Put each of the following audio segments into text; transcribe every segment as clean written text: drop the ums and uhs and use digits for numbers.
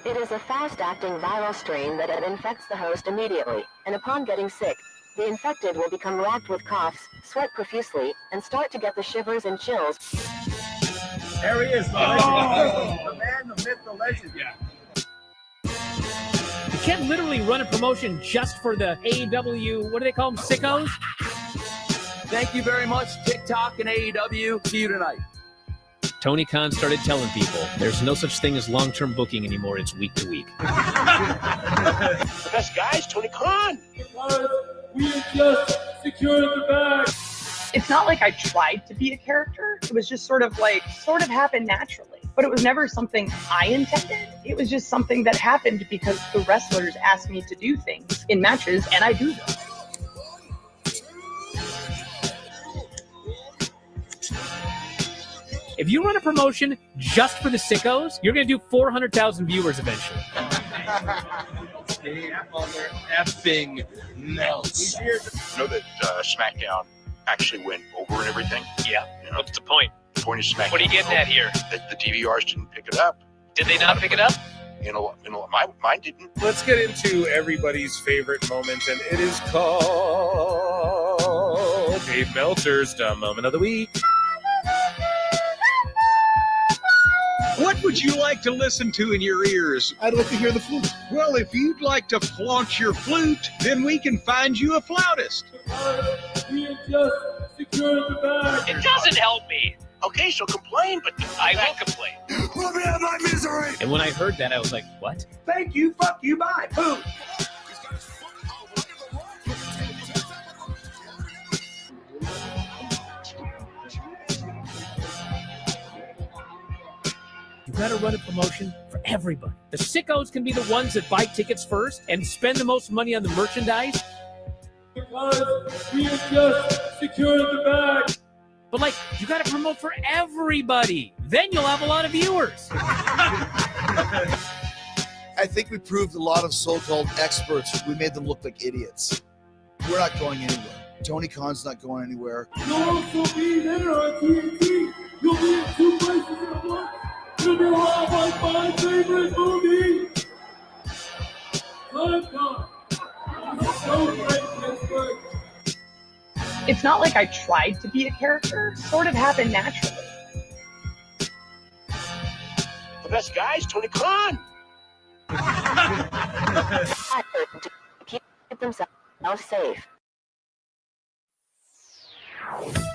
It is a fast-acting viral strain that infects the host immediately, and upon getting sick, the infected will become racked with coughs, sweat profusely, and start to get the shivers and chills. There he is, the legend. The man, the myth, the legend. Yeah. You can't literally run a promotion just for the AEW, what do they call them, sickos? Thank you very much, TikTok and AEW. See you tonight. Tony Khan started telling people there's no such thing as long-term booking anymore. It's week to week. The best guy is Tony Khan. We just secured the bag. It's not like I tried to be a character. It was just sort of happened naturally. But it was never something I intended. It was just something that happened because the wrestlers asked me to do things in matches, and I do them. If you run a promotion just for the sickos, you're going to do 400,000 viewers eventually. Mother effing Meltzer. You know that Smackdown actually went over and everything? Yeah. You know? What's the point? The point of Smackdown. What are you getting at here? That the DVRs didn't pick it up. Did they not pick it up? Mine didn't. Let's get into everybody's favorite moment, and it is called Dave Meltzer's Dumb Moment of the Week. What would you like to listen to in your ears? I'd like to hear the flute. Well, if you'd like to flaunt your flute, then we can find you a flautist. We just secured the bag. It doesn't help me. Okay, so complain, but I will complain. Let me have my misery. And when I heard that, I was like, what? Thank you, fuck you, bye, boom. You got to run a promotion for everybody. The sickos can be the ones that buy tickets first and spend the most money on the merchandise. Because we just secured the bag. But, you got to promote for everybody. Then you'll have a lot of viewers. I think we proved a lot of so-called experts. We made them look like idiots. We're not going anywhere. Tony Khan's not going anywhere. You'll also be there on TNT. You'll be in 2 places in a month. You'll be live on my favorite movie. Smackdown. So great, Pittsburgh. It's not like I tried to be a character. It sort of happened naturally. the best guy is Tony Khan. Keep themselves safe.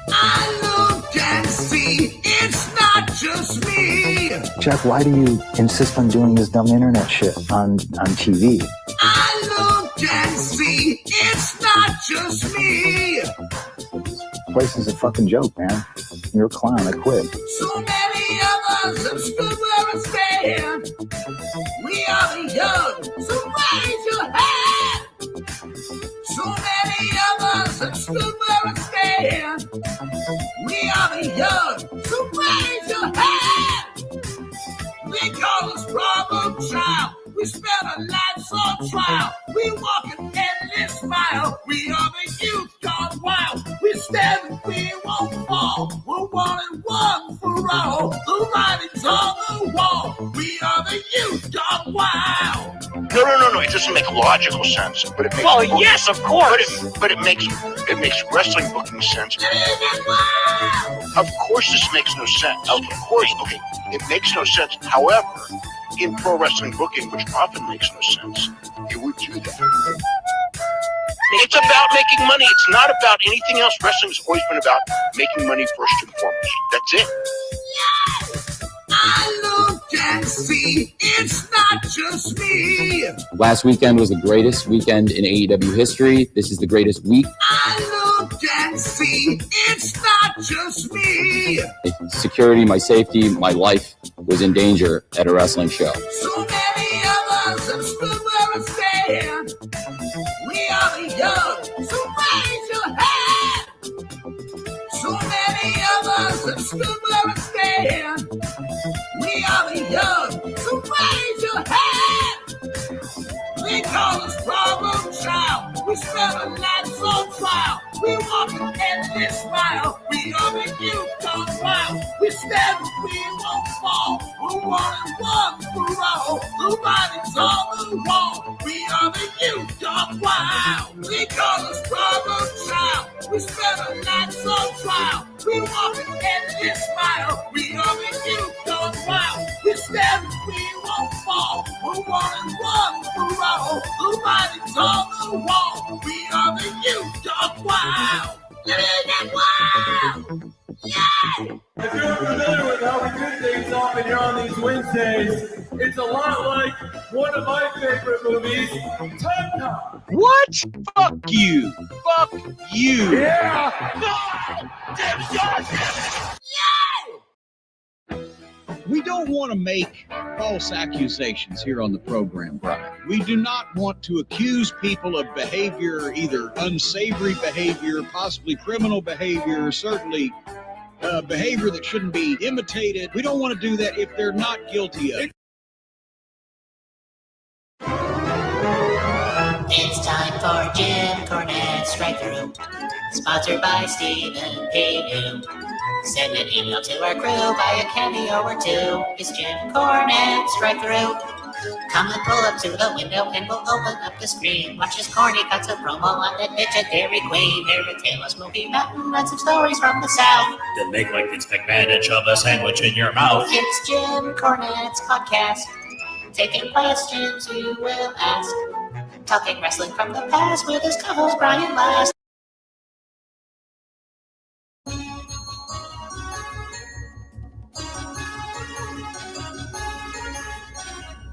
I look and see it's not just me. Jack, why do you insist on doing this dumb internet shit on TV? I look and see it's not just me. This place is a fucking joke, man. You're a clown. I quit. So many of us have stood where I stand. We are the young, so raise your hand. So many of us have stood where I stand. We are the young, so raise your hand. They call us problem child. We spend our lives on trial. We walk an endless mile. We are the youth gone wild. We stand and we won't fall. We're 1 and 1 for all. The writing's on the wall. We are the youth gone wild. No. It doesn't make logical sense, but it makes. Well, yes, of course. But it makes wrestling booking sense. Of course, this makes no sense. Of course, okay, it makes no sense. However, in pro wrestling booking, which often makes no sense, you would do that. It's about making money. It's not about anything else. Wrestling's always been about making money first and foremost. That's it. Yes, I look and see it's not just me. Last weekend was the greatest weekend in AEW history. This is the greatest week. I look and see it's not just me. Security, my safety, my life was in danger at a wrestling show. So many of us have stood where I stand. We are the young, so raise your hand. So many of us have stood where I stand. We are the young, so raise your hand. They call us problem child. We spend our lives on trial. We walk an endless mile. We are the youth gone wild. We stand and we won't fall. We're 1 and 1 for all. The Somebody's on the wall. We are the youth gone wild. We call us problem child. We spend our nights on trial. We walk and endless smile. We are the youth gone wild. We stand, we won't fall. We're 1-1 for all. Somebody's on the wall. We are the youth gone wild. Get wild! Yeah! If you're familiar with how we do things often here on these Wednesdays, it's a lot like one of my favorite movies, Time Cop. What? Fuck you. Fuck you. Yeah! We don't want to make false accusations here on the program, Brian. We do not want to accuse people of behavior, either unsavory behavior, possibly criminal behavior, certainly behavior that shouldn't be imitated. We don't want to do that if they're not guilty of it. It's time for Jim Cornette's drive-thru, sponsored by Stephen P. Send an email to our crew, buy a cameo or two. It's Jim Cornette's drive-thru. Come and pull up to the window and we'll open up the screen. Watch his corny cuts of promo on that bitch at Dairy Queen. Hear a tale of Smoky Mountain and some stories from the South. Then make like Vince McMahon and shove a sandwich in your mouth. It's Jim Cornette's podcast. Taking questions you will ask. Talking wrestling from the past with his co-host Brian Last.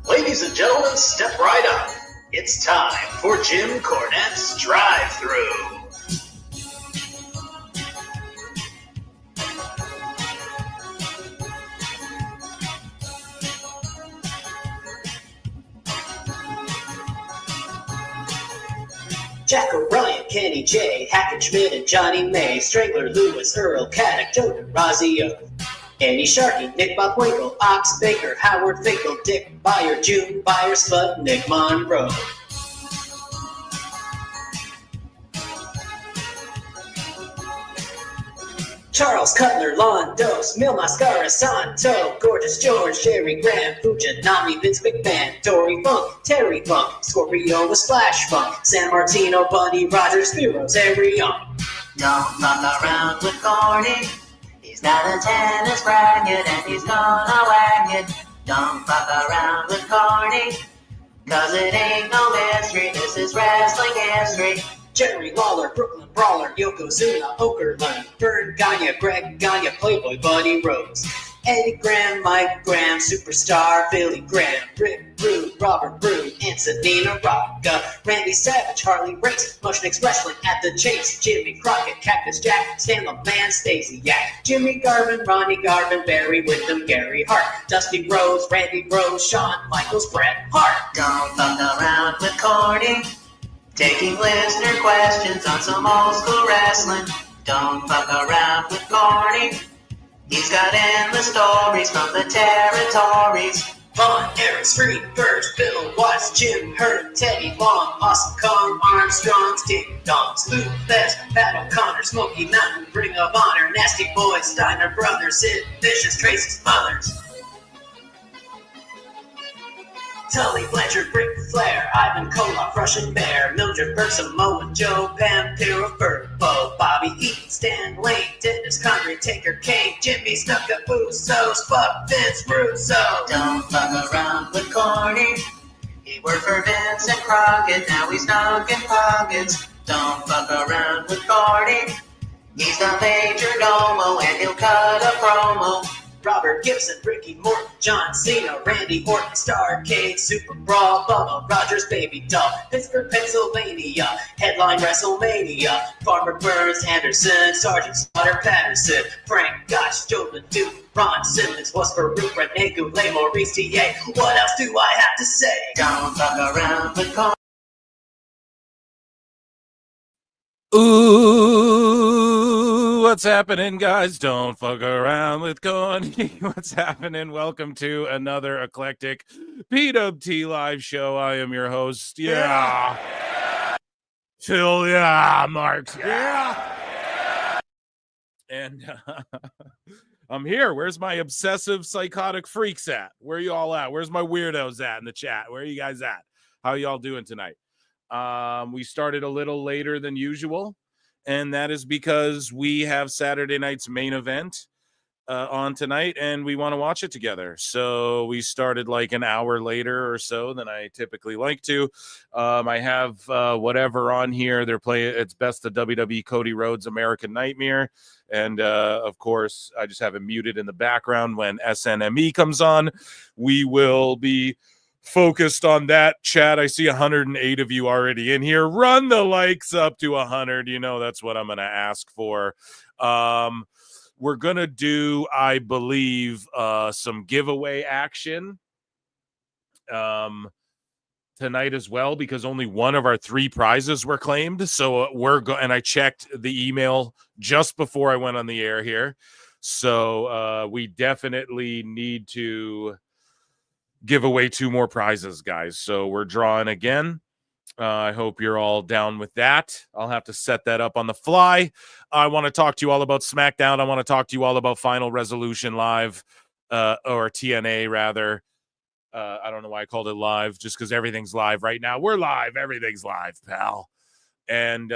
Ladies and gentlemen, step right up. It's time for Jim Cornette's drive-thru. Jack O'Brien, Kenny J, Hackett Schmidt, and Johnny May, Strangler, Lewis, Earl, Caddick, Joe DeRazio, Andy Sharkey, Nick Bockwinkel, Ox Baker, Howard Finkel, Dick Beyer, June Beyer, Spud, Nick Monroe. Charles Cutler, Londos, Mil Mascara, Santo, Gorgeous George, Jerry Graham, Fujinami, Vince McMahon, Dory Funk, Terry Funk, Scorpio with Splash Funk, San Martino, Buddy Rogers, Spiros, Harry Young. Don't fuck around with Corny. He's got a tennis racket and he's gonna whack it. Don't fuck around with Corny, cause it ain't no mystery. This is wrestling history. Jerry Lawler, Brooklyn Brawler, Yokozuna, Okerlund, Vern Gagne, Greg Gagne, Playboy, Buddy Rose, Eddie Graham, Mike Graham, Superstar, Billy Graham, Rick Rude, Robert Roode, Antonina Rocca, Randy Savage, Harley Race, Mushniks Wrestling at the Chase, Jimmy Crockett, Cactus Jack, Stan the Man, Stasiak, Jimmy Garvin, Ronnie Garvin, Barry Windham, Gary Hart, Dusty Rose, Randy Rose, Shawn Michaels, Bret Hart. Don't fuck around with Corny. Taking listener questions on some old school wrestling. Don't fuck around with Corny. He's got endless stories from the territories. Vaughn, Eric, Street, Birch, Bill Watts, Jim Hurt, Teddy Long, Awesome Kong, Armstrong's, Ding Dongs, Luke Best, Pat O'Connor, Smoky Mountain, Ring of Honor, Nasty Boys, Steiner Brothers, Sid Vicious, Tracy's Mothers. Tully Blanchard, Ric Flair, Ivan Koloff, Russian Bear, Mildred Burke, Samoa Joe, Vampiro, Burpo, Bobby Eaton, Stan Lane, Dennis Condrey, Taker Kane, Jimmy Snuka, Usos, fuck Vince Russo. Don't fuck around with Corny. He worked for Vince and Crockett, now he's knocking pockets. Don't fuck around with Corny. He's the major domo and he'll cut a promo. Robert Gibson, Ricky Morton, John Cena, Randy Orton, Starcade, Super Brawl, Bubba Rogers, Baby Doll, Pittsburgh, Pennsylvania, headline WrestleMania, Farmer Burns, Anderson, Sergeant Slaughter, Patterson, Frank Gotch, Joe LeDuc, Ron Simmons, was Farouk, Rene Goulet, Maurice T.A. What else do I have to say? Don't fuck around with Corny. Ooh, what's happening, guys? Don't fuck around with Corny. What's happening? Welcome to another eclectic PWT live show. I am your host. Phil, Marks. And I'm here. Where's my obsessive psychotic freaks at? Where are you all at? Where's my weirdos at in the chat? Where are you guys at? How are y'all doing tonight? We started a little later than usual, and that is because we have Saturday night's main event on tonight, and we want to watch it together. So we started like an hour later or so than I typically like to. I have whatever on here. They're playing. It's Best of WWE Cody Rhodes American Nightmare. And of course, I just have it muted in the background. When SNME comes on, we will be focused on that. Chat, I see 108 of you already in here. Run the likes up to 100. You know, that's what I'm going to ask for. We're going to do, I believe, some giveaway action tonight as well, because only one of our 3 prizes were claimed. So and I checked the email just before I went on the air here. So we definitely need to give away 2 more prizes, guys. So we're drawing again. I hope you're all down with that. I'll have to set that up on the fly. I want to talk to you all about Smackdown. I want to talk to you all about Final Resolution Live, or TNA rather. I don't know why I called it live, just because everything's live right now. We're live. Everything's live, pal. And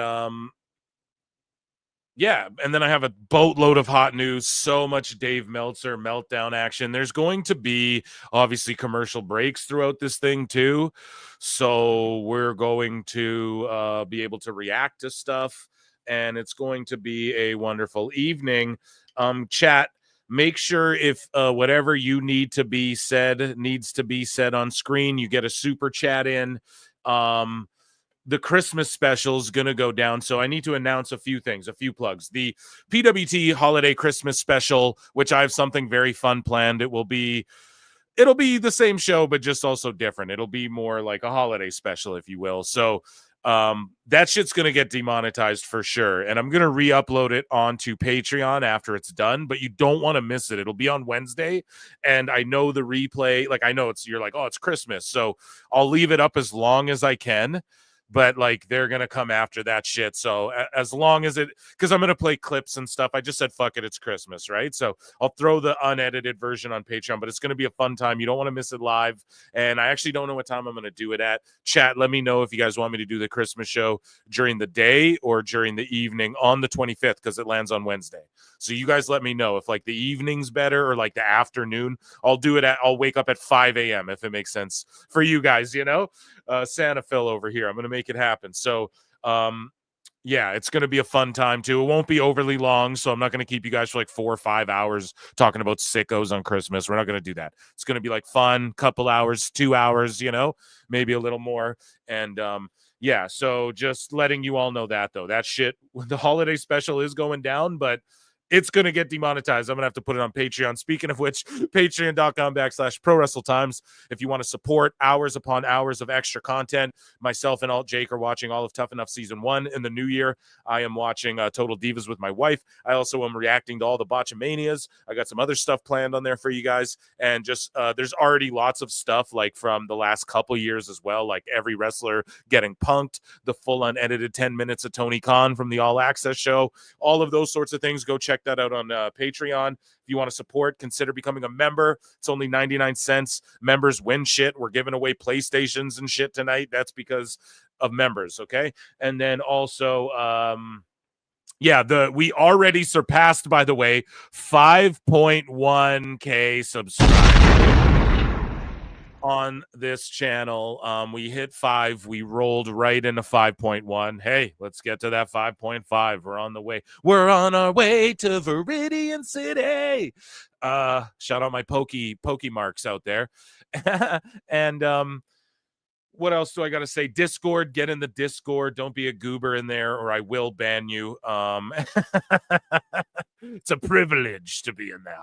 yeah, and then I have a boatload of hot news, so much Dave Meltzer meltdown action. There's going to be obviously commercial breaks throughout this thing too. So we're going to be able to react to stuff, and it's going to be a wonderful evening. Chat, make sure if whatever you need to be said needs to be said on screen, you get a super chat in. The Christmas special is going to go down, so I need to announce a few things, a few plugs. The PWT Holiday Christmas Special, which I have something very fun planned. It'll be the same show, but just also different. It'll be more like a holiday special, if you will. So that shit's going to get demonetized for sure, and I'm going to re-upload it onto Patreon after it's done, but you don't want to miss it. It'll be on Wednesday, and I know the replay, like I know you're like, oh, it's Christmas, so I'll leave it up as long as I can. But like they're gonna come after that shit. So as long as because I'm gonna play clips and stuff. I just said fuck it, it's Christmas, right? So I'll throw the unedited version on Patreon, but it's gonna be a fun time. You don't want to miss it live. And I actually don't know what time I'm gonna do it at. Chat, let me know if you guys want me to do the Christmas show during the day or during the evening on the 25th, because it lands on Wednesday. So you guys let me know if like the evening's better or like the afternoon. I'll wake up at 5 a.m. if it makes sense for you guys, you know. Santa Phil over here. I'm gonna make it happen. So yeah, it's gonna be a fun time too. It won't be overly long, so I'm not gonna keep you guys for like 4 or 5 hours talking about sickos on Christmas. We're not gonna do that. It's gonna be like fun, couple hours, 2 hours, you know, maybe a little more. And yeah, so just letting you all know that though. That shit, the holiday special is going down, but it's going to get demonetized. I'm going to have to put it on Patreon. Speaking of which, patreon.com/prowrestletimes. If you want to support hours upon hours of extra content, myself and Alt Jake are watching all of Tough Enough Season 1 in the new year. I am watching Total Divas with my wife. I also am reacting to all the Botchamanias. I got some other stuff planned on there for you guys. And just there's already lots of stuff like from the last couple years as well, like every wrestler getting punked, the full unedited 10 minutes of Tony Khan from the All Access show, all of those sorts of things. Go check that out on Patreon. If you want to support, consider becoming a member. It's only 99 cents. Members win shit. We're giving away PlayStations and shit tonight. That's because of members, okay? And then also we already surpassed, by the way, 5.1k subscribers on this channel. We hit 5. We rolled right into 5.1. Hey, let's get to that 5.5. We're on the way. We're on our way to Viridian City. Shout out my pokey marks out there. And what else do I got to say? Discord, get in the Discord. Don't be a goober in there or I will ban you. It's a privilege to be in there.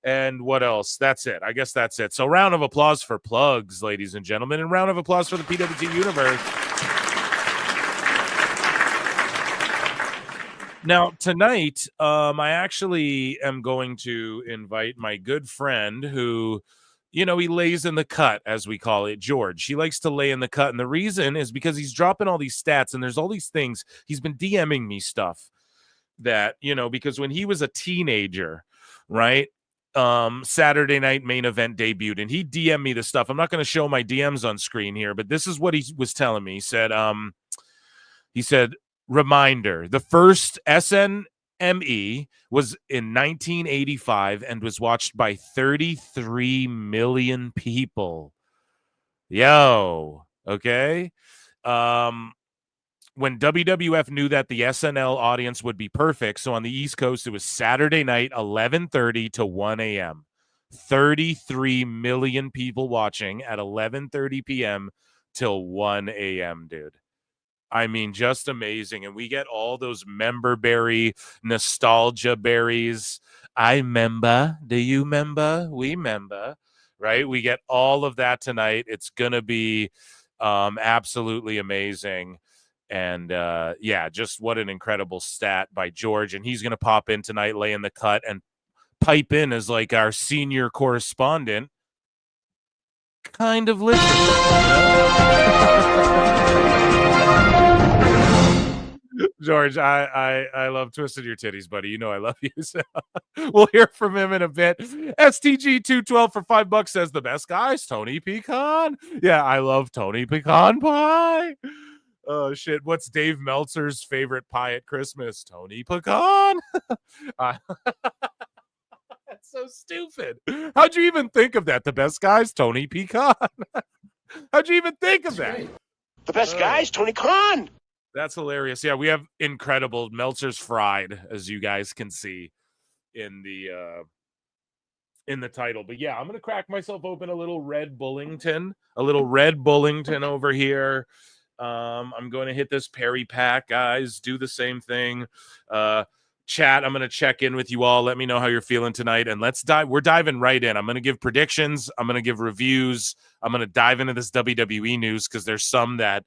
And what else? That's it. I guess that's it. So round of applause for plugs, ladies and gentlemen, and round of applause for the PWT universe. Now, tonight, I actually am going to invite my good friend who, you know, he lays in the cut, as we call it, George. He likes to lay in the cut. And the reason is because he's dropping all these stats and there's all these things. He's been DMing me stuff. that, you know, because when he was a teenager, right? Saturday Night Main Event debuted, and he DM'd me the stuff. I'm not going to show my DMs on screen here, but this is what he was telling me. He said, reminder, the first SNME was in 1985 and was watched by 33 million people. Yo, okay. When WWF knew that the SNL audience would be perfect, so on the East Coast, it was Saturday night, 11:30 to 1 a.m. 33 million people watching at 11:30 p.m. till 1 a.m., dude. I mean, just amazing. And we get all those member berry nostalgia berries. I member. Do you member? We member. Right? We get all of that tonight. It's going to be absolutely amazing. And yeah, just what an incredible stat by George. And he's going to pop in tonight, lay in the cut, and pipe in as like our senior correspondent. Kind of George, I love twisting your titties, buddy. You know I love you. So we'll hear from him in a bit. STG212 for $5 says the best guys, Tony Pecan. Yeah, I love Tony Pecan pie. Oh shit! What's Dave Meltzer's favorite pie at Christmas? Tony Pecan. That's so stupid. How'd you even think of that? The best guys, Tony Pecan. How'd you even think of that? The best guys, Tony Khan. That's hilarious. Yeah, we have incredible Meltzer's fried, as you guys can see in the title. But yeah, I'm gonna crack myself open a little Red Bullington over here. I'm going to hit this Perry pack, guys. Do the same thing. Chat, I'm going to check in with you all. Let me know how you're feeling tonight. And let's dive. We're diving right in. I'm going to give predictions. I'm going to give reviews. I'm going to dive into this WWE news because there's some that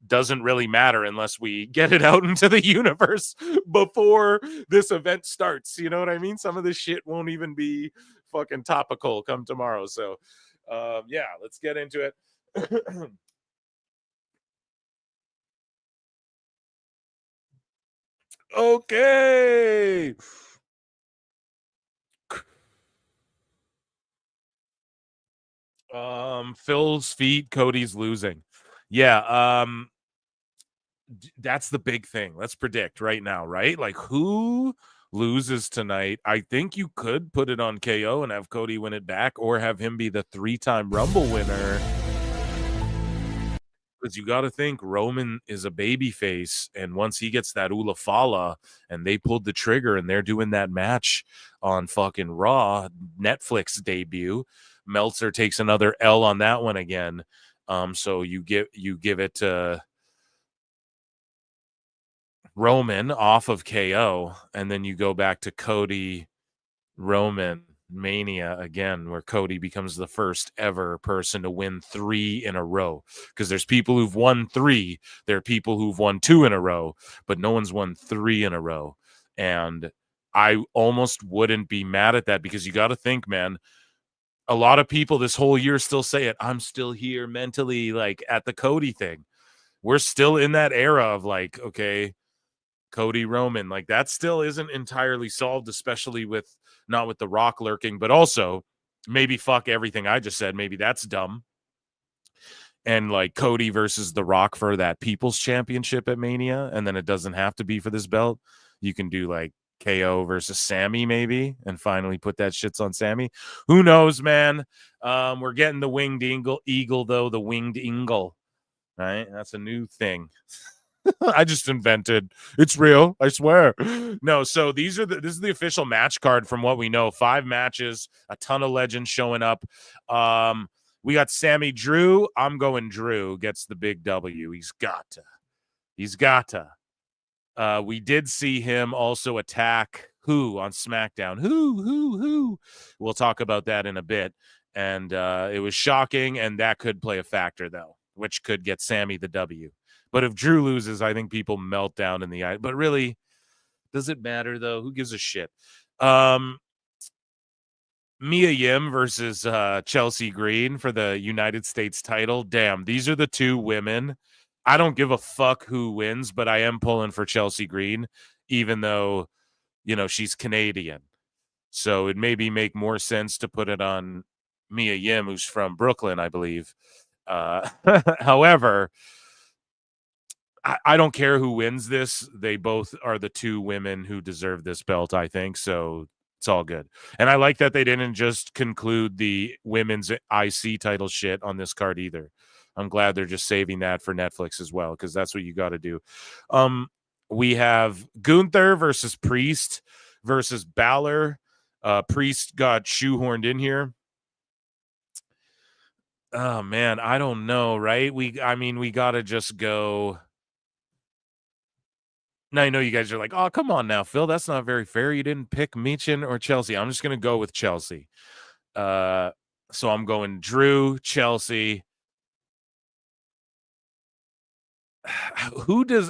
doesn't really matter unless we get it out into the universe before this event starts. You know what I mean? Some of this shit won't even be fucking topical come tomorrow. So, yeah, let's get into it. Okay. Phil's feet, Cody's losing. Yeah, that's the big thing. Let's predict right now, right? Like who loses tonight? I think you could put it on KO and have Cody win it back, or have him be the 3-time Rumble winner. Because you got to think Roman is a baby face, and once he gets that Ula Fala and they pulled the trigger and they're doing that match on fucking Raw Netflix debut, Meltzer takes another L on that one again. So you give it to Roman off of KO, and then you go back to Cody Roman Mania again, where Cody becomes the first ever person to win 3 in a row. Because there's people who've won 3, there are people who've won 2 in a row, but no one's won 3 in a row. And I almost wouldn't be mad at that, because you got to think, man, a lot of people this whole year still say it. I'm still here mentally, like at the Cody thing. We're still in that era of like, okay, Cody Roman, like that still isn't entirely solved, especially with not with The Rock lurking, but also maybe fuck everything I just said. Maybe that's dumb. And like Cody versus The Rock for that People's Championship at Mania, and then it doesn't have to be for this belt. You can do like KO versus Sammy maybe, and finally put that shits on Sammy. Who knows, man? We're getting the winged eagle though, the winged eagle, right? That's a new thing. I just invented. It's real, I swear. No, so this is the official match card from what we know. 5 matches, a ton of legends showing up. We got Sammy Drew. I'm going Drew gets the big W. He's got to. We did see him also attack who on SmackDown. Who? We'll talk about that in a bit. And it was shocking, and that could play a factor though, which could get Sammy the W. But if Drew loses, I think people melt down in the eye. But really, does it matter, though? Who gives a shit? Mia Yim versus Chelsea Green for the United States title. Damn, these are the 2 women. I don't give a fuck who wins, but I am pulling for Chelsea Green. even though, she's Canadian. So it maybe make more sense to put it on Mia Yim, who's from Brooklyn, I believe. However, I don't care who wins this. They both are the two women who deserve this belt, I think. So it's all good. And I like that they didn't just conclude the women's IC title shit on this card either. I'm glad they're just saving that for Netflix as well, because that's what you got to do. We have Gunther versus Priest versus Balor. Priest got shoehorned in here. Oh, man, I don't know, right? We got to just go. Now, I know you guys are like, oh, come on now, Phil. That's not very fair. You didn't pick Michin or Chelsea. I'm just going to go with Chelsea. So I'm going Drew, Chelsea.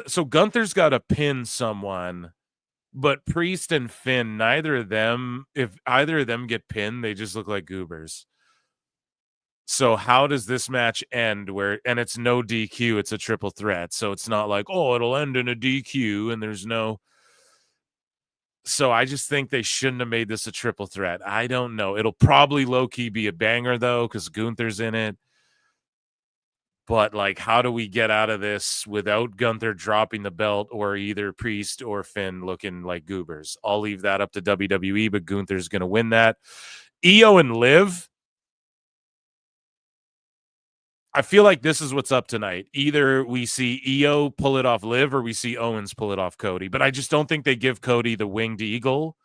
So Gunther's got to pin someone, but Priest and Finn, if either of them get pinned, they just look like goobers. So how does this match end and it's no DQ, it's a triple threat. So it's not like, oh, it'll end in a DQ and there's no. So I just think they shouldn't have made this a triple threat. I don't know. It'll probably low-key be a banger though, because Gunther's in it. But like, how do we get out of this without Gunther dropping the belt or either Priest or Finn looking like goobers? I'll leave that up to WWE, but Gunther's going to win that. Io and Liv. I feel like this is what's up tonight. Either we see Io pull it off Liv or we see Owens pull it off Cody. But I just don't think they give Cody the winged eagle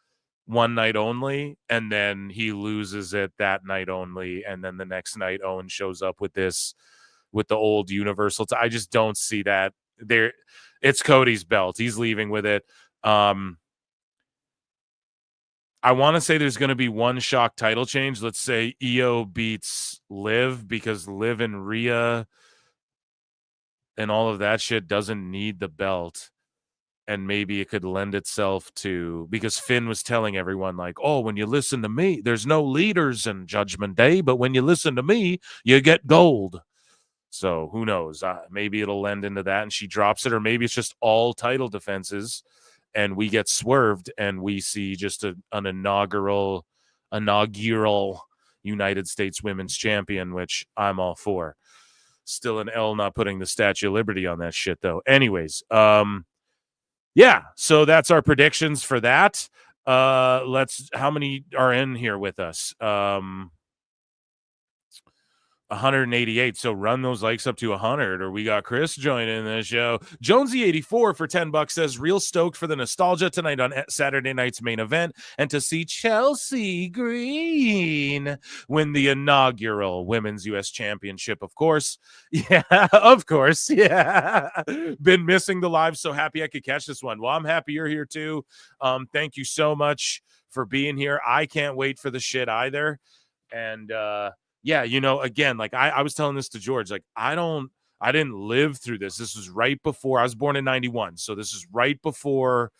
one night only, and then he loses it that night only, and then the next night Owens shows up with the old Universal. I just don't see that. It's Cody's belt. He's leaving with it. I want to say there's going to be one shock title change. Let's say Io beats Liv, because Liv and Rhea and all of that shit doesn't need the belt. And maybe it could lend itself to, because Finn was telling everyone like, oh, when you listen to me, there's no leaders in Judgment Day, but when you listen to me, you get gold. So who knows? Maybe it'll lend into that and she drops it, or maybe it's just all title defenses and we get swerved and we see just an inaugural United States Women's Champion, which I'm all for. Still an L not putting the Statue of Liberty on that shit, though. Anyways, yeah, so that's our predictions for that. How many are in here with us? 188. So run those likes up to 100, or we got Chris joining the show. Jonesy84 for $10 says, real stoked for the nostalgia tonight on Saturday night's main event and to see Chelsea Green win the inaugural Women's U.S. Championship, of course. Yeah, of course. Yeah. Been missing the live. So happy I could catch this one. Well, I'm happy you're here too. Thank you so much for being here. I can't wait for the shit either. And, yeah, again, like I was telling this to George, like I didn't live through this. This was right before I was born in 91. So this is right before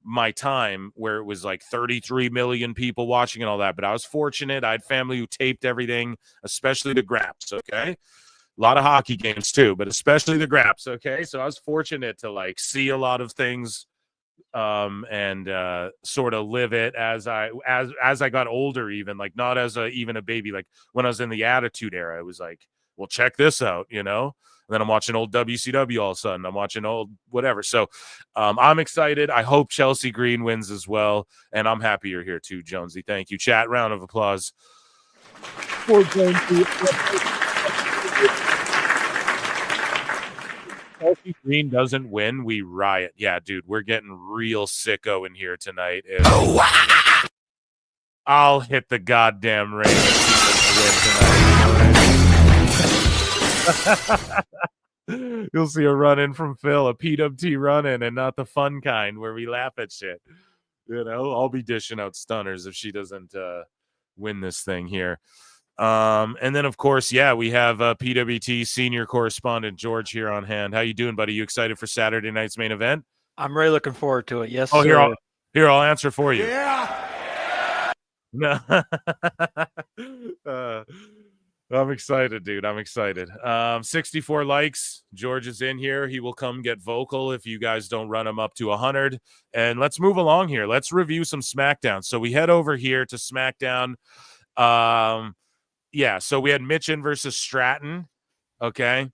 my time where it was like 33 million people watching and all that. But I was fortunate. I had family who taped everything, especially the Graps. Okay. A lot of hockey games too, but especially the Graps. Okay. So I was fortunate to like see a lot of things and sort of live it as I got older, even like not as even a baby. Like when I was in the Attitude Era, it was like, well, check this out, and then I'm watching old WCW all of a sudden. I'm watching old whatever. So I'm excited. I hope Chelsea Green wins as well, and I'm happy you're here too, Jonesy. Thank you. Chat, round of applause for Jonesy. Chelsea Green doesn't win, we riot. Yeah, dude, we're getting real sicko in here tonight. I'll hit the goddamn ring tonight. You'll see a run-in from Phil, a PWT run-in, and not the fun kind where we laugh at shit. I'll be dishing out stunners if she doesn't win this thing here. And then, of course, yeah, we have PWT senior correspondent George here on hand. How you doing, buddy? You excited for Saturday night's main event? I'm really looking forward to it. Yes. Oh, sir. Here, I'll answer for you. Yeah. No. I'm excited, dude. I'm excited. 64 likes. George is in here. He will come get vocal if you guys don't run him up to 100. And let's move along here. Let's review some SmackDown. So we head over here to SmackDown. Yeah, so we had Mitchin versus Stratton. Okay.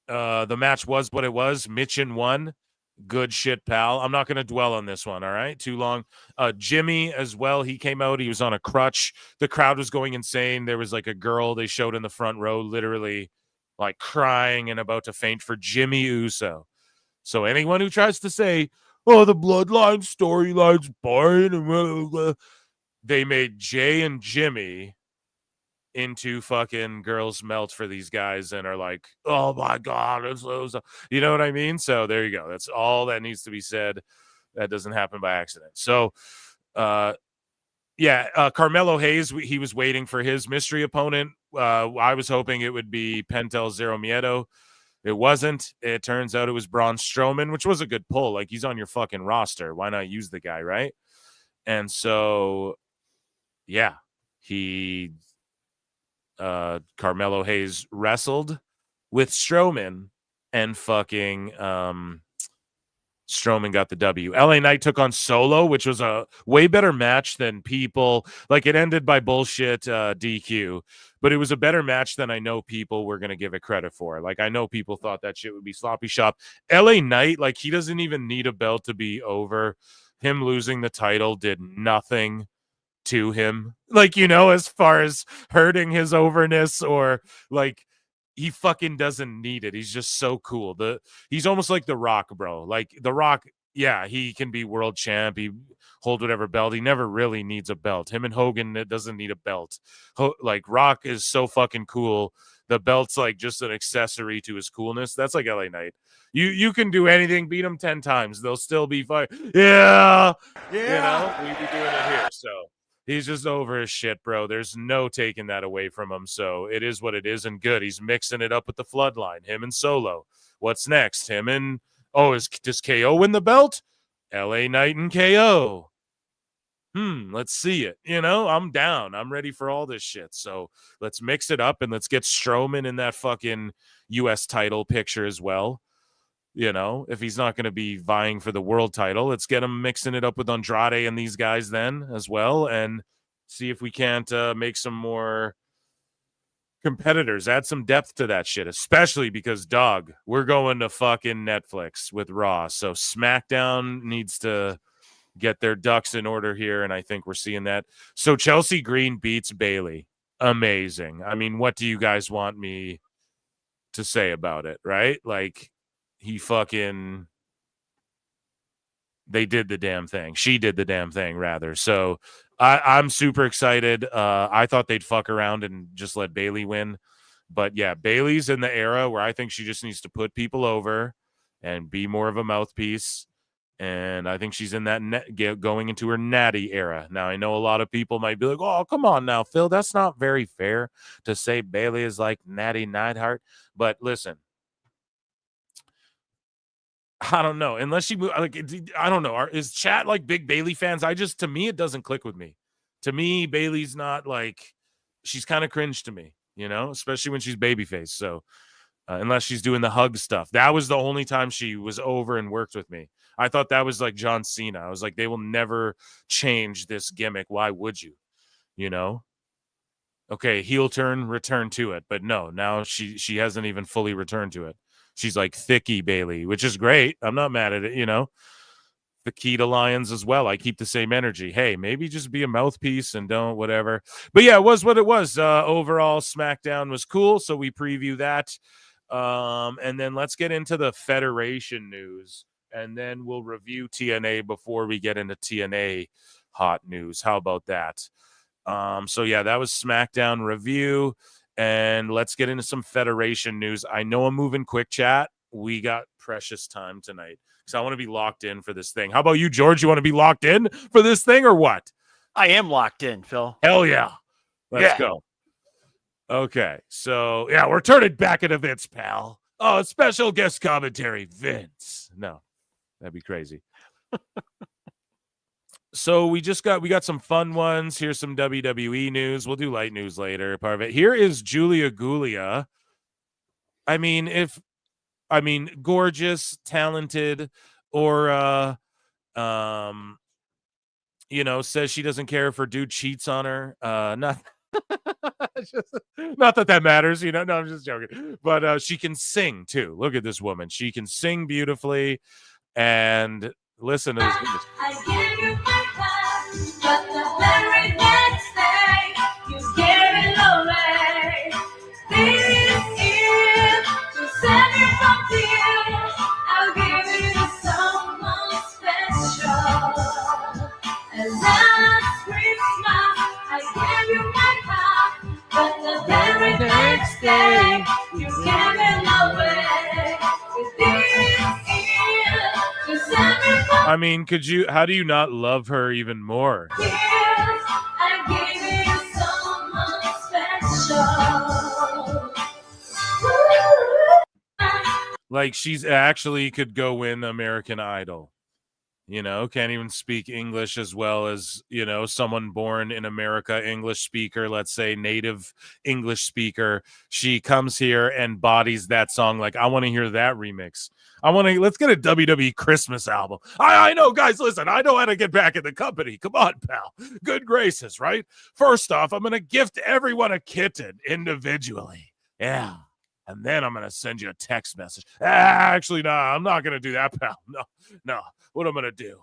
The match was what it was. Mitchin won. Good shit, pal. I'm not going to dwell on this one, all right? Too long. Jimmy as well, he came out. He was on a crutch. The crowd was going insane. There was like a girl they showed in the front row literally like crying and about to faint for Jimmy Uso. So anyone who tries to say, oh, the Bloodline storyline's boring, and blah, blah, blah, they made Jay and Jimmy into fucking girls melt for these guys and are like, oh my God, it's you know what I mean? So there you go. That's all that needs to be said. That doesn't happen by accident. So, Carmelo Hayes, he was waiting for his mystery opponent. I was hoping it would be Pentel Zero Miedo. It wasn't. It turns out it was Braun Strowman, which was a good pull. Like, he's on your fucking roster. Why not use the guy, right? And so, yeah, Carmelo Hayes wrestled with Strowman and fucking Strowman got the W. LA Knight took on Solo, which was a way better match than people like. It ended by bullshit DQ, but it was a better match than I know people were going to give it credit for. Like, I know people thought that shit would be sloppy shop. LA Knight, like, he doesn't even need a belt to be over. Him losing the title did nothing to him, like, you know, as far as hurting his overness, or like, he fucking doesn't need it. He's just so cool. He's almost like The Rock, bro. Like, The Rock, yeah, he can be world champ, he hold whatever belt, he never really needs a belt. Him and Hogan, it doesn't need a belt. Like, Rock is so fucking cool, the belt's like just an accessory to his coolness. That's like LA Knight. You can do anything, beat them 10 times, they'll still be fine. Yeah, you know, we be doing it here. So he's just over his shit, bro. There's no taking that away from him. So it is what it is, and good. He's mixing it up with the Floodline, him and Solo. What's next? Him and, does KO win the belt? LA Knight and KO. Let's see it. You know, I'm down. I'm ready for all this shit. So let's mix it up and let's get Strowman in that fucking US title picture as well. You know, if he's not going to be vying for the world title, let's get him mixing it up with Andrade and these guys then as well, and see if we can't make some more competitors, add some depth to that shit, especially because, dog, we're going to fucking Netflix with Raw. So SmackDown needs to get their ducks in order here, and I think we're seeing that. So Chelsea Green beats Bayley. Amazing. I mean, what do you guys want me to say about it, right? Like, they did the damn thing. She did the damn thing, rather. So I'm super excited. I thought they'd fuck around and just let Bayley win. But yeah, Bayley's in the era where I think she just needs to put people over and be more of a mouthpiece. And I think she's in that going into her natty era. Now, I know a lot of people might be like, oh, come on now, Phil. That's not very fair to say Bayley is like Natty Neidhart. But listen, I don't know. Unless I don't know. Is chat like big Bayley fans? To me, it doesn't click with me. To me, Bayley's not like, she's kind of cringe to me, you know, especially when she's babyface. So unless she's doing the hug stuff, that was the only time she was over and worked with me. I thought that was like John Cena. I was like, they will never change this gimmick. Why would you? You know? Okay, heel turn, return to it. But no, now she hasn't even fully returned to it. She's like thicky Bayley, which is great. I'm not mad at it, you know. The key to Lions as well. I keep the same energy. Hey, maybe just be a mouthpiece and don't whatever. But yeah, it was what it was. Overall, SmackDown was cool, so we preview that. And then let's get into the Federation news, and then we'll review TNA before we get into TNA hot news. How about that? So yeah, that was SmackDown review. And let's get into some Federation news. I know I'm moving quick, chat. We got precious time tonight because I want to be locked in for this thing. How about you, George? You want to be locked in for this thing or what? I am locked in, Phil. Hell yeah. Let's go. Okay. So, yeah, we're turning back into Vince, pal. Oh, special guest commentary, Vince. No, that'd be crazy. So we got some fun ones. Here's some WWE news. We'll do light news later, part of it. Here is Julia Gulia. Gorgeous, talented, or says she doesn't care if her dude cheats on her. Not that matters, No, I'm just joking. But she can sing too. Look at this woman. She can sing beautifully. And listen to this. I give you my time, but the very next day you give it away. This is to send you from tears. I'll give you to someone special. And last Christmas I gave you my heart, but the very next day you give it away. How do you not love her even more? Like, she's actually could go win American Idol. Can't even speak English as well as, someone born in America, English speaker, let's say native English speaker. She comes here and bodies that song. Like, I want to hear that remix. Let's get a WWE Christmas album. I know, guys, listen, I know how to get back in the company. Come on, pal. Good graces, right? First off, I'm going to gift everyone a kitten individually. Yeah. And then I'm going to send you a text message. Actually, no, I'm not going to do that, pal. No. What I'm going to do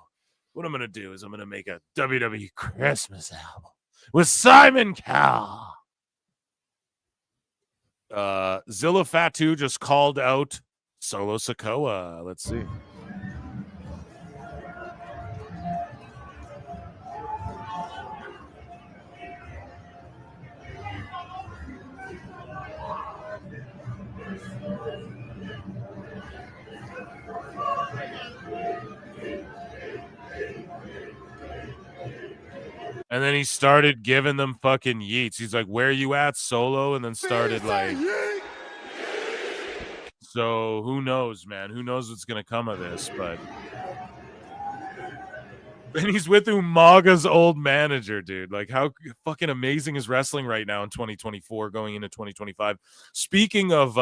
is I'm going to make a WWE Christmas album with Simon Cowell. Zilla Fatu just called out Solo Sikoa. Let's see. And then he started giving them fucking yeets. He's like, where you at, Solo? And then started like... So who knows, man? Who knows what's going to come of this, but... And he's with Umaga's old manager, dude. Like, how fucking amazing is wrestling right now in 2024 going into 2025? Speaking of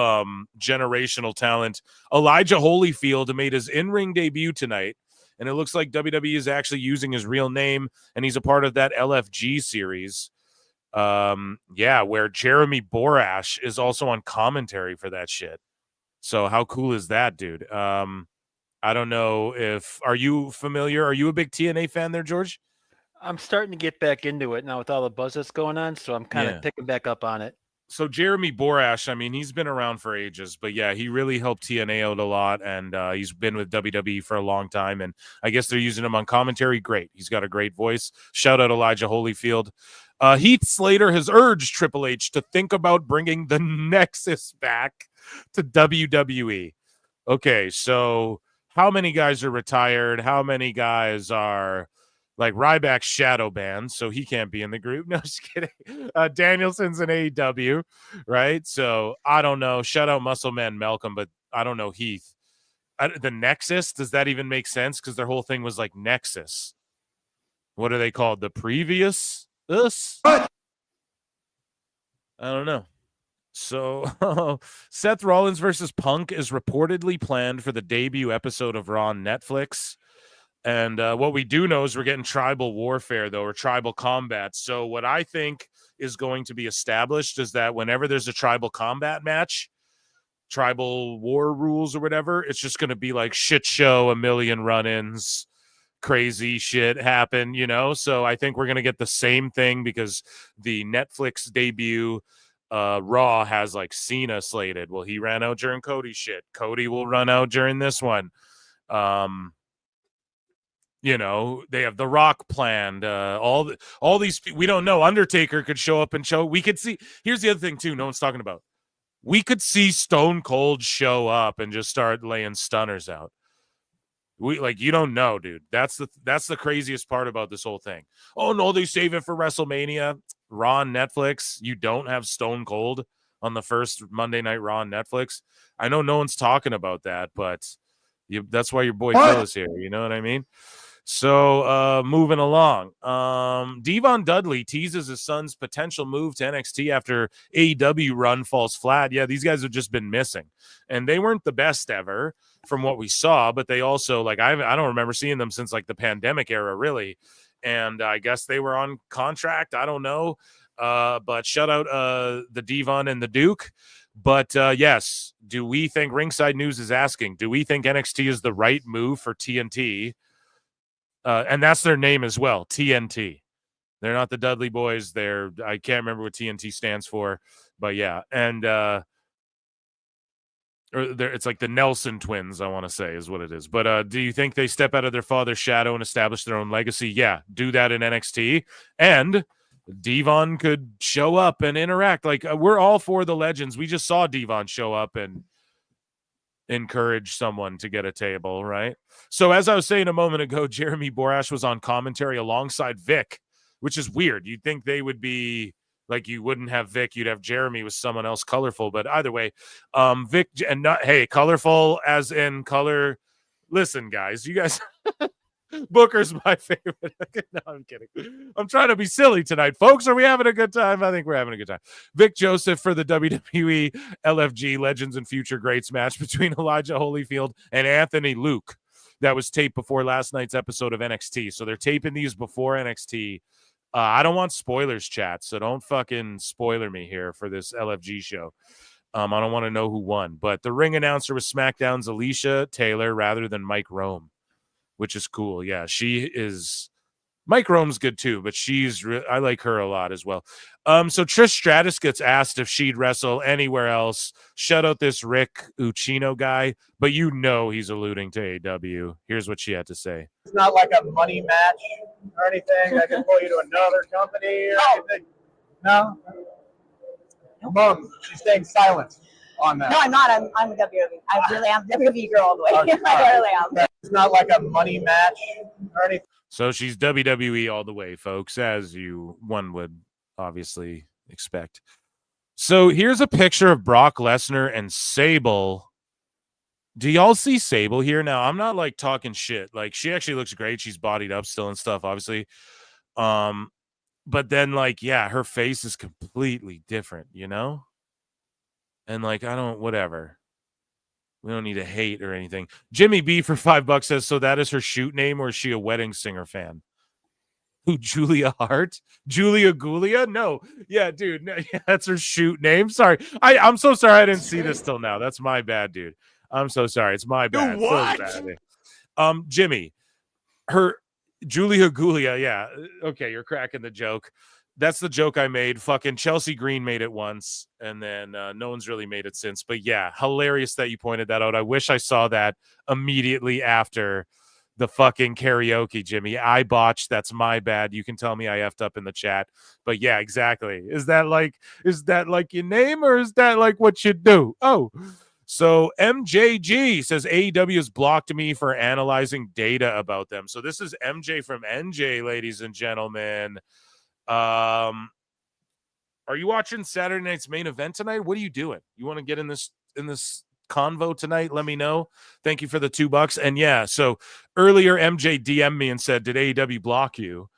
generational talent, Elijah Holyfield made his in-ring debut tonight. And it looks like WWE is actually using his real name, and he's a part of that LFG series. Where Jeremy Borash is also on commentary for that shit. So how cool is that, dude? I don't know are you familiar? Are you a big TNA fan there, George? I'm starting to get back into it now with all the buzz that's going on, so I'm kind of picking back up on it. So Jeremy Borash, he's been around for ages, but yeah, he really helped TNA out a lot, and he's been with WWE for a long time, and I guess they're using him on commentary. Great. He's got a great voice. Shout out Elijah Holyfield. Heath Slater has urged Triple H to think about bringing the Nexus back to WWE. Okay, so how many guys are retired? How many guys are... Like Ryback's shadow banned, so he can't be in the group. No, just kidding. Danielson's in AEW, right? So I don't know. Shout out Muscle Man Malcolm, but I don't know Heath. The Nexus, does that even make sense? Because their whole thing was like Nexus. What are they called? The previous? I don't know. So Seth Rollins versus Punk is reportedly planned for the debut episode of Raw on Netflix. And what we do know is we're getting tribal warfare, though, or tribal combat. So what I think is going to be established is that whenever there's a tribal combat match, tribal war rules or whatever, it's just going to be like shit show, a million run-ins, crazy shit happen, So I think we're going to get the same thing because the Netflix debut Raw has like Cena slated. Well, he ran out during Cody's shit. Cody will run out during this one. They have The Rock planned. All these we don't know. Undertaker could show up and show. We could see. Here's the other thing too. No one's talking about. We could see Stone Cold show up and just start laying stunners out. You don't know, dude. That's the craziest part about this whole thing. Oh no, they save it for WrestleMania. Raw on Netflix. You don't have Stone Cold on the first Monday Night Raw on Netflix. I know no one's talking about that, but that's why your boy Phil is here. You know what I mean? So moving along, Devon Dudley teases his son's potential move to NXT after AEW run falls flat. Yeah, these guys have just been missing, and they weren't the best ever from what we saw, but they also, like, I don't remember seeing them since like the pandemic era, really. And I guess they were on contract. I don't know. But shout out the Devon and the Duke. But yes, do we think Ringside News is asking, do we think NXT is the right move for TNT? And that's their name as well, TNT. They're not the Dudley Boys. I can't remember what TNT stands for, but yeah. And it's like the Nelson twins, I want to say, is what it is. But do you think they step out of their father's shadow and establish their own legacy? Yeah, do that in NXT. And Devon could show up and interact. Like, we're all for the legends. We just saw Devon show up and encourage someone to get a table, right? So as I was saying a moment ago, Jeremy Borash was on commentary alongside Vic, which is weird. You'd think they would be like, you wouldn't have Vic, you'd have Jeremy with someone else colorful. But either way, Vic, and not, hey, colorful as in color. Listen, guys, you guys Booker's my favorite. No, I'm kidding. I'm trying to be silly tonight, folks. Are we having a good time? I think we're having a good time. Vic Joseph for the WWE LFG Legends and Future Greats match between Elijah Holyfield and Anthony Luke. That was taped before last night's episode of NXT. So they're taping these before NXT. I don't want spoilers, chat, so don't fucking spoiler me here for this LFG show. I don't want to know who won. But the ring announcer was SmackDown's Alicia Taylor rather than Mike Rome, which is cool. Yeah, she is. Mike Rome's good too, but I like her a lot as well. So Trish Stratus gets asked if she'd wrestle anywhere else. Shut out this Rick Ucchino guy, but you know he's alluding to AEW. Here's what she had to say. It's not like a money match or anything. I can pull you to another company or anything. No? Mom, she's staying silent on that. No, I'm not. I'm a WWE. I really am a WWE girl all the way. I really am. It's not like a money match or anything. So she's WWE all the way, folks, as one would obviously expect. So here's a picture of Brock Lesnar and Sable. Do y'all see Sable here? Now, I'm not like talking shit. Like, she actually looks great. She's bodied up still and stuff, obviously. But then, like, yeah, her face is completely different, you know? And like, whatever. We don't need to hate or anything. Jimmy B for $5 says, so that is her shoot name, or is she a wedding singer fan? Who, Julia Hart? Julia Gulia? No. Yeah, dude. No, yeah, that's her shoot name. Sorry. I'm so sorry I didn't see this till now. That's my bad, dude. I'm so sorry. It's my bad. What? So bad. Jimmy, her Julia Gulia. Yeah. Okay, you're cracking the joke. That's the joke I made. Fucking Chelsea Green made it once, and then no one's really made it since. But yeah, hilarious that you pointed that out. I wish I saw that immediately after the fucking karaoke, Jimmy. I botched. That's my bad. You can tell me I effed up in the chat. But yeah, exactly. Is that like your name, or is that like what you do? Oh, so MJG says AEW has blocked me for analyzing data about them. So this is MJ from NJ, ladies and gentlemen. Are you watching Saturday night's main event tonight? What are you doing? You want to get in this convo tonight? Let me know. Thank you for the $2. And yeah, so earlier MJ DM'd me and said, did AEW block you?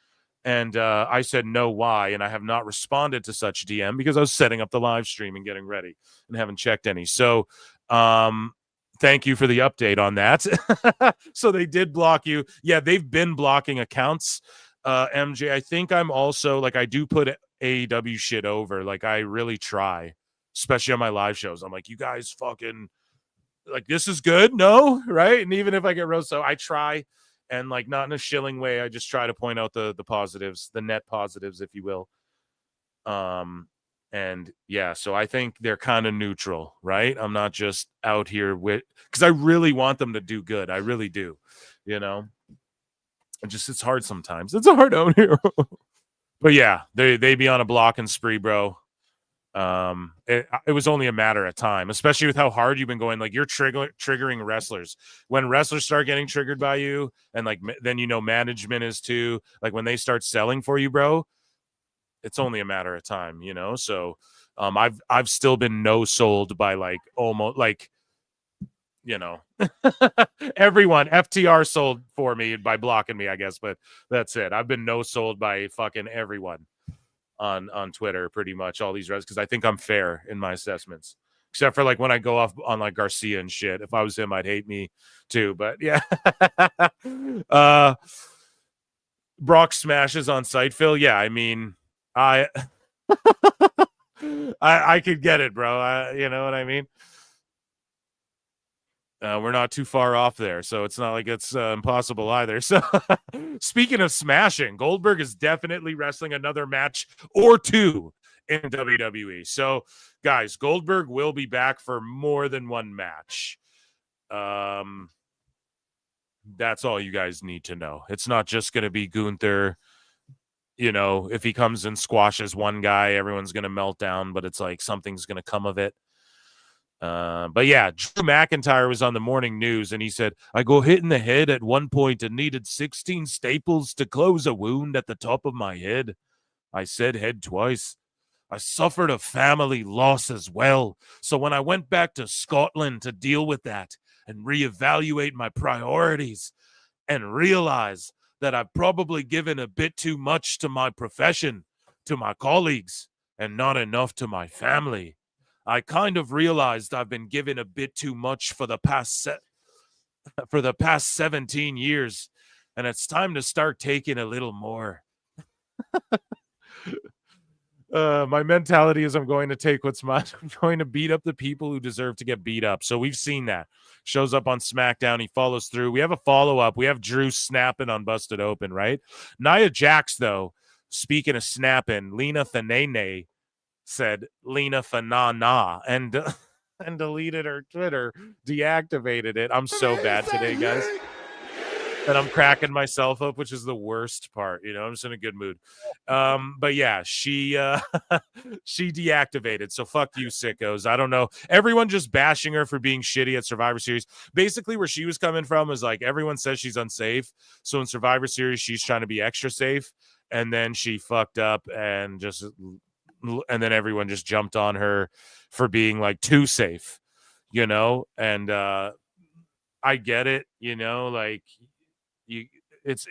And I said no, why? And I have not responded to such DM because I was setting up the live stream and getting ready and haven't checked any. So thank you for the update on that. So they did block you. Yeah, they've been blocking accounts. MJ, I think I'm also, like, I do put AEW shit over. Like, I really try, especially on my live shows. I'm like, you guys fucking, like, this is good, no? Right? And even if I get roasted, so I try, and, like, not in a shilling way. I just try to point out the positives, the net positives, if you will. And yeah, so I think they're kind of neutral, right? I'm not just out here with, because I really want them to do good. I really do, you know? It's hard sometimes. It's hard out here. But yeah, they be on a blocking spree, bro. It was only a matter of time, especially with how hard you've been going. Like, you're triggering wrestlers. When wrestlers start getting triggered by you, and like then management is too. Like, when they start selling for you, bro, it's only a matter of time, you know. So I've still been no sold by like almost like you know, everyone FTR sold for me by blocking me, I guess, but that's it. I've been no sold by fucking everyone on Twitter, pretty much all these because I think I'm fair in my assessments, except for like when I go off on like Garcia and shit. If I was him, I'd hate me too. But yeah, Brock smashes on site, Phil. Yeah, I mean, I could get it, bro. You know what I mean? We're not too far off there, so it's not like it's impossible either. So, speaking of smashing, Goldberg is definitely wrestling another match or two in WWE. So, guys, Goldberg will be back for more than one match. That's all you guys need to know. It's not just going to be Gunther. You know, if he comes and squashes one guy, everyone's going to melt down, but it's like something's going to come of it. But yeah, Drew McIntyre was on the morning news and he said, I go hit in the head at one point and needed 16 staples to close a wound at the top of my head. I said head twice. I suffered a family loss as well. So when I went back to Scotland to deal with that and reevaluate my priorities and realize that I've probably given a bit too much to my profession, to my colleagues, and not enough to my family, I kind of realized I've been given a bit too much for the past 17 years, and it's time to start taking a little more. My mentality is I'm going to take what's mine. I'm going to beat up the people who deserve to get beat up. So we've seen that. Shows up on SmackDown. He follows through. We have a follow-up. We have Drew snapping on Busted Open, right? Nia Jax, though, speaking of snapping, Lena Fanene said Lena Fanana and deleted her Twitter, deactivated it. I'm so bad today, guys. And I'm cracking myself up, which is the worst part. You know, I'm just in a good mood. But yeah, she deactivated. So fuck you, sickos. I don't know. Everyone just bashing her for being shitty at Survivor Series. Basically, where she was coming from is like everyone says she's unsafe. So in Survivor Series, she's trying to be extra safe. And then she fucked up and then everyone just jumped on her for being like too safe, you know? And I get it, you know, like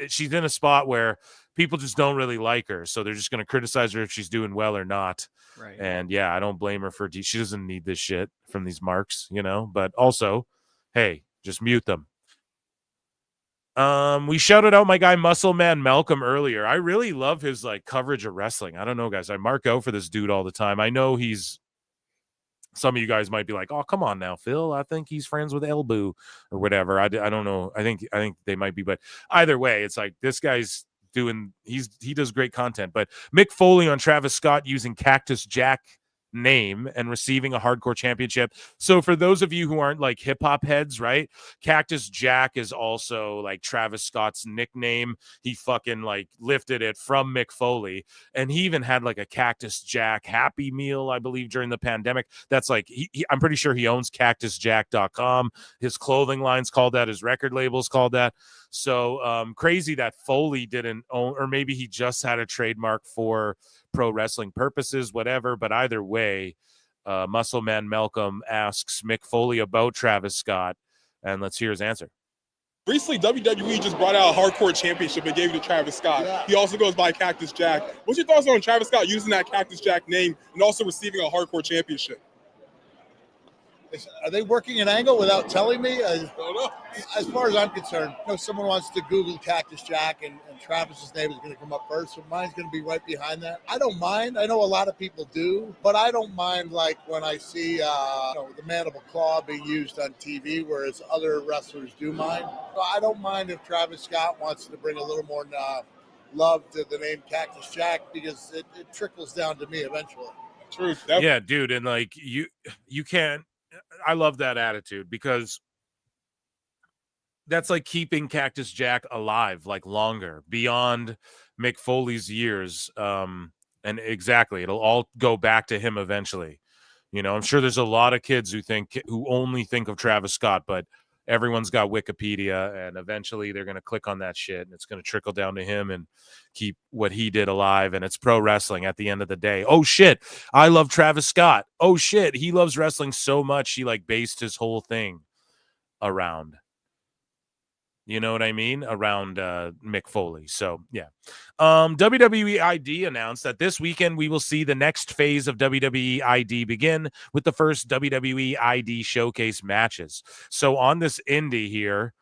she's in a spot where people just don't really like her, so they're just going to criticize her if she's doing well or not. Right. And yeah, I don't blame her for she doesn't need this shit from these marks, you know. But also, hey, just mute them. We shouted out my guy Muscle Man Malcolm earlier. I really love his like coverage of wrestling. I don't know, guys. I mark out for this dude all the time. I know some of you guys might be like, oh, come on now, Phil. I think he's friends with Elbu or whatever. I don't know. I think they might be, but either way, it's like this guy's he does great content. But Mick Foley on Travis Scott using Cactus Jack name and receiving a hardcore championship. So for those of you who aren't like hip hop heads, right? Cactus Jack is also like Travis Scott's nickname. He fucking like lifted it from Mick Foley, and he even had like a Cactus Jack Happy Meal, I believe, during the pandemic. That's like I'm pretty sure he owns cactusjack.com. His clothing line's called that, his record label's called that. So crazy that Foley didn't own, or maybe he just had a trademark for pro wrestling purposes, whatever. But either way, Muscle Man Malcolm asks Mick Foley about Travis Scott, and let's hear his answer. Recently, WWE just brought out a hardcore championship and gave it to Travis Scott. Yeah. He also goes by Cactus Jack. What's your thoughts on Travis Scott using that Cactus Jack name and also receiving a hardcore championship? Are they working an angle without telling me? As far as I'm concerned, someone wants to Google Cactus Jack and Travis's name is going to come up first, so mine's going to be right behind that. I don't mind. I know a lot of people do, but I don't mind like when I see the mandible claw being used on TV, whereas other wrestlers do mind. So I don't mind if Travis Scott wants to bring a little more love to the name Cactus Jack because it trickles down to me eventually. Truth. Yeah, dude, and like you can't. I love that attitude because that's like keeping Cactus Jack alive, like longer beyond Mick Foley's years. And exactly, it'll all go back to him eventually. You know, I'm sure there's a lot of kids who only think of Travis Scott, but everyone's got Wikipedia, and eventually they're going to click on that shit, and it's going to trickle down to him and keep what he did alive. And it's pro wrestling at the end of the day. Oh shit, I love Travis Scott. Oh shit, he loves wrestling so much he like based his whole thing around. You know what I mean? Around Mick Foley. So, yeah. WWE ID announced that this weekend we will see the next phase of WWE ID begin with the first WWE ID showcase matches. So, on this indie here,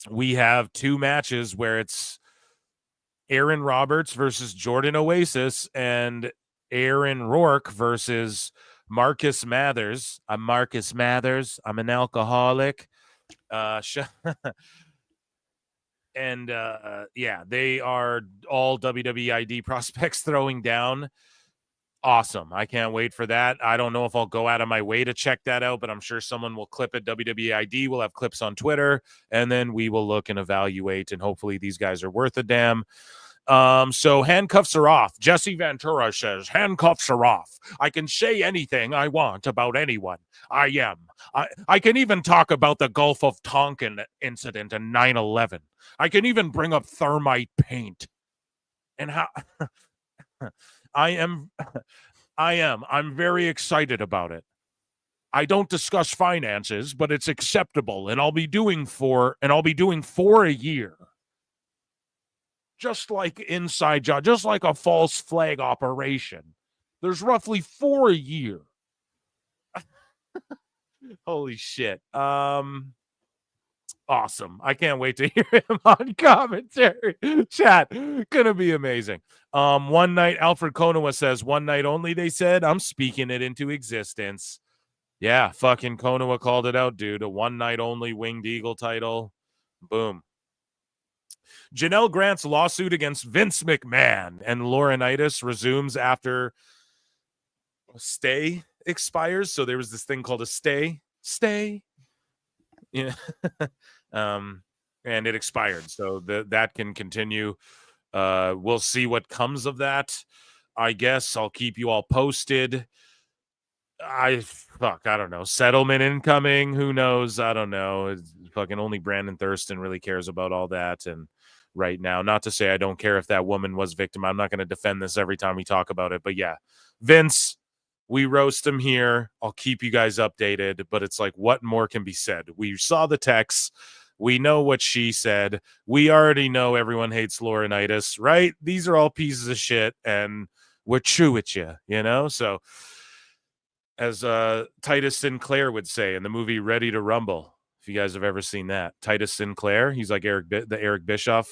we have 2 matches where it's Aaron Roberts versus Jordan Oasis and Aaron Rourke versus Marcus Mathers. I'm Marcus Mathers. I'm an alcoholic. And yeah, they are all WWE ID prospects throwing down. Awesome. I can't wait for that. I don't know if I'll go out of my way to check that out, but I'm sure someone will clip it. WWE ID will have clips on Twitter, and then we will look and evaluate, and hopefully these guys are worth a damn. So handcuffs are off. Jesse Ventura says handcuffs are off. I can say anything I want about anyone. I can even talk about the Gulf of Tonkin incident and 9/11. I can even bring up thermite paint. And how I'm very excited about it. I don't discuss finances, but it's acceptable, and I'll be doing 4 a year. Just like inside job, just like a false flag operation. There's roughly 4 a year. Holy shit. Awesome. I can't wait to hear him on commentary. Chat, gonna be amazing. One night, Alfred Konowa says, one night only, they said. I'm speaking it into existence. Yeah, fucking Konowa called it out, dude. A one night only Winged Eagle title. Boom. Janelle Grant's lawsuit against Vince McMahon and Laurinaitis resumes after a stay expires. So there was this thing called a stay. Yeah. And it expired. So that can continue. We'll see what comes of that. I guess I'll keep you all posted. I don't know. Settlement incoming. Who knows? I don't know. It's fucking only Brandon Thurston really cares about all that. And right now, not to say I don't care if that woman was victim. I'm not going to defend this every time we talk about it. But yeah, Vince, we roast him here. I'll keep you guys updated. But it's like, what more can be said? We saw the texts. We know what she said. We already know everyone hates Laurinaitis, right? These are all pieces of shit. And we're true at you, you know? So as Titus Sinclair would say in the movie Ready to Rumble, if you guys have ever seen that, Titus Sinclair, he's like the Eric Bischoff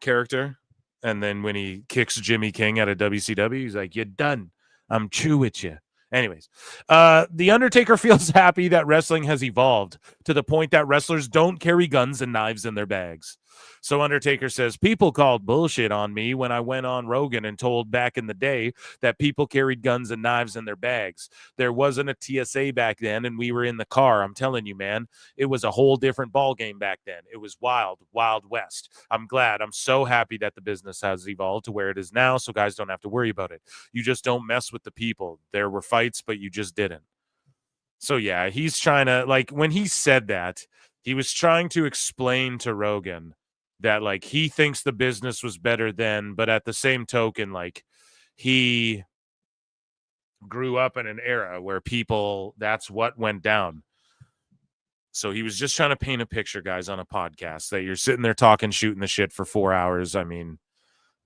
character. And then when he kicks Jimmy King out of WCW, he's like, you're done. I'm true with you. Anyways, The Undertaker feels happy that wrestling has evolved to the point that wrestlers don't carry guns and knives in their bags. So Undertaker says, people called bullshit on me when I went on Rogan and told back in the day that people carried guns and knives in their bags. There wasn't a TSA back then, and we were in the car. I'm telling you, man, it was a whole different ball game back then. It was wild, wild west. I'm so happy that the business has evolved to where it is now, so guys don't have to worry about it. You just don't mess with the people. There were fights, but you just didn't. So yeah, he's trying to, like, when he said that, he was trying to explain to Rogan that, like, he thinks the business was better then, but at the same token, like, he grew up in an era where people, that's what went down. So he was just trying to paint a picture, guys, on a podcast that you're sitting there talking, shooting the shit for 4 hours. I mean,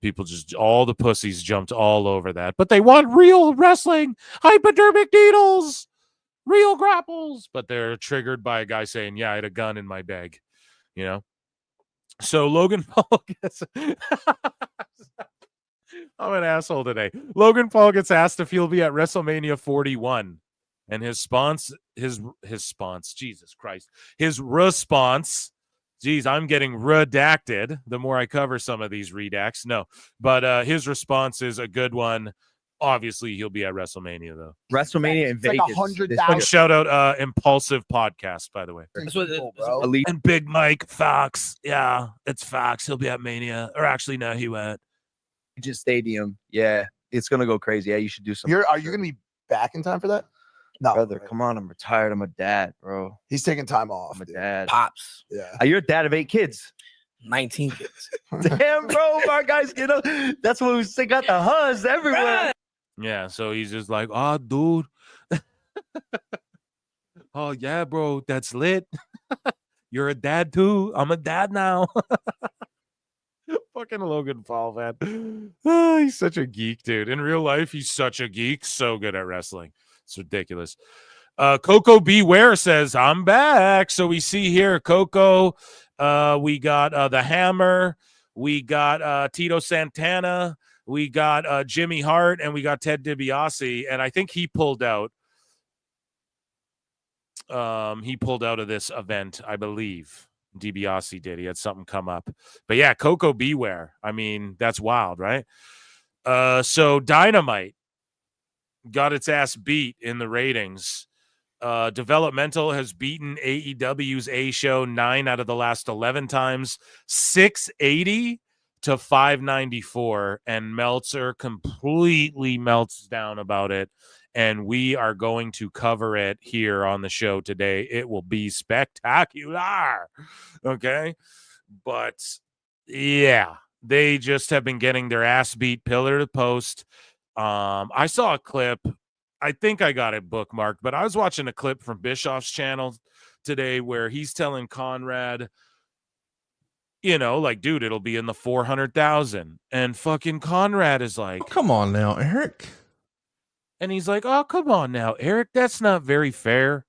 people just, all the pussies jumped all over that, but they want real wrestling, hypodermic needles, real grapples, but they're triggered by a guy saying, yeah, I had a gun in my bag, you know? So Logan Paul gets I'm an asshole today. Logan Paul gets asked if he'll be at WrestleMania 41. And his response, Jesus Christ. His response, geez, I'm getting redacted the more I cover some of these redacts. No, but his response is a good one. Obviously, he'll be at WrestleMania, though. WrestleMania in Vegas. Like 100,000. Shout out Impulsive Podcast, by the way. That's what Elite. And Big Mike Fox. Yeah, it's Fox. He'll be at Mania. Or actually, no, he went. Just Stadium. Yeah, it's going to go crazy. Yeah, you should do something. Are you going to be back in time for that? No. Brother, come on. I'm retired. I'm a dad, bro. He's taking time off. I'm a dad. Pops. Yeah. You're a dad of 8 kids. 19 kids. Damn, bro. Our guys, that's what we got the huzz everywhere. Yeah, so he's just like, oh, dude. Oh yeah, bro, that's lit. You're a dad too. I'm a dad now. Fucking Logan Paul, man. Oh, he's such a geek, dude. In real life, he's such a geek. So good at wrestling. It's ridiculous. Coco Beware says, I'm back. So we see here Coco. We got the Hammer. We got Tito Santana. We got Jimmy Hart. And we got Ted DiBiase. And I think he pulled out. He pulled out of this event, I believe. DiBiase did. He had something come up. But yeah, Coco Beware. I mean, that's wild, right? So Dynamite got its ass beat in the ratings. Developmental has beaten AEW's A Show 9 out of the last 11 times, 680 to 594, and Meltzer completely melts down about it. And we are going to cover it here on the show today. It will be spectacular. Okay. But yeah, they just have been getting their ass beat pillar to post. I saw a clip. I think I got it bookmarked, but I was watching a clip from Bischoff's channel today where he's telling Conrad, you know, like, dude, it'll be in the 400,000. And fucking Conrad is like, oh, come on now, Eric. And he's like, oh, come on now, Eric, that's not very fair.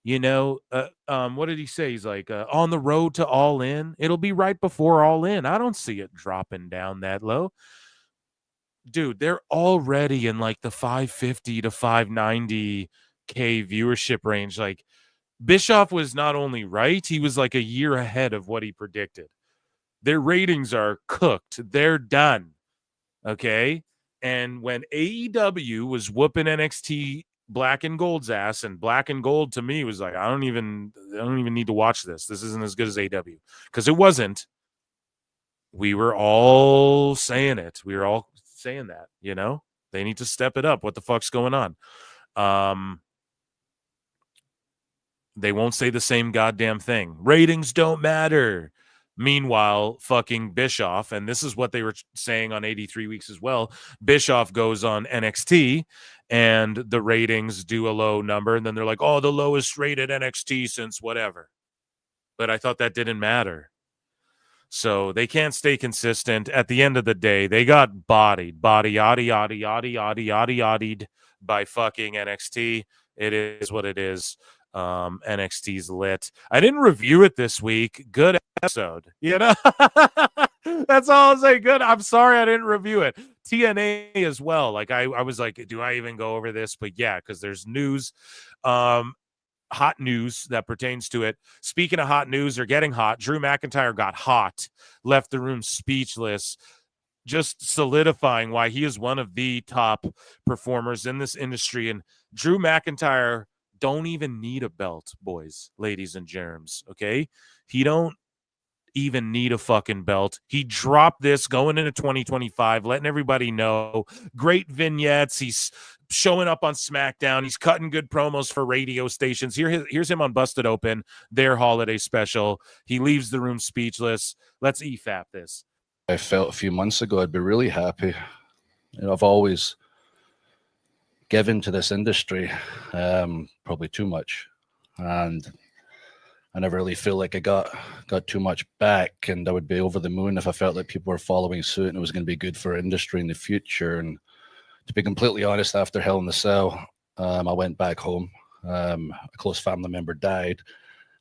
You know, what did he say? He's like, on the road to All In, it'll be right before All In. I don't see it dropping down that low. Dude, they're already in like the 550 to 590K viewership range. Like, Bischoff was not only right, he was like a year ahead of what he predicted. Their ratings are cooked. They're done. Okay? And when AEW was whooping NXT Black and Gold's ass, and Black and Gold to me was like, I don't even need to watch this. This isn't as good as AEW. Because it wasn't. We were all saying it. We were all saying that, you know? They need to step it up. What the fuck's going on? They won't say the same goddamn thing. Ratings don't matter. Meanwhile, fucking Bischoff, and this is what they were saying on 83 Weeks as well, Bischoff goes on NXT, and the ratings do a low number, and then they're like, oh, the lowest rated NXT since whatever. But I thought that didn't matter. So they can't stay consistent. At the end of the day, they got bodied by fucking NXT. It is what it is. NXT's lit. I didn't review it this week. Good episode. You know, that's all I'll say. Good. I'm sorry I didn't review it. TNA as well. Like I was like, do I even go over this? But yeah, because there's news. Hot news that pertains to it. Speaking of hot news or getting hot, Drew McIntyre got hot, left the room speechless, just solidifying why he is one of the top performers in this industry. And Drew McIntyre don't even need a belt, boys, ladies, and germs, okay? He don't even need a fucking belt. He dropped this going into 2025, letting everybody know. Great vignettes. He's showing up on Smackdown. He's cutting good promos for radio stations. Here's him on Busted Open, their holiday special. He leaves the room speechless. Let's EFAP this. I felt a few months ago I'd be really happy. You know, I've always given to this industry, probably too much, and I never really feel like I got too much back, and I would be over the moon if I felt that people were following suit and it was going to be good for industry in the future. And to be completely honest, after Hell in the Cell, I went back home. A close family member died.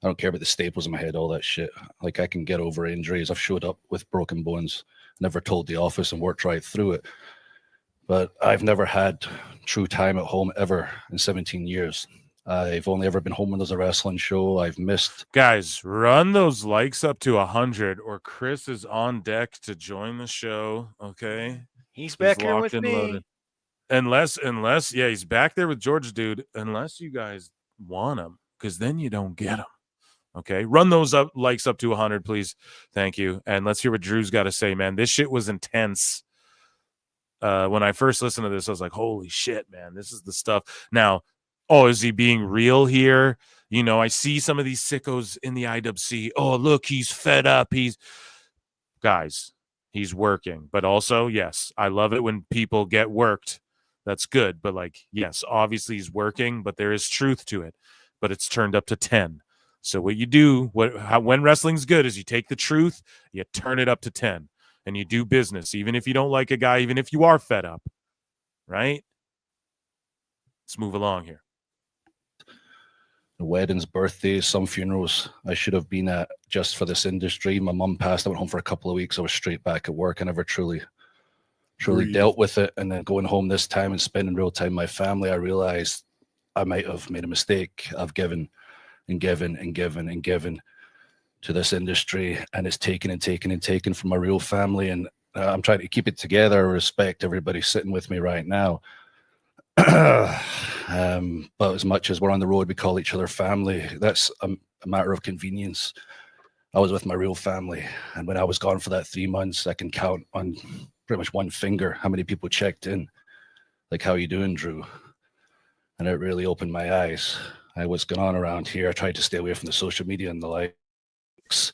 I don't care about the staples in my head, all that shit. Like, I can get over injuries. I've showed up with broken bones, never told the office, and worked right through it. But I've never had true time at home ever in 17 years. I've only ever been home when there's a wrestling show. I've missed. Guys, run those likes up to 100, or Chris is on deck to join the show. Okay, he's back here with me. Loaded. Unless, yeah, he's back there with George, dude. Unless you guys want him, because then you don't get him. Okay, run those likes up to 100, please. Thank you. And let's hear what Drew's got to say, man. This shit was intense. When I first listened to this, I was like, holy shit, man, this is the stuff. Now, oh, is he being real here? You know, I see some of these sickos in the IWC. Oh, look, he's fed up. Guys, he's working. But also, yes, I love it when people get worked. That's good. But like, yes, obviously he's working, but there is truth to it. but it's turned up to 10. So what you do, when wrestling's good, is you take the truth, you turn it up to 10, and you do business, even if you don't like a guy, even if you are fed up, right? Let's move along here. Weddings, birthdays, some funerals I should have been at just for this industry. My mum passed. I went home for a couple of weeks. I was straight back at work. I never truly dealt with it. And then going home this time and spending real time with my family, I realized I might have made a mistake. I've given and given and given and given to this industry, and it's taken and taken and taken from my real family. And I'm trying to keep it together. I respect everybody sitting with me right now. But as much as we're on the road, we call each other family. That's a matter of convenience. I was with my real family, and when I was gone for that 3 months, I can count on pretty much one finger how many people checked in, like, how you doing, Drew? And it really opened my eyes. What's going on around here. I tried to stay away from the social media and the likes.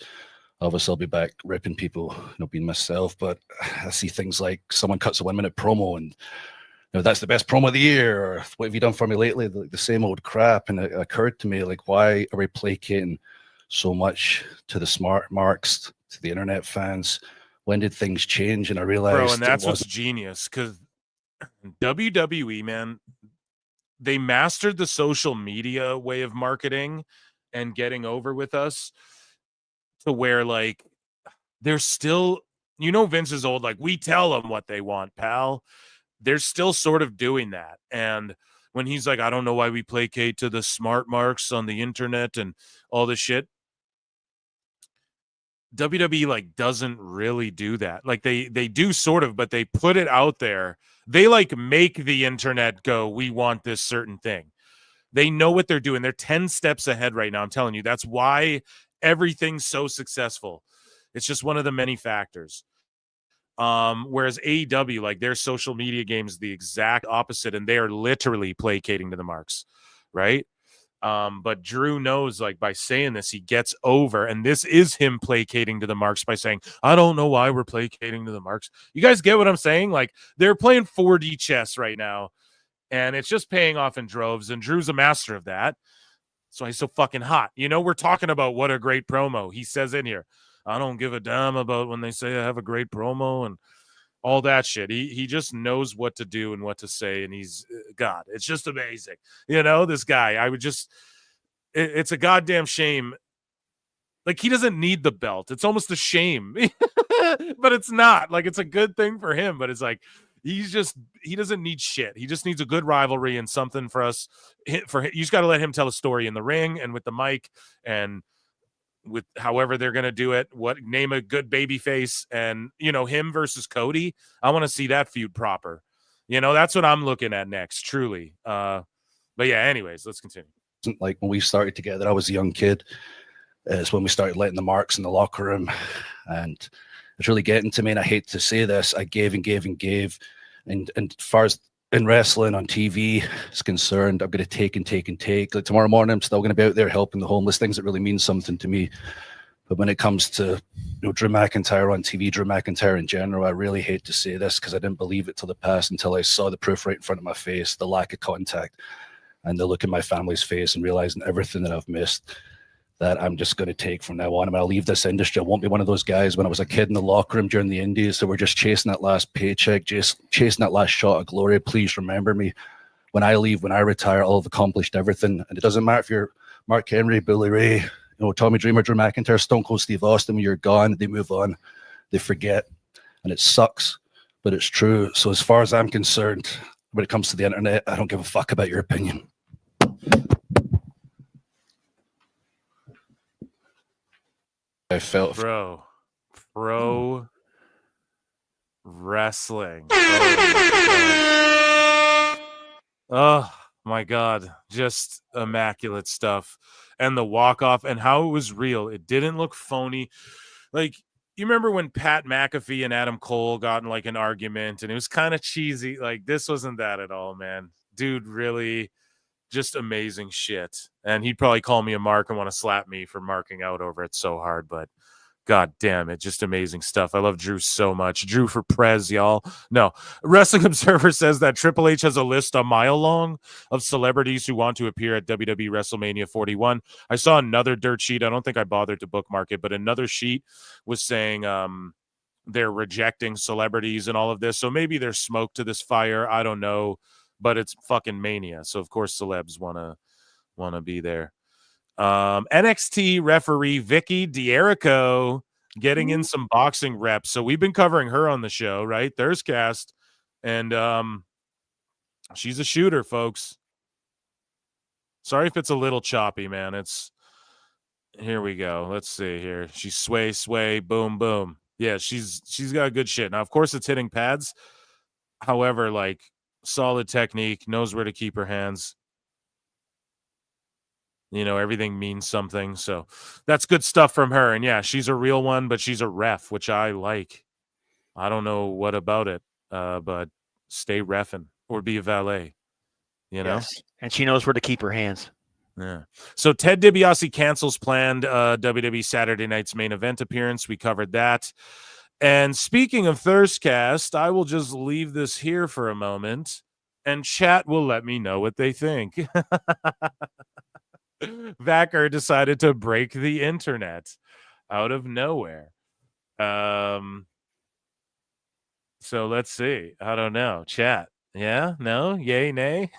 Obviously, I'll be back ripping people, being myself, but I see things like someone cuts a 1 minute promo and that's the best promo of the year, or what have you done for me lately? The same old crap. And it occurred to me, like, why are we placating so much to the smart marks, to the internet fans? When did things change? And I realized, bro, and that's what's genius, because WWE, man, they mastered the social media way of marketing and getting over with us to where, like, they're still, Vince is old, like, we tell them what they want, pal. They're still sort of doing that. And when he's like, I don't know why we placate to the smart marks on the internet and all this shit, WWE, like, doesn't really do that. Like, they do sort of, but they put it out there. They, like, make the internet go, we want this certain thing. They know what they're doing. They're 10 steps ahead right now. I'm telling you, that's why everything's so successful. It's just one of the many factors. Whereas AEW, like, their social media game is the exact opposite, and they are literally placating to the marks, right? But Drew knows, like, by saying this, he gets over, and this is him placating to the marks by saying, I don't know why we're placating to the marks. You guys get what I'm saying? Like, they're playing 4D chess right now, and it's just paying off in droves, and Drew's a master of that. So he's so fucking hot. We're talking about what a great promo. He says in here, I don't give a damn about when they say I have a great promo and all that shit. He just knows what to do and what to say, and he's God. It's just amazing. This guy. I would just. It's a goddamn shame. Like, he doesn't need the belt. It's almost a shame, but it's not. Like, it's a good thing for him, but it's like he doesn't need shit. He just needs a good rivalry and something for us. You just got to let him tell a story in the ring and with the mic and with however they're going to do it, name a good baby face, and him versus Cody. I want to see that feud proper. That's what I'm looking at next, truly. But yeah, anyways, let's continue. Like, when we started together, I was a young kid. It's when we started letting the marks in the locker room, and it's really getting to me. And I hate to say this, I gave and gave and gave, and as far as in wrestling on TV is concerned, I'm going to take and take and take. Like, tomorrow morning, I'm still going to be out there helping the homeless, things that really mean something to me. But when it comes to Drew McIntyre on TV, Drew McIntyre in general, I really hate to say this because I didn't believe it till the past, until I saw the proof right in front of my face, the lack of contact, and the look in my family's face, and realizing everything that I've missed, that I'm just going to take from now on. I'm going to leave this industry. I won't be one of those guys when I was a kid in the locker room during the indies, so we're just chasing that last paycheck, just chasing that last shot of glory. Please remember me. When I leave, when I retire, I'll have accomplished everything. And it doesn't matter if you're Mark Henry, Billy Ray, Tommy Dreamer, Drew McIntyre, Stone Cold Steve Austin. When you're gone, they move on. They forget. And it sucks, but it's true. So as far as I'm concerned, when it comes to the internet, I don't give a fuck about your opinion. I felt pro wrestling. Oh my God, just immaculate stuff. And the walk off and how it was real. It didn't look phony. Like, you remember when Pat McAfee and Adam Cole got in like an argument and it was kind of cheesy? Like, this wasn't that at all, man. Dude, really just amazing shit. And he'd probably call me a mark and want to slap me for marking out over it so hard, but God damn it. Just amazing stuff. I love Drew so much. Drew for Prez, y'all. No. Wrestling Observer says that Triple H has a list a mile long of celebrities who want to appear at WWE WrestleMania 41. I saw another dirt sheet. I don't think I bothered to bookmark it, but another sheet was saying they're rejecting celebrities and all of this. So maybe there's smoke to this fire. I don't know, but it's fucking Mania. So of course celebs want to be there. NXT referee Vicky D'Erico getting in some boxing reps. So we've been covering her on the show, right? Thurscast. And she's a shooter, folks. Sorry if it's a little choppy, man. Here we go. Let's see here. She's sway, boom, boom. Yeah, she's got good shit. Now, of course, it's hitting pads. However, like, solid technique, knows where to keep her hands. You know, everything means something. So that's good stuff from her. And yeah, she's a real one, but she's a ref, which I like. I don't know what about it, but stay reffing or be a valet, you know? Yes. And she knows where to keep her hands. Yeah. So Ted DiBiase cancels planned WWE Saturday night's main event appearance. We covered that. And speaking of Thirstcast, I will just leave this here for a moment and chat will let me know what they think. Vacker decided to break the internet out of nowhere. So let's see. I don't know. Chat. Yeah? No? Yay? Nay?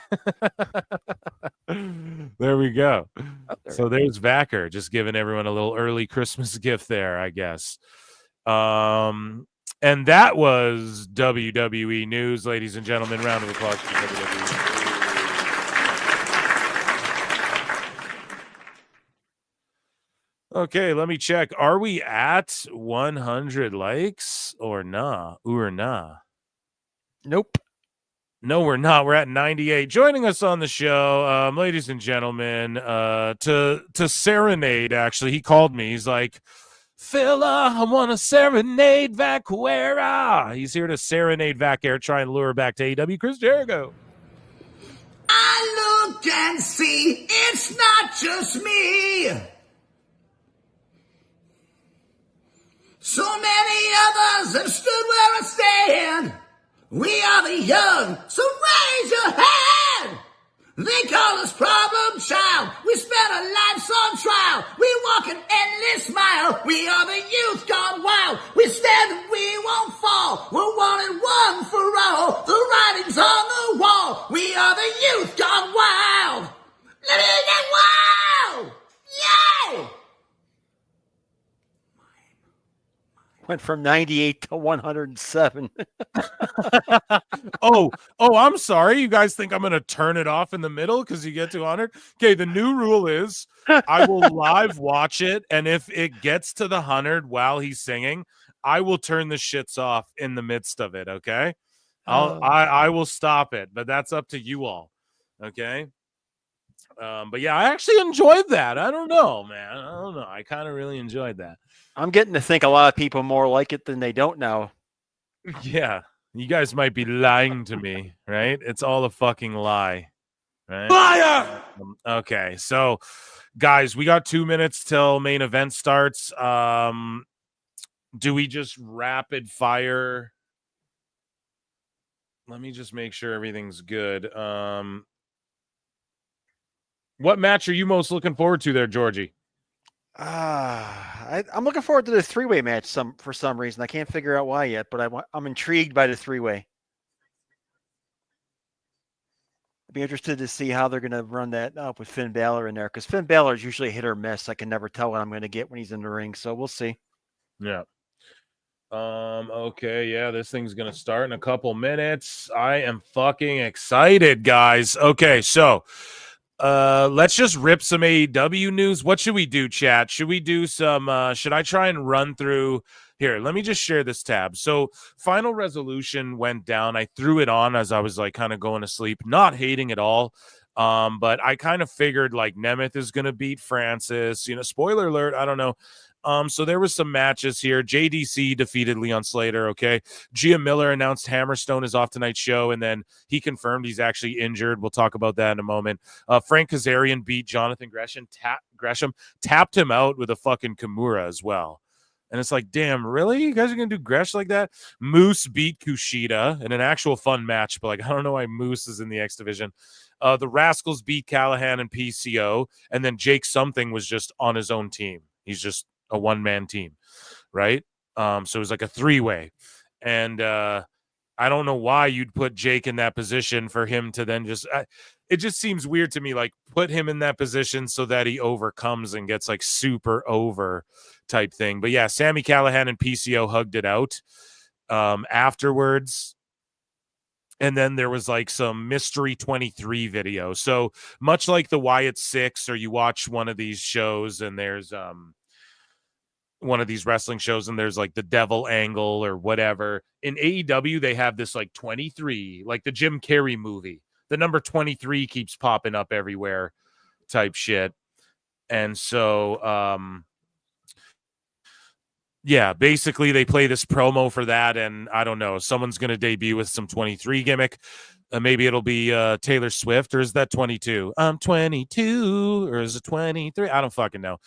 There we go. So there's Vacker just giving everyone a little early Christmas gift there, I guess. And that was WWE News, ladies and gentlemen. Round of applause for WWE. Okay, let me check. Are we at 100 likes or nah? Nope. No, we're not. We're at 98. Joining us on the show, ladies and gentlemen, to serenade, actually. He called me. He's like, Phila, I want to serenade Vaquera. He's here to serenade Vaquera, try and lure her back to AEW. Chris Jericho. I look and see it's not just me. So many others have stood where I stand. We are the young, so raise your hand. They call us problem child. We spent our lives on trial. We walk an endless mile. We are the youth gone wild. We stand and we won't fall. We're one and one for all. The writing's on the wall. We are the youth gone wild. Let me get wild. Yay! Went from 98 to 107. Oh, I'm sorry. You guys think I'm going to turn it off in the middle because you get to 100? Okay, the new rule is I will live watch it, and if it gets to the 100 while he's singing, I will turn the shits off in the midst of it, okay? I will stop it, but that's up to you all, okay? But yeah, I actually enjoyed that. I don't know, man. I don't know. I kind of really enjoyed that. I'm getting to think a lot of people more like it than they don't now. Yeah. You guys might be lying to me, right? It's all a fucking lie, right? Liar! Okay, so guys, we got 2 minutes till main event starts. Do we just rapid fire? Let me just make sure everything's good. What match are you most looking forward to there, Georgie? I'm looking forward to the three-way match for some reason. I can't figure out why yet, but I'm intrigued by the three-way. I'd be interested to see how they're going to run that up with Finn Balor in there, because Finn Balor is usually hit or miss. I can never tell what I'm going to get when he's in the ring, so we'll see. Yeah. Okay, yeah, this thing's going to start in a couple minutes. I am fucking excited, guys. Okay, so let's just rip some AEW news. What should we do, chat? Should we do some should I try and run through here? Let me just share this tab. So Final Resolution went down. I threw it on as I was like kind of going to sleep, not hating at all. But I kind of figured like Nemeth is going to beat Francis, spoiler alert. I don't know. So there was some matches here. JDC defeated Leon Slater. Okay. Gia Miller announced Hammerstone is off tonight's show, and then he confirmed he's actually injured. We'll talk about that in a moment. Frank Kazarian beat Jonathan Gresham, tapped him out with a fucking Kimura as well. And it's like, damn, really? You guys are going to do Gresh like that? Moose beat Kushida in an actual fun match, but like, I don't know why Moose is in the X division. The Rascals beat Callahan and PCO, and then Jake Something was just on his own team. He's just a one-man team, right? So it was like a three-way. And I don't know why you'd put Jake in that position for him to then just it just seems weird to me, like put him in that position so that he overcomes and gets like super over type thing. But yeah, Sami Callahan and PCO hugged it out afterwards. And then there was like some Mystery 23 video. So much like the Wyatt 6, or you watch one of these shows and there's one of these wrestling shows and there's like the devil angle or whatever. In AEW, they have this like 23, like the Jim Carrey movie. The number 23 keeps popping up everywhere type shit. And so, yeah, basically they play this promo for that. And I don't know, someone's going to debut with some 23 gimmick. Maybe it'll be Taylor Swift, or is that 22? I'm 22, or is it 23? I don't fucking know.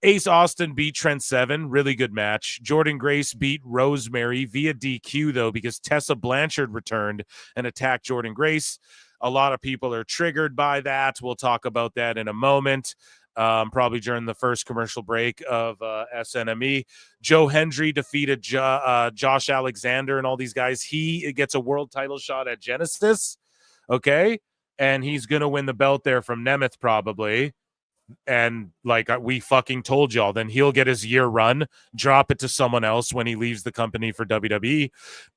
Ace Austin beat Trent Seven. Really good match. Jordan Grace beat Rosemary via DQ, though, because Tessa Blanchard returned and attacked Jordan Grace. A lot of people are triggered by that. We'll talk about that in a moment, probably during the first commercial break of SNME. Joe Hendry defeated Josh Alexander and all these guys. He gets a world title shot at Genesis, okay? And he's going to win the belt there from Nemeth, probably. And like we fucking told y'all, then he'll get his year run, drop it to someone else when he leaves the company for WWE.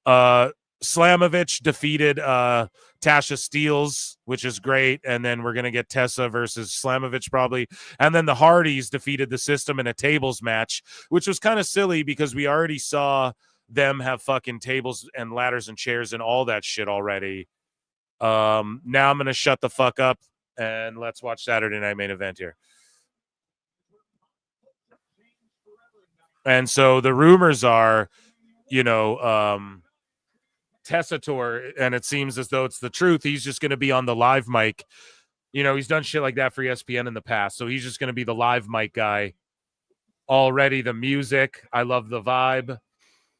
Slamovich defeated Tasha Steelz, which is great. And then we're going to get Tessa versus Slamovich probably. And then the Hardys defeated the System in a tables match, which was kind of silly because we already saw them have fucking tables and ladders and chairs and all that shit already. Now I'm going to shut the fuck up. And let's watch Saturday Night Main Event here. And so the rumors are, Tessator, and it seems as though it's the truth. He's just going to be on the live mic. He's done shit like that for ESPN in the past. So he's just going to be the live mic guy. Already the music. I love the vibe.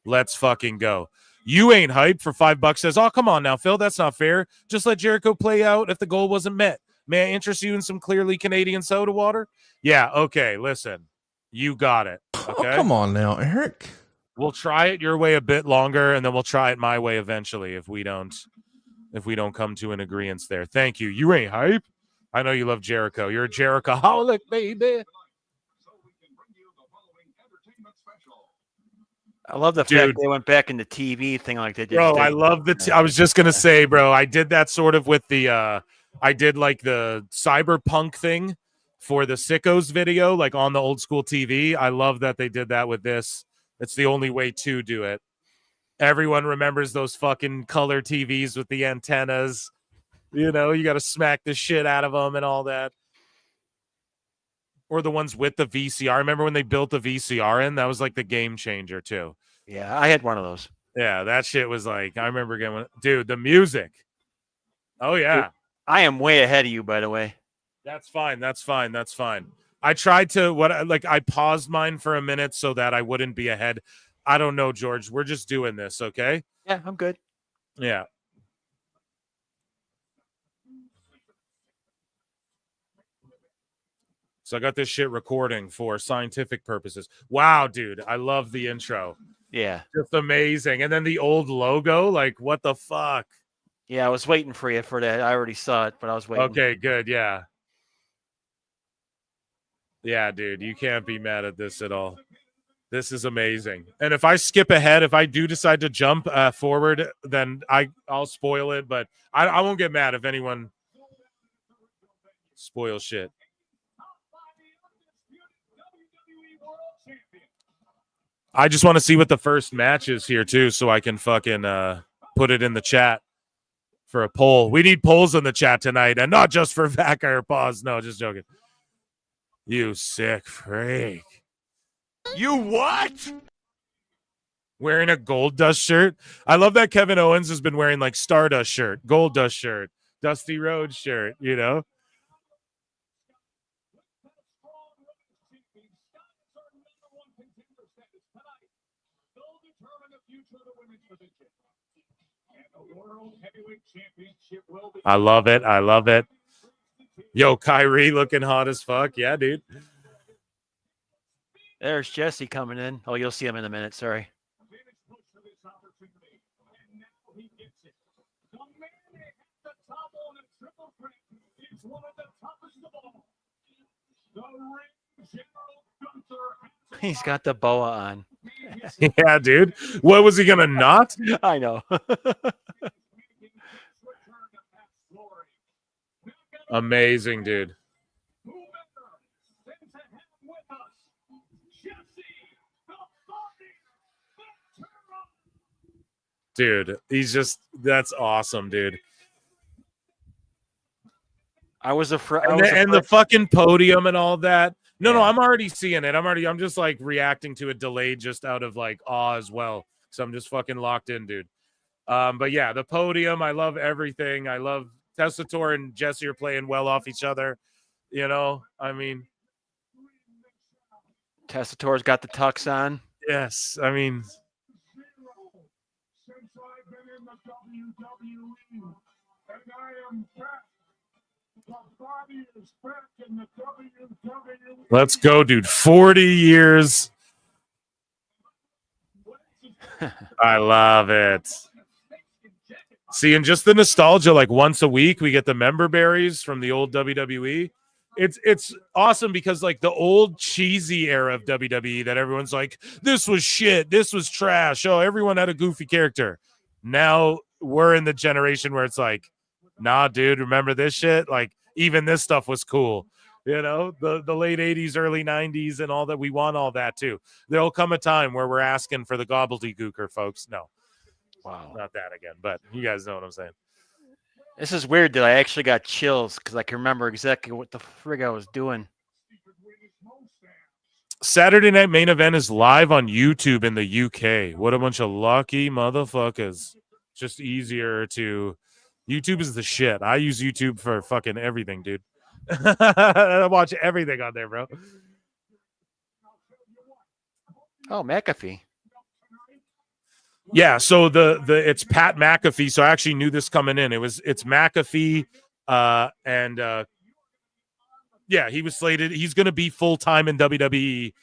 Let's fucking go. You ain't hyped for $5 says, oh, come on now, Phil. That's not fair. Just let Jericho play out if the goal wasn't met. May I interest you in some clearly Canadian soda water? Yeah, okay, listen. You got it. Okay? Oh, come on now, Eric. We'll try it your way a bit longer, and then we'll try it my way eventually if we don't come to an agreement there. Thank you. You ain't hype. I know you love Jericho. You're a Jericho-holic, baby. I love the fact they went back in the TV thing like they did. Bro, I love I was just going to say, bro, I did that sort of with the I did like the cyberpunk thing for the sickos video, like on the old school TV. I love that they did that with this. It's the only way to do it. Everyone remembers those fucking color TVs with the antennas. You got to smack the shit out of them and all that. Or the ones with the VCR. I remember when they built the VCR in, that was like the game changer too. Yeah, I had one of those. Yeah, that shit was like, I remember getting, dude, the music. Oh yeah. Dude, I am way ahead of you, by the way. That's fine. I tried to I paused mine for a minute so that I wouldn't be ahead. I don't know, George. We're just doing this, okay? Yeah, I'm good. Yeah. So I got this shit recording for scientific purposes. Wow, dude. I love the intro. Yeah. Just amazing. And then the old logo, like what the fuck? Yeah, I was waiting for you for that. I already saw it, but I was waiting. Okay, good. Yeah. Yeah, dude. You can't be mad at this at all. This is amazing. And if I skip ahead, if I do decide to jump forward, then I'll spoil it. But I won't get mad if anyone spoils shit. I just want to see what the first match is here, too, so I can fucking put it in the chat for a poll. We need polls in the chat tonight, and not just for Vaca Pause. No, just joking. You sick freak. You what? Wearing a Gold Dust shirt. I love that Kevin Owens has been wearing like Stardust shirt, Gold Dust shirt, Dusty Rhodes shirt, I love it. I love it. Yo, Kyrie looking hot as fuck. Yeah, dude. There's Jesse coming in. Oh, you'll see him in a minute. Sorry. He's got the boa on. Yeah, dude. What was he gonna not? I know. Amazing, dude. Dude, that's awesome, dude. I was afraid. And the fucking podium and all that. No, I'm already seeing it. I'm just like reacting to it delayed just out of like awe as well. So I'm just fucking locked in, dude. But yeah, the podium, I love everything. I love Tessitore and Jesse are playing well off each other. You know, I mean, Tessitore's got the tux on. Yes, I mean, let's go, dude. 40 years. I love it. See, and just the nostalgia, like once a week, we get the member berries from the old WWE. It's awesome because like the old cheesy era of WWE that everyone's like, this was shit, this was trash. Oh, everyone had a goofy character. Now we're in the generation where it's like, nah, dude, remember this shit? Like even this stuff was cool. You know, the late 80s, early 90s and all that. We want all that too. There'll come a time where we're asking for the gobbledygooker, folks. No. Wow. Not that again, but you guys know what I'm saying. This is weird that I actually got chills because I can remember exactly what the frig I was doing. Saturday Night Main Event is live on YouTube in the UK. What a bunch of lucky motherfuckers. Just easier to... YouTube is the shit. I use YouTube for fucking everything, dude. I watch everything on there, bro. Oh, McAfee. Yeah, so the it's Pat McAfee. So I actually knew this coming in. It's McAfee, and yeah, he was slated. He's going to be full time in WWE,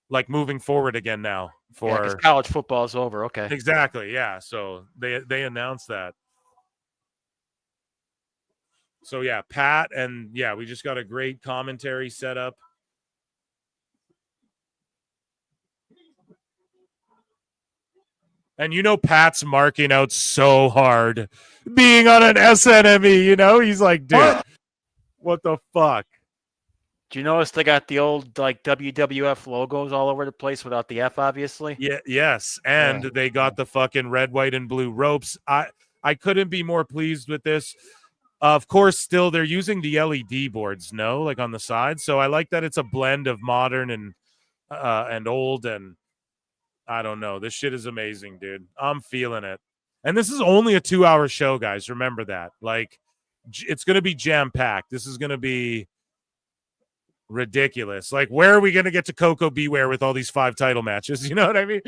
like moving forward again now. For college football is over. Okay, exactly. Yeah, so they announced that. So yeah, Pat, and yeah, we just got a great commentary set up. And you know Pat's marking out so hard being on an SNME, you know? He's like, dude, what the fuck? Do you notice they got the old like WWF logos all over the place without the F, obviously? Yeah, yes. And they got the fucking red, white, and blue ropes. I couldn't be more pleased with this. Of course, still they're using the LED boards, no, like on the side. So I like that it's a blend of modern and old, and I don't know. This shit is amazing, dude. I'm feeling it. And this is only a 2-hour show, guys. Remember that. Like, it's going to be jam-packed. This is going to be ridiculous. Like, where are we going to get to Coco Beware with all these 5 title matches? You know what I mean?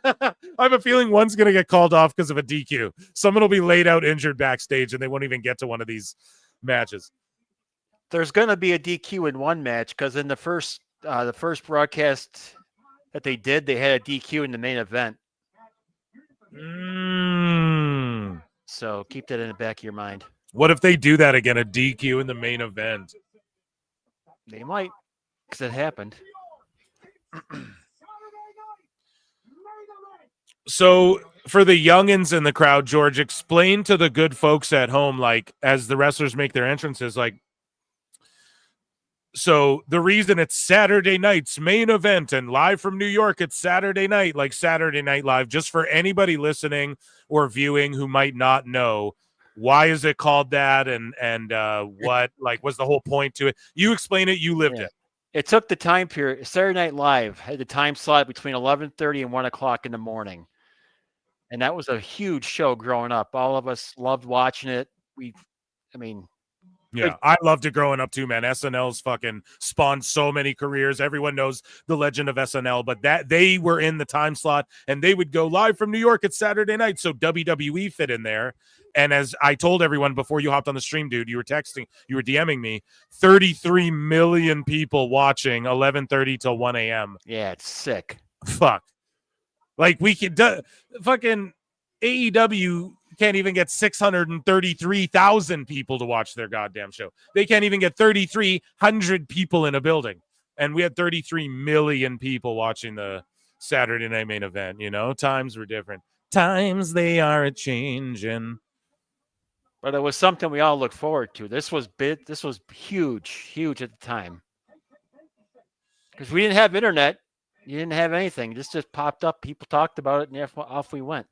I have a feeling one's going to get called off because of a DQ. Someone will be laid out injured backstage, and they won't even get to one of these matches. There's going to be a DQ in one match because in the first broadcast that they did, they had a DQ in the main event. So keep that in the back of your mind. What if they do that again, a DQ in the main event? They might, because it happened. So for the youngins in the crowd, George, explain to the good folks at home, like as the wrestlers make their entrances, like, so the reason it's Saturday night's main event and live from New York, it's Saturday night, like Saturday Night Live, just for anybody listening or viewing who might not know, why is it called that? And what like was the whole point to it? You explain it. You lived it. It took the time period. Saturday Night Live had the time slot between 11:30 and 1 o'clock in the morning. And that was a huge show growing up. All of us loved watching it. Yeah, I loved it growing up too, man. SNL's fucking spawned so many careers. Everyone knows the legend of SNL, but that they were in the time slot and they would go live from New York at Saturday night. So WWE fit in there. And as I told everyone before you hopped on the stream, dude, you were DMing me, 33 million people watching 11:30 till 1 a.m. Yeah, it's sick. Fuck. Like we could fucking AEW can't even get 633,000 people to watch their goddamn show. They can't even get 3,300 people in a building. And we had 33 million people watching the Saturday night main event. You know, times were different. Times they are a changing. But it was something we all looked forward to. This was big. This was huge at the time. Because we didn't have internet. You didn't have anything. This just popped up. People talked about it, and off we went.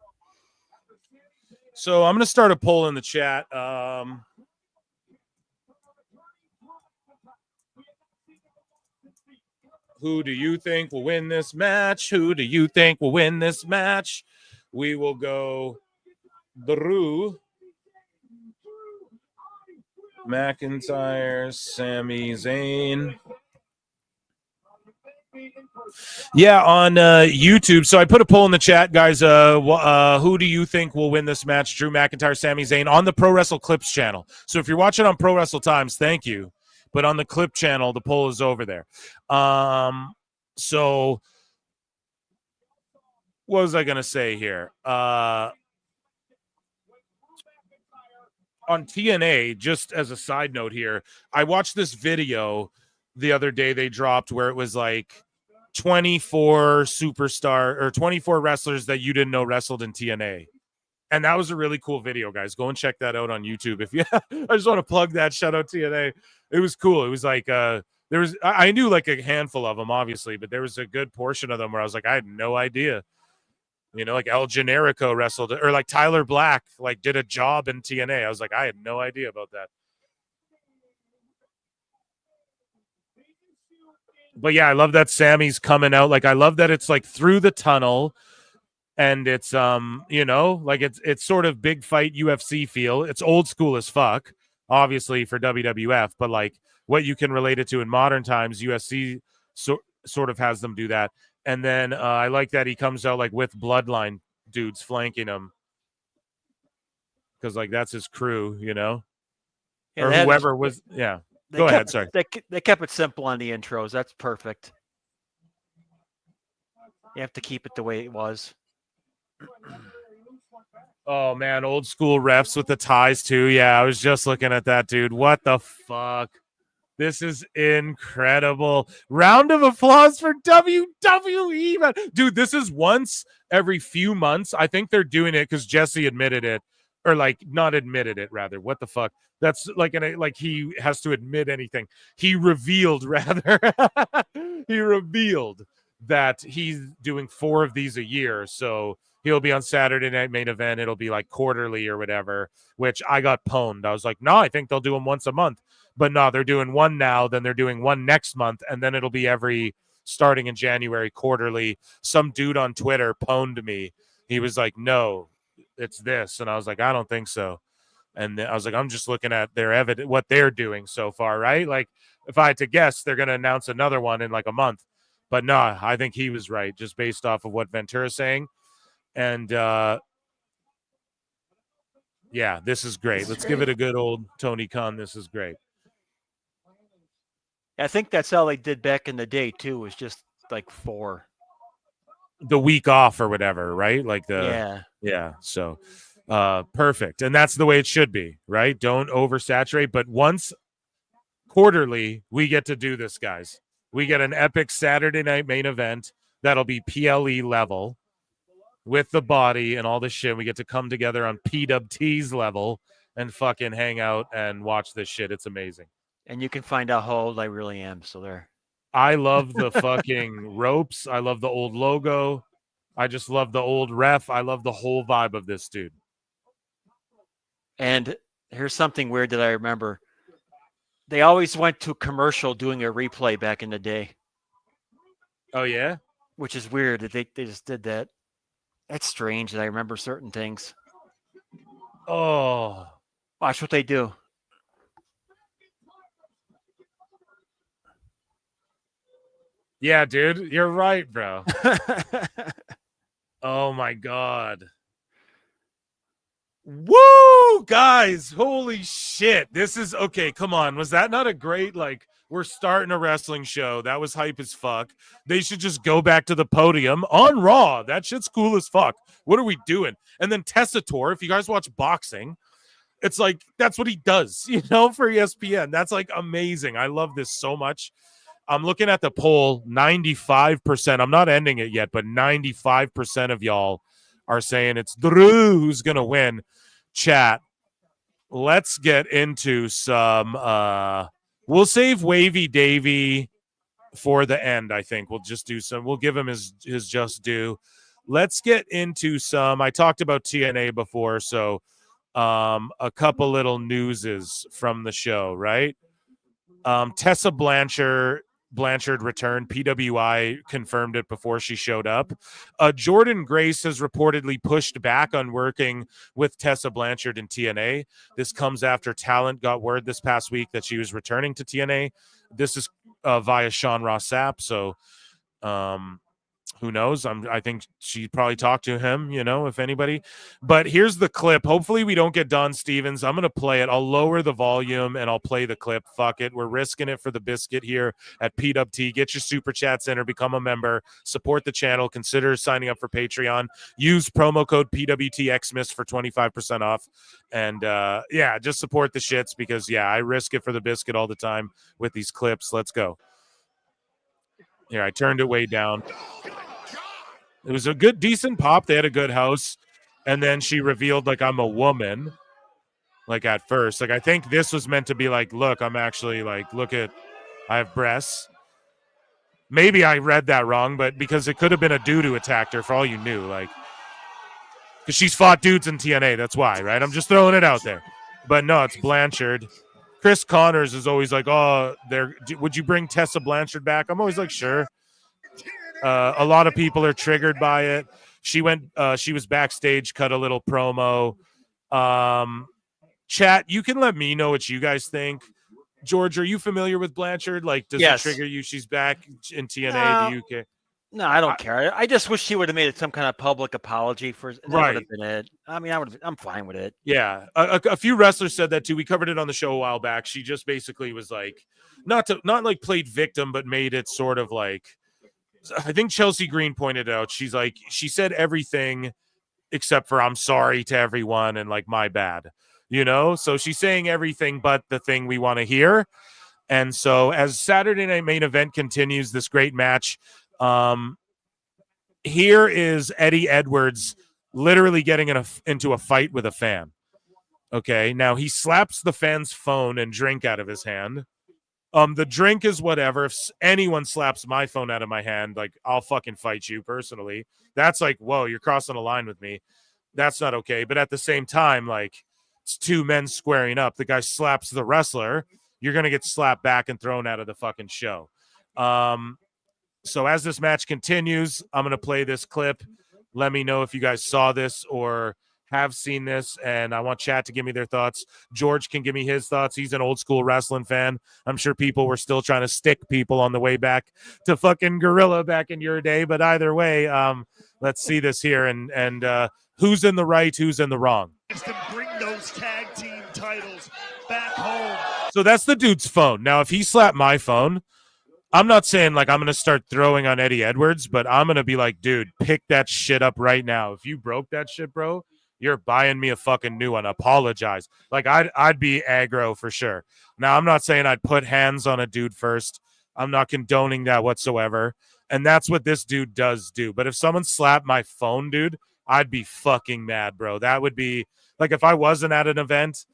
So I'm going to start a poll in the chat. Who do you think will win this match? Who do you think will win this match? We will go Drew, McIntyre, Sami Zayn. Yeah, on YouTube. So I put a poll in the chat, guys. Who do you think will win this match? Drew McIntyre, Sami Zayn on the Pro Wrestle Clips channel. So if you're watching on Pro Wrestle Times, thank you. But on the Clip channel, the poll is over there. So what was I going to say here? On TNA, just as a side note here, I watched this video the other day they dropped where it was like 24 superstar or 24 wrestlers that you didn't know wrestled in TNA. And that was a really cool video, guys. Go and check that out on YouTube. If you, I just want to plug that. Shout out TNA. It was cool. It was like I knew like a handful of them, obviously, but there was a good portion of them where I was like, I had no idea. You know, like El Generico wrestled, or like Tyler Black like did a job in TNA. I was like, I had no idea about that. But yeah, I love that Sammy's coming out. Like, I love that it's like through the tunnel, and it's you know, like it's sort of big fight UFC feel. It's old school as fuck, obviously for WWF, but like what you can relate it to in modern times, UFC sort of has them do that. And then I like that he comes out like with Bloodline dudes flanking him, because like that's his crew, you know, or whoever was. Yeah. Go ahead. Sorry. They kept it simple on the intros. That's perfect. You have to keep it the way it was. Oh man, old school refs with the ties too. Yeah, I was just looking at that, dude. What the fuck? This is incredible. Round of applause for WWE, man. Dude, this is once every few months. I think they're doing it because Jesse admitted it. Or like not admitted it, rather. What the fuck? That's like like he has to admit anything. He revealed rather. He revealed that he's doing 4 of these a year. So he'll be on Saturday Night Main Event. It'll be like quarterly or whatever, which I got pwned. I was like, no, I think they'll do them once a month. But no, they're doing one now, then they're doing one next month, and then it'll be every starting in January quarterly. Some dude on Twitter pwned me. He was like, no, it's this. And I was like, I don't think so. And then I was like, I'm just looking at their evidence, what they're doing so far, right? Like if I had to guess, they're going to announce another one in like a month. But no, I think he was right, just based off of what Ventura's saying. And yeah, this is great. Let's give it a good old Tony Khan. This is great. I think that's how they did back in the day too, was just like 4. The week off or whatever, right? Like yeah. So perfect. And that's the way it should be, right? Don't oversaturate. But once quarterly, we get to do this, guys. We get an epic Saturday night main event that'll be PLE level with the body and all this shit. We get to come together on PWT's level and fucking hang out and watch this shit. It's amazing. And you can find out how old I really am. So there. I love the fucking ropes. I love the old logo. I just love the old ref. I love the whole vibe of this dude. And here's something weird that I remember. They always went to commercial doing a replay back in the day. Oh, yeah? Which is weird that they just did that. That's strange that I remember certain things. Oh. Watch what they do. Yeah, dude, you're right, bro. Oh my God. Woo, guys, holy shit. This is okay. Come on. Was that not a great, like, we're starting a wrestling show? That was hype as fuck. They should just go back to the podium on Raw. That shit's cool as fuck. What are we doing? And then Tessator, if you guys watch boxing, it's like that's what he does, you know, for ESPN. That's like amazing. I love this so much. I'm looking at the poll, 95%. I'm not ending it yet, but 95% of y'all are saying it's Drew who's going to win. Chat, let's get into some we'll save Wavy Davy for the end. I think we'll just do some, we'll give him his just due. Let's get into some, I talked about TNA before, so a couple little newses from the show, right? Tessa Blanchard returned. PWI confirmed it before she showed up. Jordan Grace has reportedly pushed back on working with Tessa Blanchard in TNA. This comes after Talent got word this past week that she was returning to TNA. This is via Sean Ross Sapp, so who knows? I think she probably talked to him, you know, if anybody. But here's the clip. Hopefully we don't get Don Stevens. I'm going to play it. I'll lower the volume and I'll play the clip. Fuck it. We're risking it for the biscuit here at PWT. Get your super chats in or become a member. Support the channel. Consider signing up for Patreon. Use promo code PWTXMIS for 25% off. And yeah, just support the shits because, yeah, I risk it for the biscuit all the time with these clips. Let's go. Here, I turned it way down. It was a good, decent pop. They had a good house. And then she revealed, like, I'm a woman. Like, at first. Like, I think this was meant to be like, look, I'm actually, like, look at, I have breasts. Maybe I read that wrong, but because it could have been a dude who attacked her for all you knew. Like, because she's fought dudes in TNA. That's why, right? I'm just throwing it out there. But no, it's Blanchard. Chris Connors is always like, oh, would you bring Tessa Blanchard back? I'm always like, sure. A lot of people are triggered by it. She was backstage, cut a little promo. Chat, you can let me know what you guys think. George, are you familiar with Blanchard? Like, does it trigger you? She's back in TNA, the UK. No, I don't care. I just wish she would have made some kind of public apology for that. Right. Would have been it. I mean, I'm fine with it. Yeah, a few wrestlers said that too. We covered it on the show a while back. She just basically was like, not like played victim, but made it sort of like. I think Chelsea Green pointed out, she's like, she said everything except for I'm sorry to everyone and like my bad, you know? So she's saying everything but the thing we want to hear. And so as Saturday Night Main Event continues this great match, here is Eddie Edwards literally getting into a fight with a fan. Okay, now he slaps the fan's phone and drink out of his hand. The drink is whatever. If anyone slaps my phone out of my hand, like, I'll fucking fight you personally. That's like, whoa, you're crossing a line with me. That's not okay. But at the same time, like, it's two men squaring up. The guy slaps the wrestler. You're going to get slapped back and thrown out of the fucking show. So as this match continues, I'm going to play this clip. Let me know if you guys saw this or have seen this, and I want chat to give me their thoughts. George can give me his thoughts. He's an old school wrestling fan. I'm sure people were still trying to stick people on the way back to fucking Gorilla back in your day, but either way, let's see this here and who's in the right, who's in the wrong. To bring those tag team titles back home. So that's the dude's phone. Now, if he slapped my phone, I'm not saying like I'm going to start throwing on Eddie Edwards, but I'm going to be like, dude, pick that shit up right now. If you broke that shit, bro, you're buying me a fucking new one. Apologize. Like, I'd be aggro for sure. Now, I'm not saying I'd put hands on a dude first. I'm not condoning that whatsoever. And that's what this dude does do. But if someone slapped my phone, dude, I'd be fucking mad, bro. That would be, like, if I wasn't at an event,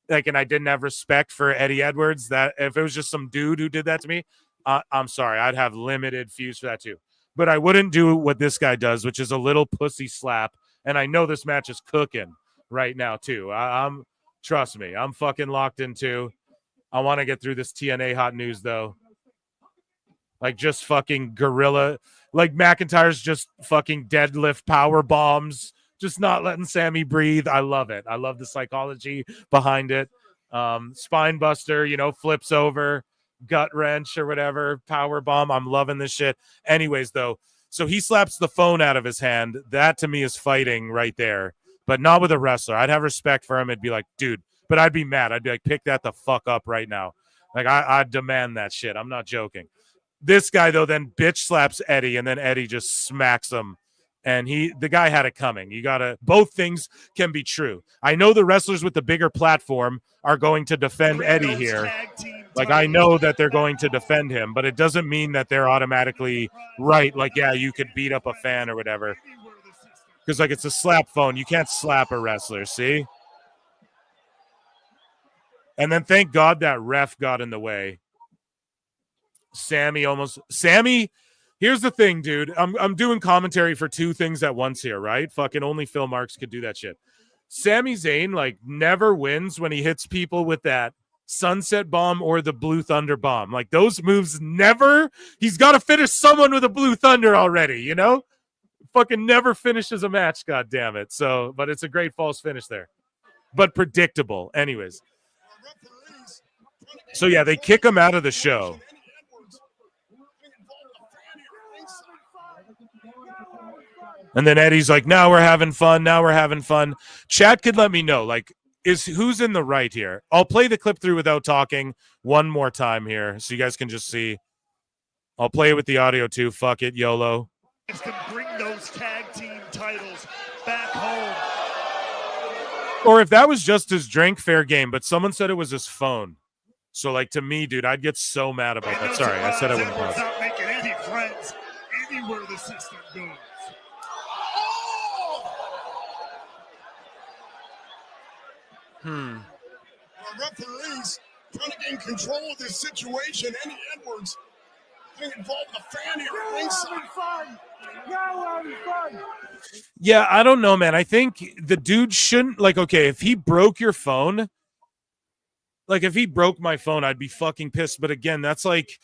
like, and I didn't have respect for Eddie Edwards, that if it was just some dude who did that to me, I'm sorry. I'd have limited fuse for that too. But I wouldn't do what this guy does, which is a little pussy slap. And I know this match is cooking right now, too. Trust me, I'm fucking locked in, too. I want to get through this TNA hot news, though. Like, just fucking gorilla. Like, McIntyre's just fucking deadlift power bombs. Just not letting Sammy breathe. I love it. I love the psychology behind it. Spine buster, flips over. gut wrench or whatever, power bomb. I'm loving this shit. Anyways, though, so he slaps the phone out of his hand. That to me is fighting right there, but not with a wrestler. I'd have respect for him. It'd be like, dude, but I'd be mad. I'd be like, pick that the fuck up right now. Like, I demand that shit. I'm not joking. This guy, though, then bitch slaps Eddie, and then Eddie just smacks him. And the guy had it coming. You gotta, both things can be true. I know the wrestlers with the bigger platform are going to defend Eddie here. Like, I know that they're going to defend him, but it doesn't mean that they're automatically right. Like, yeah, you could beat up a fan or whatever. Because, like, it's a slap phone. You can't slap a wrestler, see? And then thank God that ref got in the way. Sammy, here's the thing, dude. I'm doing commentary for two things at once here, right? Fucking only Phil Marks could do that shit. Sami Zayn, like, never wins when he hits people with that Sunset Bomb or the Blue Thunder Bomb. Like, those moves never, he's got to finish someone with a Blue Thunder already, you know? Fucking never finishes a match, god damn it. So, but it's a great false finish there. But predictable. Anyways. So, yeah, they kick him out of the show. And then Eddie's like, now we're having fun. Now we're having fun. Chat could let me know, like, who's in the right here? I'll play the clip through without talking one more time here so you guys can just see. I'll play it with the audio too. Fuck it, YOLO. Can bring those tag team titles back home. Or if that was just his drink, fair game. But someone said it was his phone. So, like, to me, dude, I'd get so mad about that. Sorry, I said I wouldn't pause. Not making any friends anywhere the system goes. Our referees trying to gain control of this situation. Eddie Edwards getting involved with a fan here at ringside. Yeah, I don't know, man. I think the dude shouldn't, like, okay, if he broke your phone, like, if he broke my phone, I'd be fucking pissed. But again, that's like,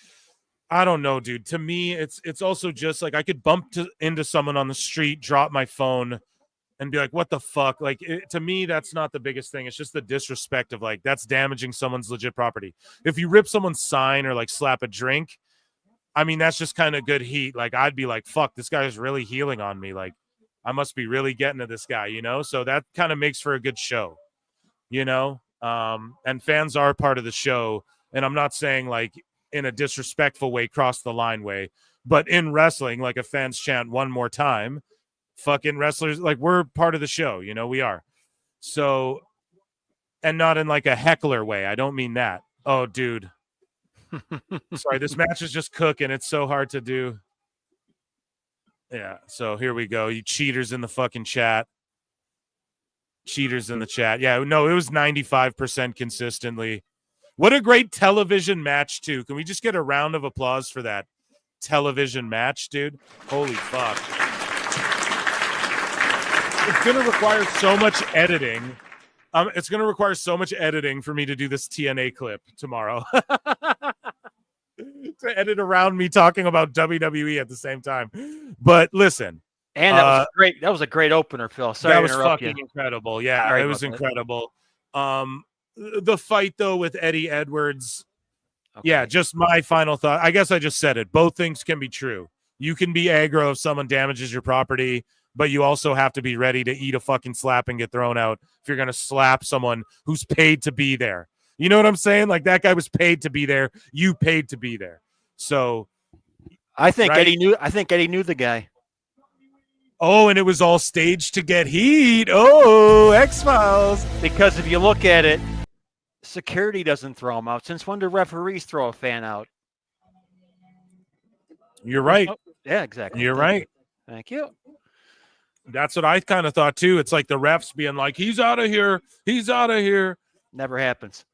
I don't know, dude. To me, it's also just like I could bump into someone on the street, drop my phone, and be like, what the fuck? Like, to me, that's not the biggest thing. It's just the disrespect of, like, that's damaging someone's legit property. If you rip someone's sign or, like, slap a drink, I mean, that's just kind of good heat. Like, I'd be like, fuck, this guy is really healing on me. Like, I must be really getting to this guy, you know? So that kind of makes for a good show, you know? And fans are part of the show. And I'm not saying, like, in a disrespectful way, cross the line way, but in wrestling, like, if fans chant one more time, fucking wrestlers, like, we're part of the show, you know, we are. So, and not in like a heckler way. I don't mean that. Oh, dude. Sorry, this match is just cooking. It's so hard to do. Yeah, so here we go. You cheaters in the fucking chat. Cheaters in the chat. Yeah, no, it was 95% consistently. What a great television match, too. Can we just get a round of applause for that television match, dude? Holy fuck. It's going to require so much editing. It's going to require so much editing for me to do this TNA clip tomorrow. To edit around me talking about WWE at the same time. But listen. And that was great. That was a great opener, Phil. Sorry that to was interrupt fucking you. incredible. Yeah, Sorry it was about incredible. The fight, though, with Eddie Edwards. Okay. Yeah, just my final thought. I guess I just said it. Both things can be true. You can be aggro if someone damages your property, but you also have to be ready to eat a fucking slap and get thrown out if you're going to slap someone who's paid to be there. You know what I'm saying? Like, that guy was paid to be there. You paid to be there. So I think right? Eddie knew the guy. Oh, and it was all staged to get heat. Oh, X-Files. Because if you look at it, security doesn't throw him out. Since when do referees throw a fan out? You're right. Yeah, exactly. You're right. Thank you. That's what I kind of thought, too. It's like the refs being like, he's out of here. He's out of here. Never happens.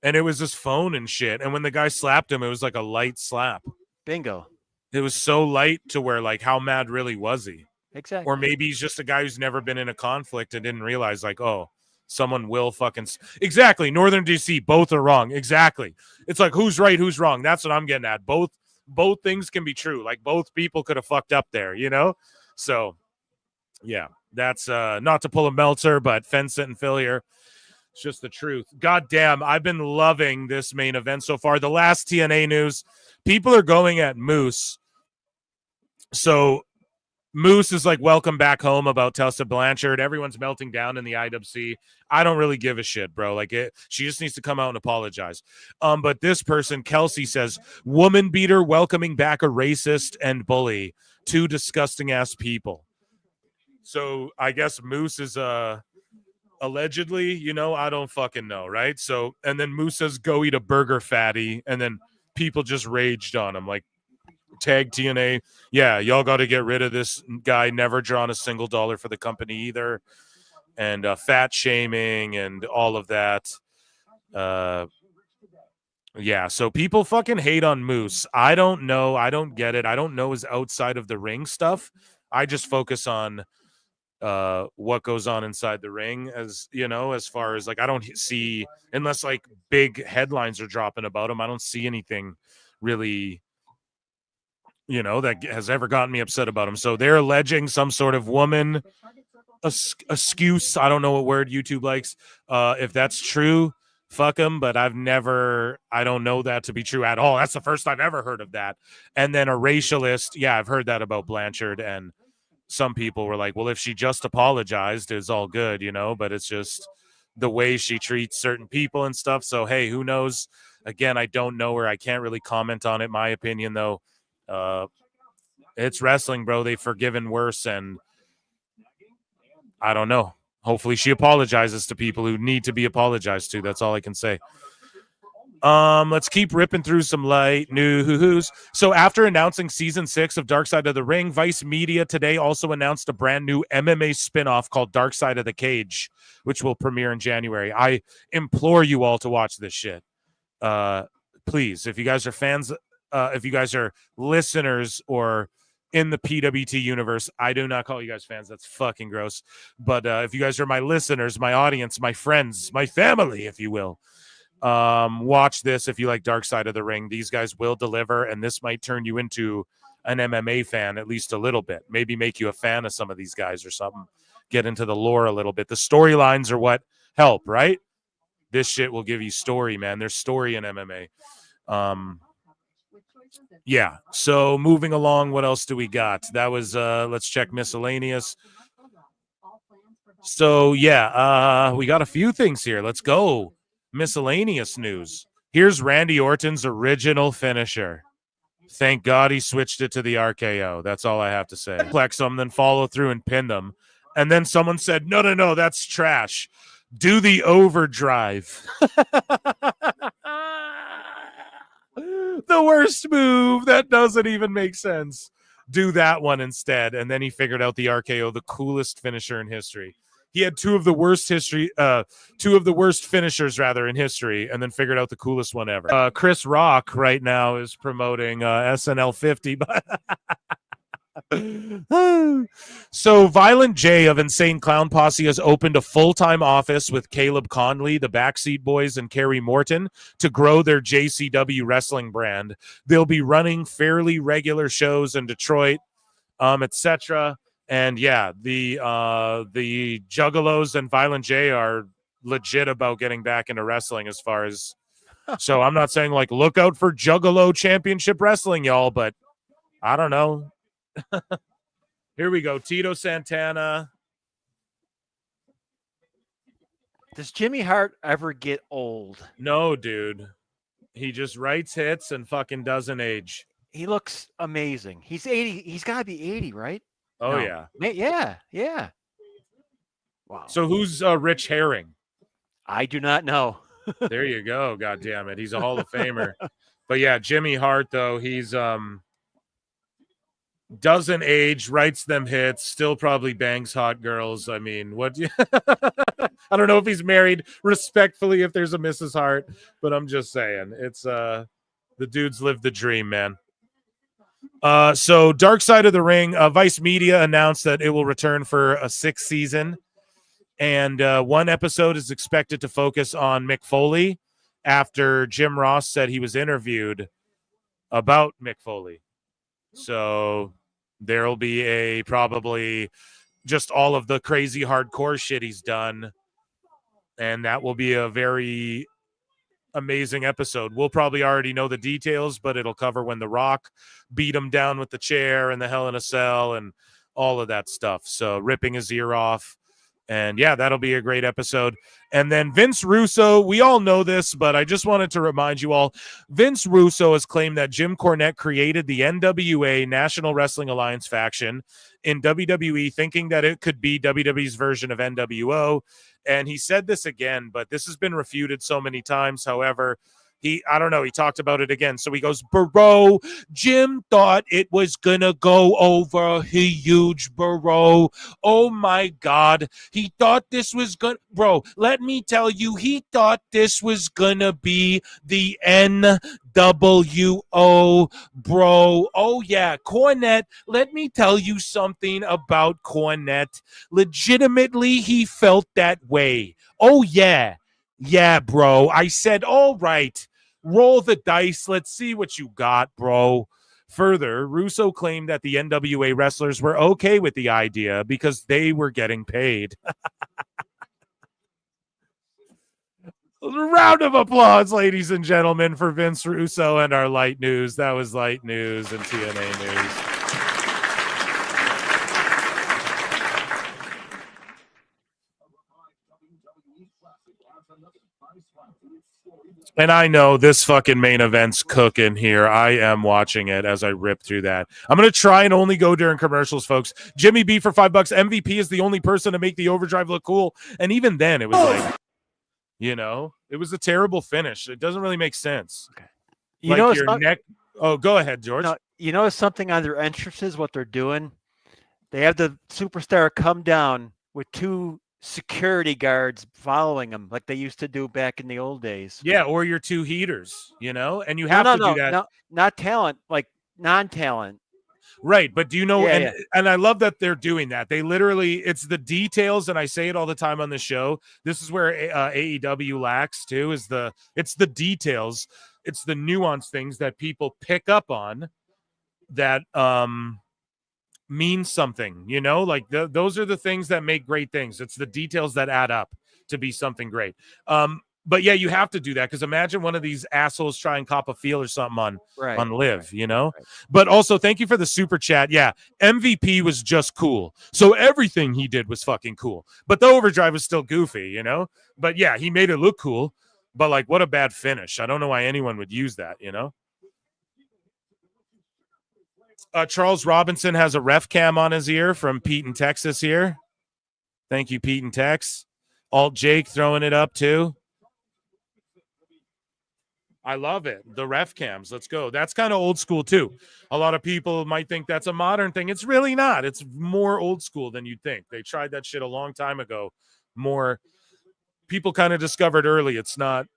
And it was his phone and shit. And when the guy slapped him, it was like a light slap. Bingo. It was so light to where, like, how mad really was he? Exactly. Or maybe he's just a guy who's never been in a conflict and didn't realize, like, oh, someone will fucking... Exactly. Northern DC, both are wrong. Exactly. It's like, who's right, who's wrong? That's what I'm getting at. Both things can be true. Like, both people could have fucked up there, you know? So, yeah, that's not to pull a Meltzer, but Fence It and Phil here. It's just the truth. God damn, I've been loving this main event so far. The last TNA news, people are going at Moose. So Moose is like, welcome back home about Tessa Blanchard. Everyone's melting down in the IWC. I don't really give a shit, bro. Like, she just needs to come out and apologize. But this person, Kelsey, says, woman beater welcoming back a racist and bully. Two disgusting ass people. So I guess Moose is allegedly, you know, I don't fucking know, right? So, and then Moose says, go eat a burger, fatty. And then people just raged on him, like, tag TNA. Yeah, y'all got to get rid of this guy. Never drawn a single dollar for the company either. And fat shaming and all of that. Yeah, so people fucking hate on Moose. I don't know. I don't get it. I don't know his outside of the ring stuff. I just focus on what goes on inside the ring, as you know, as far as like, I don't see, unless like big headlines are dropping about him, I don't see anything really, you know, that has ever gotten me upset about him. So they're alleging some sort of woman excuse. I don't know what word YouTube likes. If that's true, fuck him. But I don't know that to be true at all. That's the first I've ever heard of that. And then a racialist. Yeah, I've heard that about Blanchard. And some people were like, well, if she just apologized, it's all good, you know, but it's just the way she treats certain people and stuff. So, hey, who knows? Again, I don't know her. I can't really comment on it. My opinion, though, it's wrestling, bro. They've forgiven worse, and I don't know. Hopefully she apologizes to people who need to be apologized to. That's all I can say. Let's keep ripping through some light news. So after announcing season 6 of Dark Side of the Ring, Vice Media today also announced a brand new MMA spinoff called Dark Side of the Cage, which will premiere in January. I implore you all to watch this shit. Please, if you guys are fans, if you guys are listeners or in the PWT universe, I do not call you guys fans. That's fucking gross. But if you guys are my listeners, my audience, my friends, my family, if you will, watch this if you like Dark Side of the Ring. These guys will deliver, and this might turn you into an MMA fan at least a little bit. Maybe make you a fan of some of these guys or something. Get into the lore a little bit. The storylines are what help, right? This shit will give you story, man. There's story in MMA. Yeah. So moving along, what else do we got? That was let's check Miscellaneous. So yeah, we got a few things here. Let's go. Miscellaneous news. Here's Randy Orton's original finisher. Thank God he switched it to the RKO. That's all I have to say. Flex them, then follow through and pin them. And then someone said, no, that's trash. Do the overdrive. The worst move. That doesn't even make sense. Do that one instead. And then he figured out the RKO, the coolest finisher in history. He had two of the worst finishers in history, and then figured out the coolest one ever. Chris Rock right now is promoting SNL 50. So Violent J of Insane Clown Posse has opened a full-time office with Caleb Conley, the Backseat Boys, and Kerry Morton to grow their JCW wrestling brand. They'll be running fairly regular shows in Detroit, etc. And yeah, the Juggalos and Violent J are legit about getting back into wrestling as far as. So I'm not saying like look out for Juggalo Championship Wrestling, y'all, but I don't know. Here we go. Tito Santana. Does Jimmy Hart ever get old? No, dude. He just writes hits and fucking doesn't age. He looks amazing. He's 80. He's got to be 80, right? Oh, no. Yeah. Wow. So who's Rich Herring? I do not know. There you go. God damn it. He's a Hall of Famer. But yeah, Jimmy Hart, though, he's doesn't age, writes them hits, still probably bangs hot girls. I mean, what? I don't know if he's married respectfully, if there's a Mrs. Hart, but I'm just saying it's the dude's lived the dream, man. So Dark Side of the Ring, Vice Media announced that it will return for a 6th season. And one episode is expected to focus on Mick Foley after Jim Ross said he was interviewed about Mick Foley. So there'll be probably just all of the crazy hardcore shit he's done and that will be a very amazing episode. We'll probably already know the details, but it'll cover when The Rock beat him down with the chair and the Hell in a Cell and all of that stuff. So ripping his ear off. And yeah, that'll be a great episode. And then Vince Russo, we all know this, but I just wanted to remind you all, Vince Russo has claimed that Jim Cornette created the NWA, National Wrestling Alliance faction in WWE, thinking that it could be WWE's version of NWO. And he said this again, but this has been refuted so many times. However, he talked about it again. So he goes, bro, Jim thought it was going to go over huge, bro. Oh, my God. He thought this was going to, bro, let me tell you, he thought this was going to be the NWO, bro. Oh, yeah, Cornette, let me tell you something about Cornette. Legitimately, he felt that way. Oh, yeah. Yeah, bro. I said, all right, roll the dice. Let's see what you got, bro. Further, Russo claimed that the NWA wrestlers were okay with the idea because they were getting paid. Round of applause, ladies and gentlemen, for Vince Russo and our light news. That was light news and TNA news. And I know this fucking main event's cooking here. I am watching it as I rip through that. I'm going to try and only go during commercials, folks. Jimmy B for $5. MVP is the only person to make the overdrive look cool. And even then, it was like, it was a terrible finish. It doesn't really make sense. Okay. Your neck. Oh, go ahead, George. No, you notice something on their entrances, what they're doing? They have the superstar come down with two security guards following them like they used to do back in the old days. Yeah, or your two heaters, and you have to do that. No, not talent, like non-talent. Right, but do you know, Yeah, and I love that they're doing that. They literally, it's the details, and I say it all the time on the show. This is where AEW lacks too, it's the details. It's the nuanced things that people pick up on that means something, like those are the things that make great things. It's the details that add up to be something great. But yeah, you have to do that because imagine one of these assholes try and cop a feel or something on Live, Right. But also, thank you for the super chat. Yeah, MVP was just cool. So everything he did was fucking cool. But the overdrive was still goofy, But yeah, he made it look cool. But like, what a bad finish. I don't know why anyone would use that, Charles Robinson has a ref cam on his ear from Pete in Texas here. Thank you, Pete in Tex. Alt Jake throwing it up too. I love it. The ref cams. Let's go. That's kind of old school too. A lot of people might think that's a modern thing. It's really not. It's more old school than you'd think. They tried that shit a long time ago. More people kind of discovered early. It's not.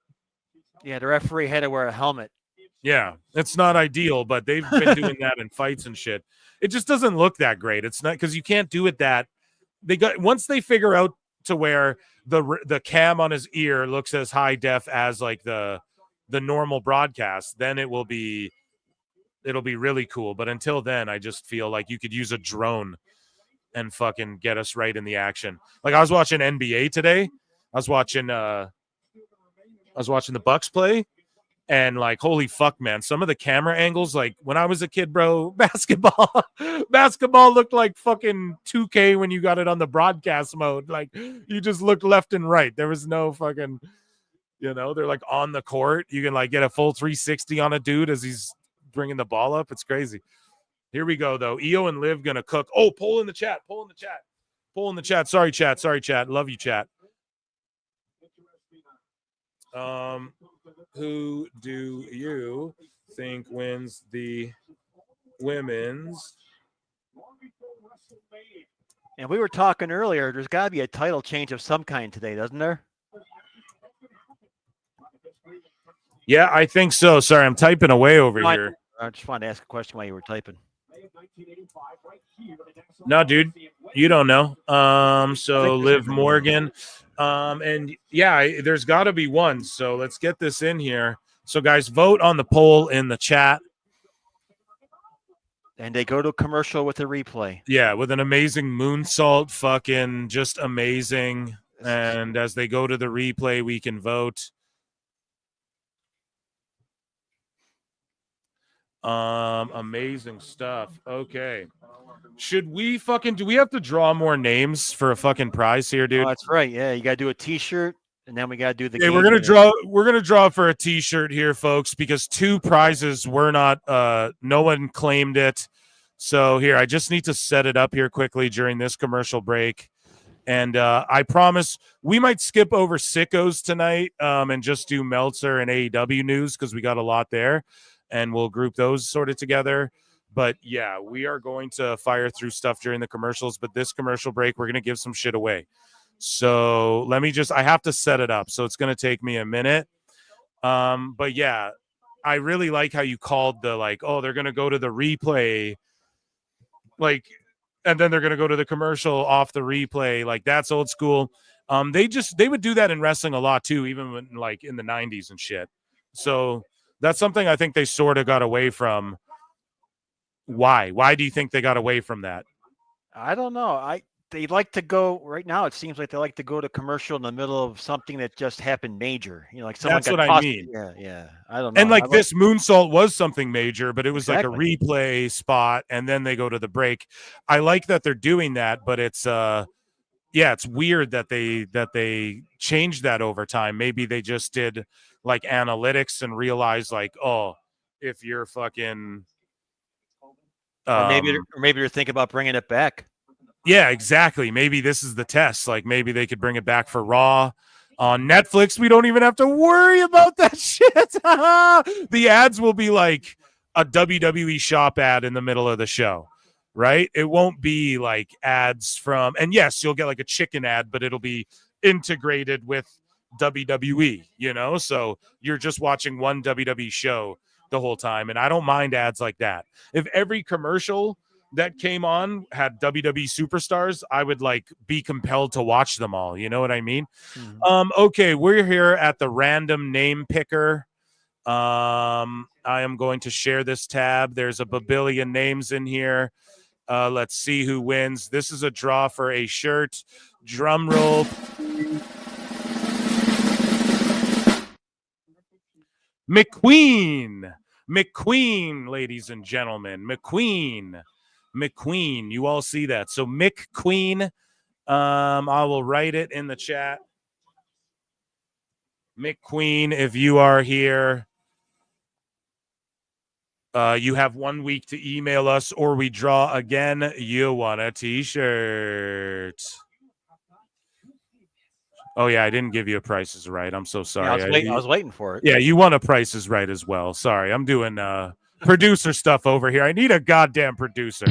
Yeah, the referee had to wear a helmet. Yeah, it's not ideal, but they've been doing that in fights and shit. It just doesn't look that great. It's not because you can't do it that once they figure out to where the cam on his ear looks as high def as like the normal broadcast, then it'll be really cool. But until then, I just feel like you could use a drone and fucking get us right in the action. Like I was watching NBA today. I was watching the Bucks play. And like, holy fuck, man, some of the camera angles, like when I was a kid, bro, basketball looked like fucking 2K when you got it on the broadcast mode. Like you just looked left and right. There was no fucking, they're like on the court. You can like get a full 360 on a dude as he's bringing the ball up. It's crazy. Here we go, though. EO and Liv going to cook. Oh, poll in the chat. Sorry, chat. Love you, chat. Who do you think wins the women's? And we were talking earlier, there's got to be a title change of some kind today, doesn't there? Yeah, I think so. Sorry, I'm typing away over here. I just wanted to ask a question while you were typing. No, dude, you don't know. So Liv Morgan. And yeah, there's got to be one. So let's get this in here. So guys, vote on the poll in the chat. And they go to commercial with a replay. Yeah, with an amazing moonsault, fucking just amazing. And as they go to the replay, we can vote. Amazing stuff. Okay. Should we do we have to draw more names for a fucking prize here, dude? Oh, that's right. Yeah, you got to do a T-shirt, and then we got to do the. Okay, game we're gonna winner. draw. We're gonna draw for a T-shirt here, folks, because 2 prizes were not. No one claimed it. So here, I just need to set it up here quickly during this commercial break, and I promise we might skip over sickos tonight, and just do Meltzer and AEW news because we got a lot there, and we'll group those sort of together. But yeah, we are going to fire through stuff during the commercials. But this commercial break, we're gonna give some shit away. So let me I have to set it up. So it's going to take me a minute. But yeah, I really like how you called the they're going to go to the replay, and then they're going to go to the commercial off the replay. Like, that's old school. They would do that in wrestling a lot too, even when, in the 90s and shit. So that's something I think they sort of got away from. Why? Why do you think they got away from that? I don't know. They like to go right now. It seems like they like to go to commercial in the middle of something that just happened major. Like someone. That's what I mean. Yeah. I don't know. And this moonsault was something major, but it was Exactly. like a replay spot, and then they go to the break. I like that they're doing that, but it's it's weird that they changed that over time. Maybe they just did analytics and realized if you're fucking. Or maybe they're thinking about bringing it back. Yeah, exactly. Maybe this is the test. Maybe they could bring it back for Raw on Netflix. We don't even have to worry about that shit. The ads will be like a WWE shop ad in the middle of the show, right? It won't be ads from, and yes, you'll get a chicken ad, but it'll be integrated with WWE, so you're just watching one WWE show the whole time. And I don't mind ads like that. If every commercial that came on had WWE superstars, I would be compelled to watch them all. You know what I mean? Mm-hmm. Okay, we're here at the random name picker. I am going to share this tab. There's a babillion names in here. Let's see who wins. This is a draw for a shirt. Drum roll. McQueen, ladies and gentlemen. McQueen, you all see that. So McQueen, I will write it in the chat. McQueen, if you are here, you have 1 week to email us, or we draw again. You want a T-shirt. Oh, yeah, I didn't give you a Price is Right. I'm so sorry. Yeah, I was waiting for it. Yeah, you want a Price is Right as well. Sorry, I'm doing producer stuff over here. I need a goddamn producer.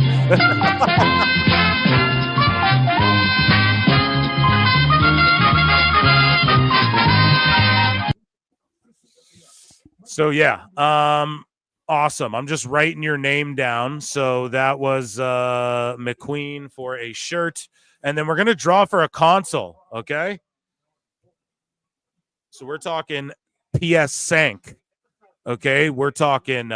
So, yeah, awesome. I'm just writing your name down. So that was McQueen for a shirt. And then we're going to draw for a console, okay? So we're talking PS5, okay? We're talking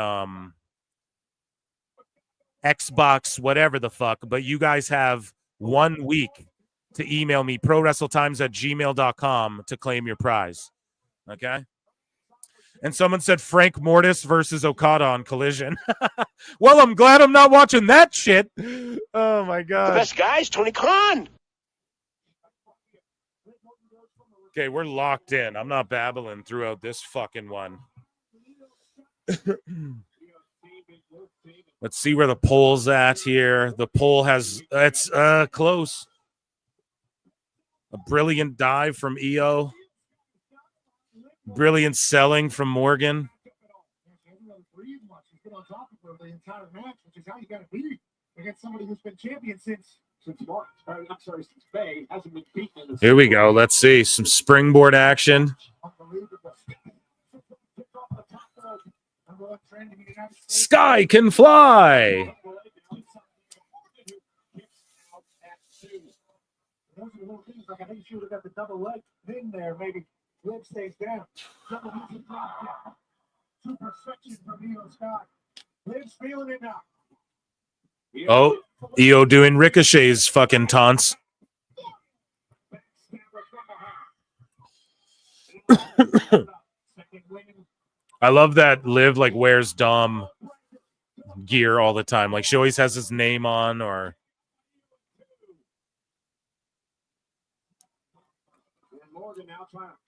Xbox, whatever the fuck. But you guys have 1 week to email me, prowrestletimes@gmail.com, to claim your prize, okay? And someone said Frank Mortis versus Okada on Collision. Well, I'm glad I'm not watching that shit. Oh, my God. The best guy is Tony Khan. Okay, we're locked in. I'm not babbling throughout this fucking one. Let's see where the poll's at here. The poll it's close. A brilliant dive from EO. Brilliant selling from Morgan. The entire match, which is how you got to be against somebody who's been champion since March. Since May, hasn't been beaten. Here we go. Let's see some springboard action. Sky can fly. Those are the little things I think she would have got the double leg thing there. Maybe leg stays down. To perfection from Io Sky. Liv's feeling it now. Oh, EO doing Ricochet's fucking taunts. I love that Liv like wears Dom gear all the time. Like she always has his name on, or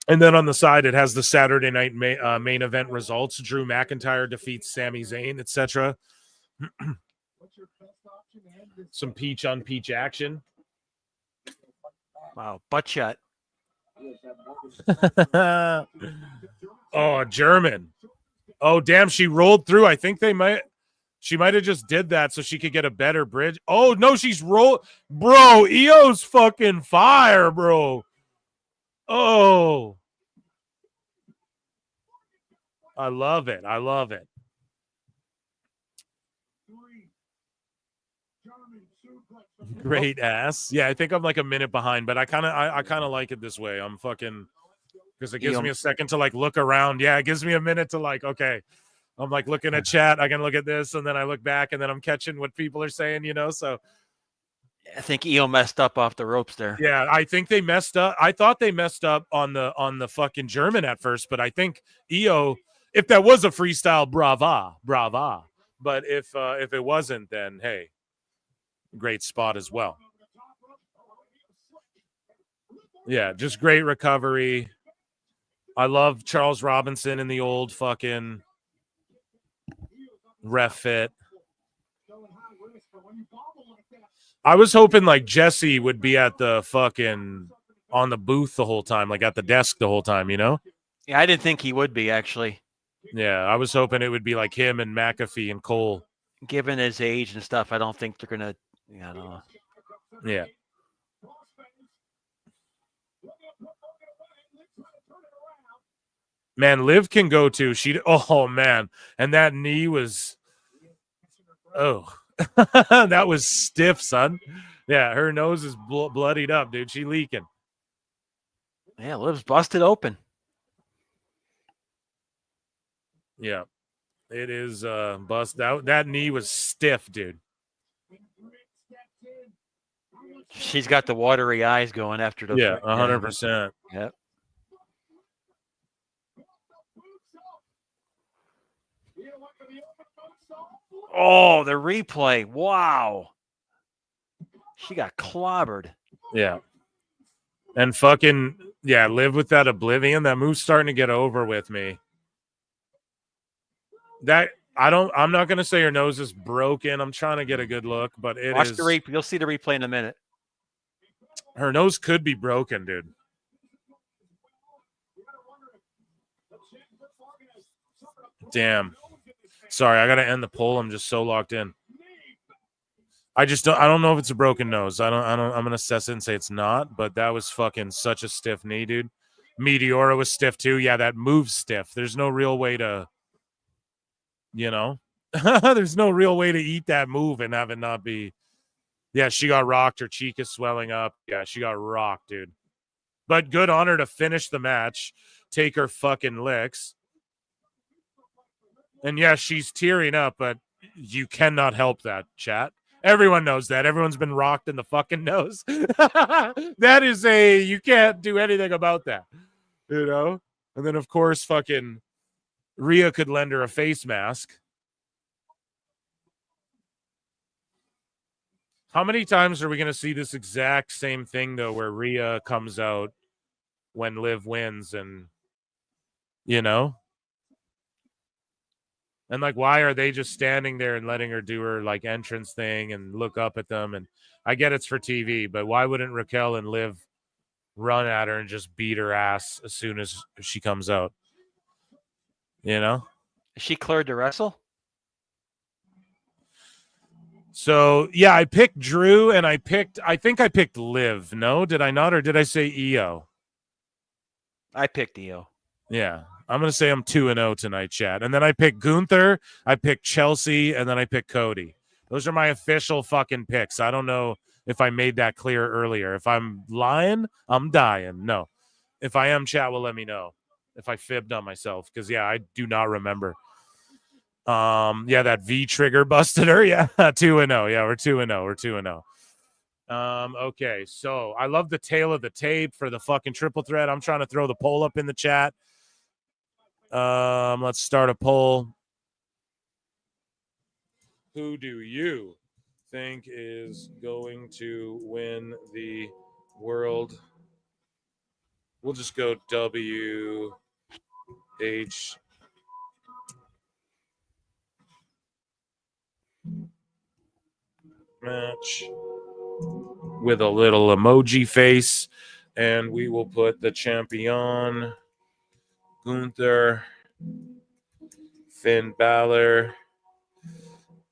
and then on the side it has the Saturday night main event results. Drew McIntyre defeats Sami Zayn, etc. Some peach on peach action. Wow, butt shot. Oh, German. Oh, damn, she rolled through. I think she might have just did that so she could get a better bridge. Oh, no, she's rolled. Bro, Io's fucking fire, bro. Oh. I love it. I love it. Great ass. Yeah, I think I'm like a minute behind, but I kind of like it this way. I'm fucking because it gives me a second to like look around. Yeah, it gives me a minute to like, okay, I'm like looking at chat. I can look at this, and then I look back, and then I'm catching what people are saying. So I think Io messed up off the ropes there. yeah, I think they messed up. I thought they messed up on the fucking German at first, but I think Io, if that was a freestyle, brava. But if it wasn't, then hey, great spot as well. Yeah, just great recovery. I love Charles Robinson in the old fucking ref fit. I was hoping like Jesse would be at the fucking on the booth the whole time, like at the desk the whole time, Yeah, I didn't think he would be actually. Yeah, I was hoping it would be like him and McAfee and Cole. Given his age and stuff, I don't think they're gonna. I don't know. Yeah. Man, Liv can go too. Oh man, and that knee was. Oh, that was stiff, son. Yeah, her nose is bloodied up, dude. She leaking. Yeah, Liv's busted open. Yeah, it is bust out. That knee was stiff, dude. She's got the watery eyes going after the. Yeah, 100%. Yep. Oh, the replay. Wow. She got clobbered. Yeah. And fucking, yeah, live with that oblivion. That move's starting to get over with me. I'm not going to say her nose is broken. I'm trying to get a good look, but it Watch is. the replay. You'll see the replay in a minute. Her nose could be broken, dude. Damn. Sorry, I got to end the poll. I'm just so locked in. I don't know if it's a broken nose. I'm going to assess it and say it's not, but that was fucking such a stiff knee, dude. Meteora was stiff too. Yeah, that move's stiff. There's no real way to, there's no real way to eat that move and have it not be. Yeah, she got rocked. Her cheek is swelling up. Yeah, she got rocked, dude. But good on her to finish the match, take her fucking licks. And yeah, she's tearing up, but you cannot help that, chat. Everyone knows that. Everyone's been rocked in the fucking nose. That is you can't do anything about that, And then, of course, fucking Rhea could lend her a face mask. How many times are we going to see this exact same thing, though, where Rhea comes out when Liv wins and, And, like, why are they just standing there and letting her do her, like, entrance thing and look up at them? And I get it's for TV, but why wouldn't Raquel and Liv run at her and just beat her ass as soon as she comes out? Is she cleared to wrestle? So, yeah, I picked Drew and I think I picked Liv. No, did I not? Or did I say Io? I picked Io. Yeah. I'm going to say I'm 2-0 tonight, chat. And then I picked Gunther, I picked Chelsea, and then I picked Cody. Those are my official fucking picks. I don't know if I made that clear earlier. If I'm lying, I'm dying. No. If I am, chat will let me know if I fibbed on myself. Because, yeah, I do not remember. Yeah, that V trigger busted her. Yeah, 2-0. Yeah, we're 2-0. We're 2-0. Okay, so I love the tail of the tape for the fucking triple threat. I'm trying to throw the poll up in the chat. Let's start a poll. Who do you think is going to win the world? We'll just go WH match with a little emoji face, and we will put the champion Gunther, Finn Balor,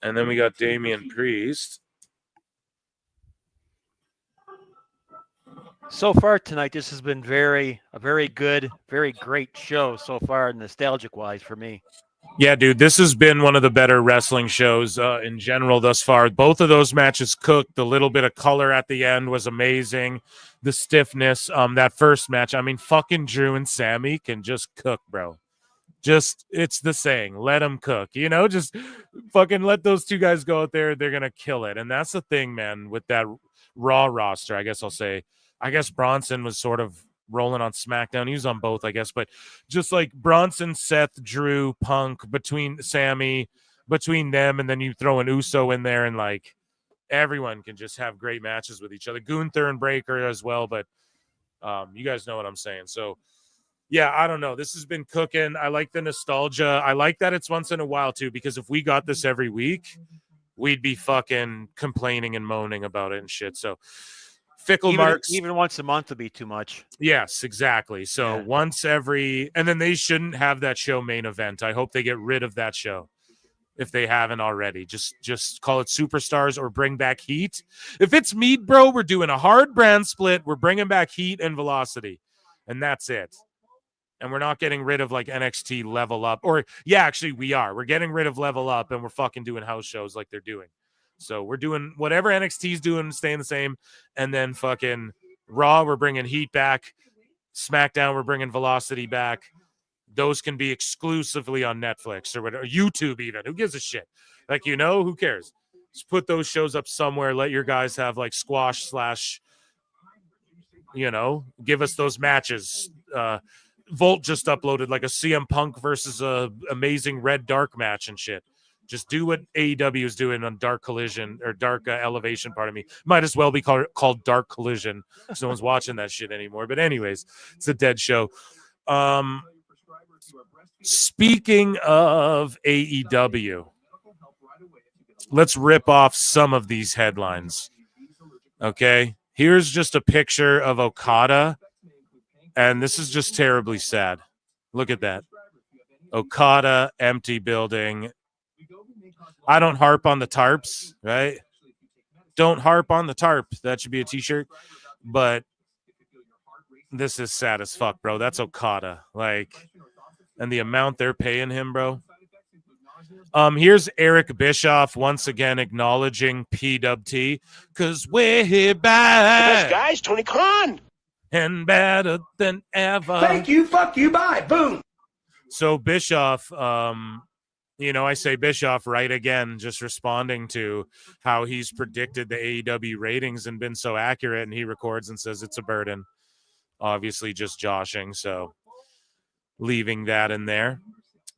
and then we got Damian Priest. So far tonight, this has been a very good, very great show so far, nostalgic-wise for me. Yeah, dude, this has been one of the better wrestling shows in general thus far. Both of those matches cooked. The little bit of color at the end was amazing. The stiffness, that first match, I mean, fucking Drew and Sammy can just cook, bro. Just, it's the saying, let them cook, you know, just fucking let those two guys go out there. They're going to kill it. And that's the thing, man, with that Raw roster, I guess I'll say. I guess Bronson was sort of rolling on SmackDown. He was on both, I guess. But just like Bronson, Seth, Drew, Punk, between Sammy, between them, and then you throw an Uso in there, and like everyone can just have great matches with each other. Gunther and Breaker as well. But you guys know what I'm saying. So, yeah, I don't know. This has been cooking. I like the nostalgia. I like that it's once in a while, too, because if we got this every week, we'd be fucking complaining and moaning about it and shit. So, fickle marks. Even once a month would be too much. Yes, exactly. So once every, and then they shouldn't have that show main event. I hope they get rid of that show if they haven't already. Just call it Superstars or bring back Heat. If it's Meat, bro, we're doing a hard brand split. We're bringing back Heat and Velocity, and that's it. And we're not getting rid of like NXT Level Up, or yeah, actually we are. We're getting rid of Level Up, and we're fucking doing house shows like they're doing. So we're doing whatever NXT's doing, staying the same. And then fucking Raw, we're bringing Heat back. SmackDown, we're bringing Velocity back. Those can be exclusively on Netflix or whatever, YouTube even. Who gives a shit? Like, you know, who cares? Just put those shows up somewhere. Let your guys have like squash / you know, give us those matches. Volt just uploaded like a CM Punk versus a amazing Red Dark match and shit. Just do what AEW is doing on Dark Collision or Dark Elevation, pardon me. Might as well be called Dark Collision. No one's watching that shit anymore. But anyways, it's a dead show. Speaking of AEW, let's rip off some of these headlines. Okay? Here's just a picture of Okada, and this is just terribly sad. Look at that. Okada, empty building. I don't harp on the tarps, right? Don't harp on the tarp. That should be a t-shirt. But this is sad as fuck, bro. That's Okada. Like, and the amount they're paying him, bro. Here's Eric Bischoff once again acknowledging PWT because we're back. The best guys, Tony Khan. And better than ever. Thank you, fuck you, bye, boom. So Bischoff, you know, I say Bischoff right again, just responding to how he's predicted the AEW ratings and been so accurate, and he records and says it's a burden. Obviously just joshing, so leaving that in there.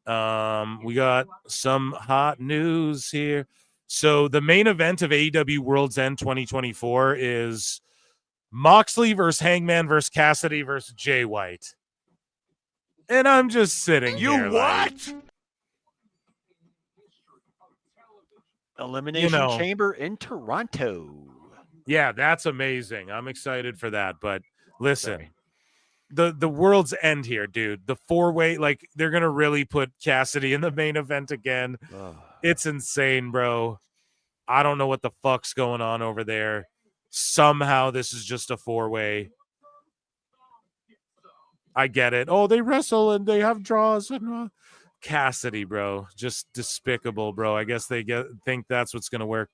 We got some hot news here. So the main event of AEW World's End 2024 is Moxley versus Hangman versus Cassidy versus Jay White. And I'm just sitting here. You what? Elimination Chamber in Toronto. Yeah, that's amazing. I'm excited for that. But listen, the World's End here, dude. The four-way, like, they're going to really put Cassidy in the main event again. It's insane, bro. I don't know what the fuck's going on over there. Somehow this is just a four-way. I get it. Oh, they wrestle and they have draws. And Cassidy, bro. Just despicable, bro. I guess they think that's what's going to work.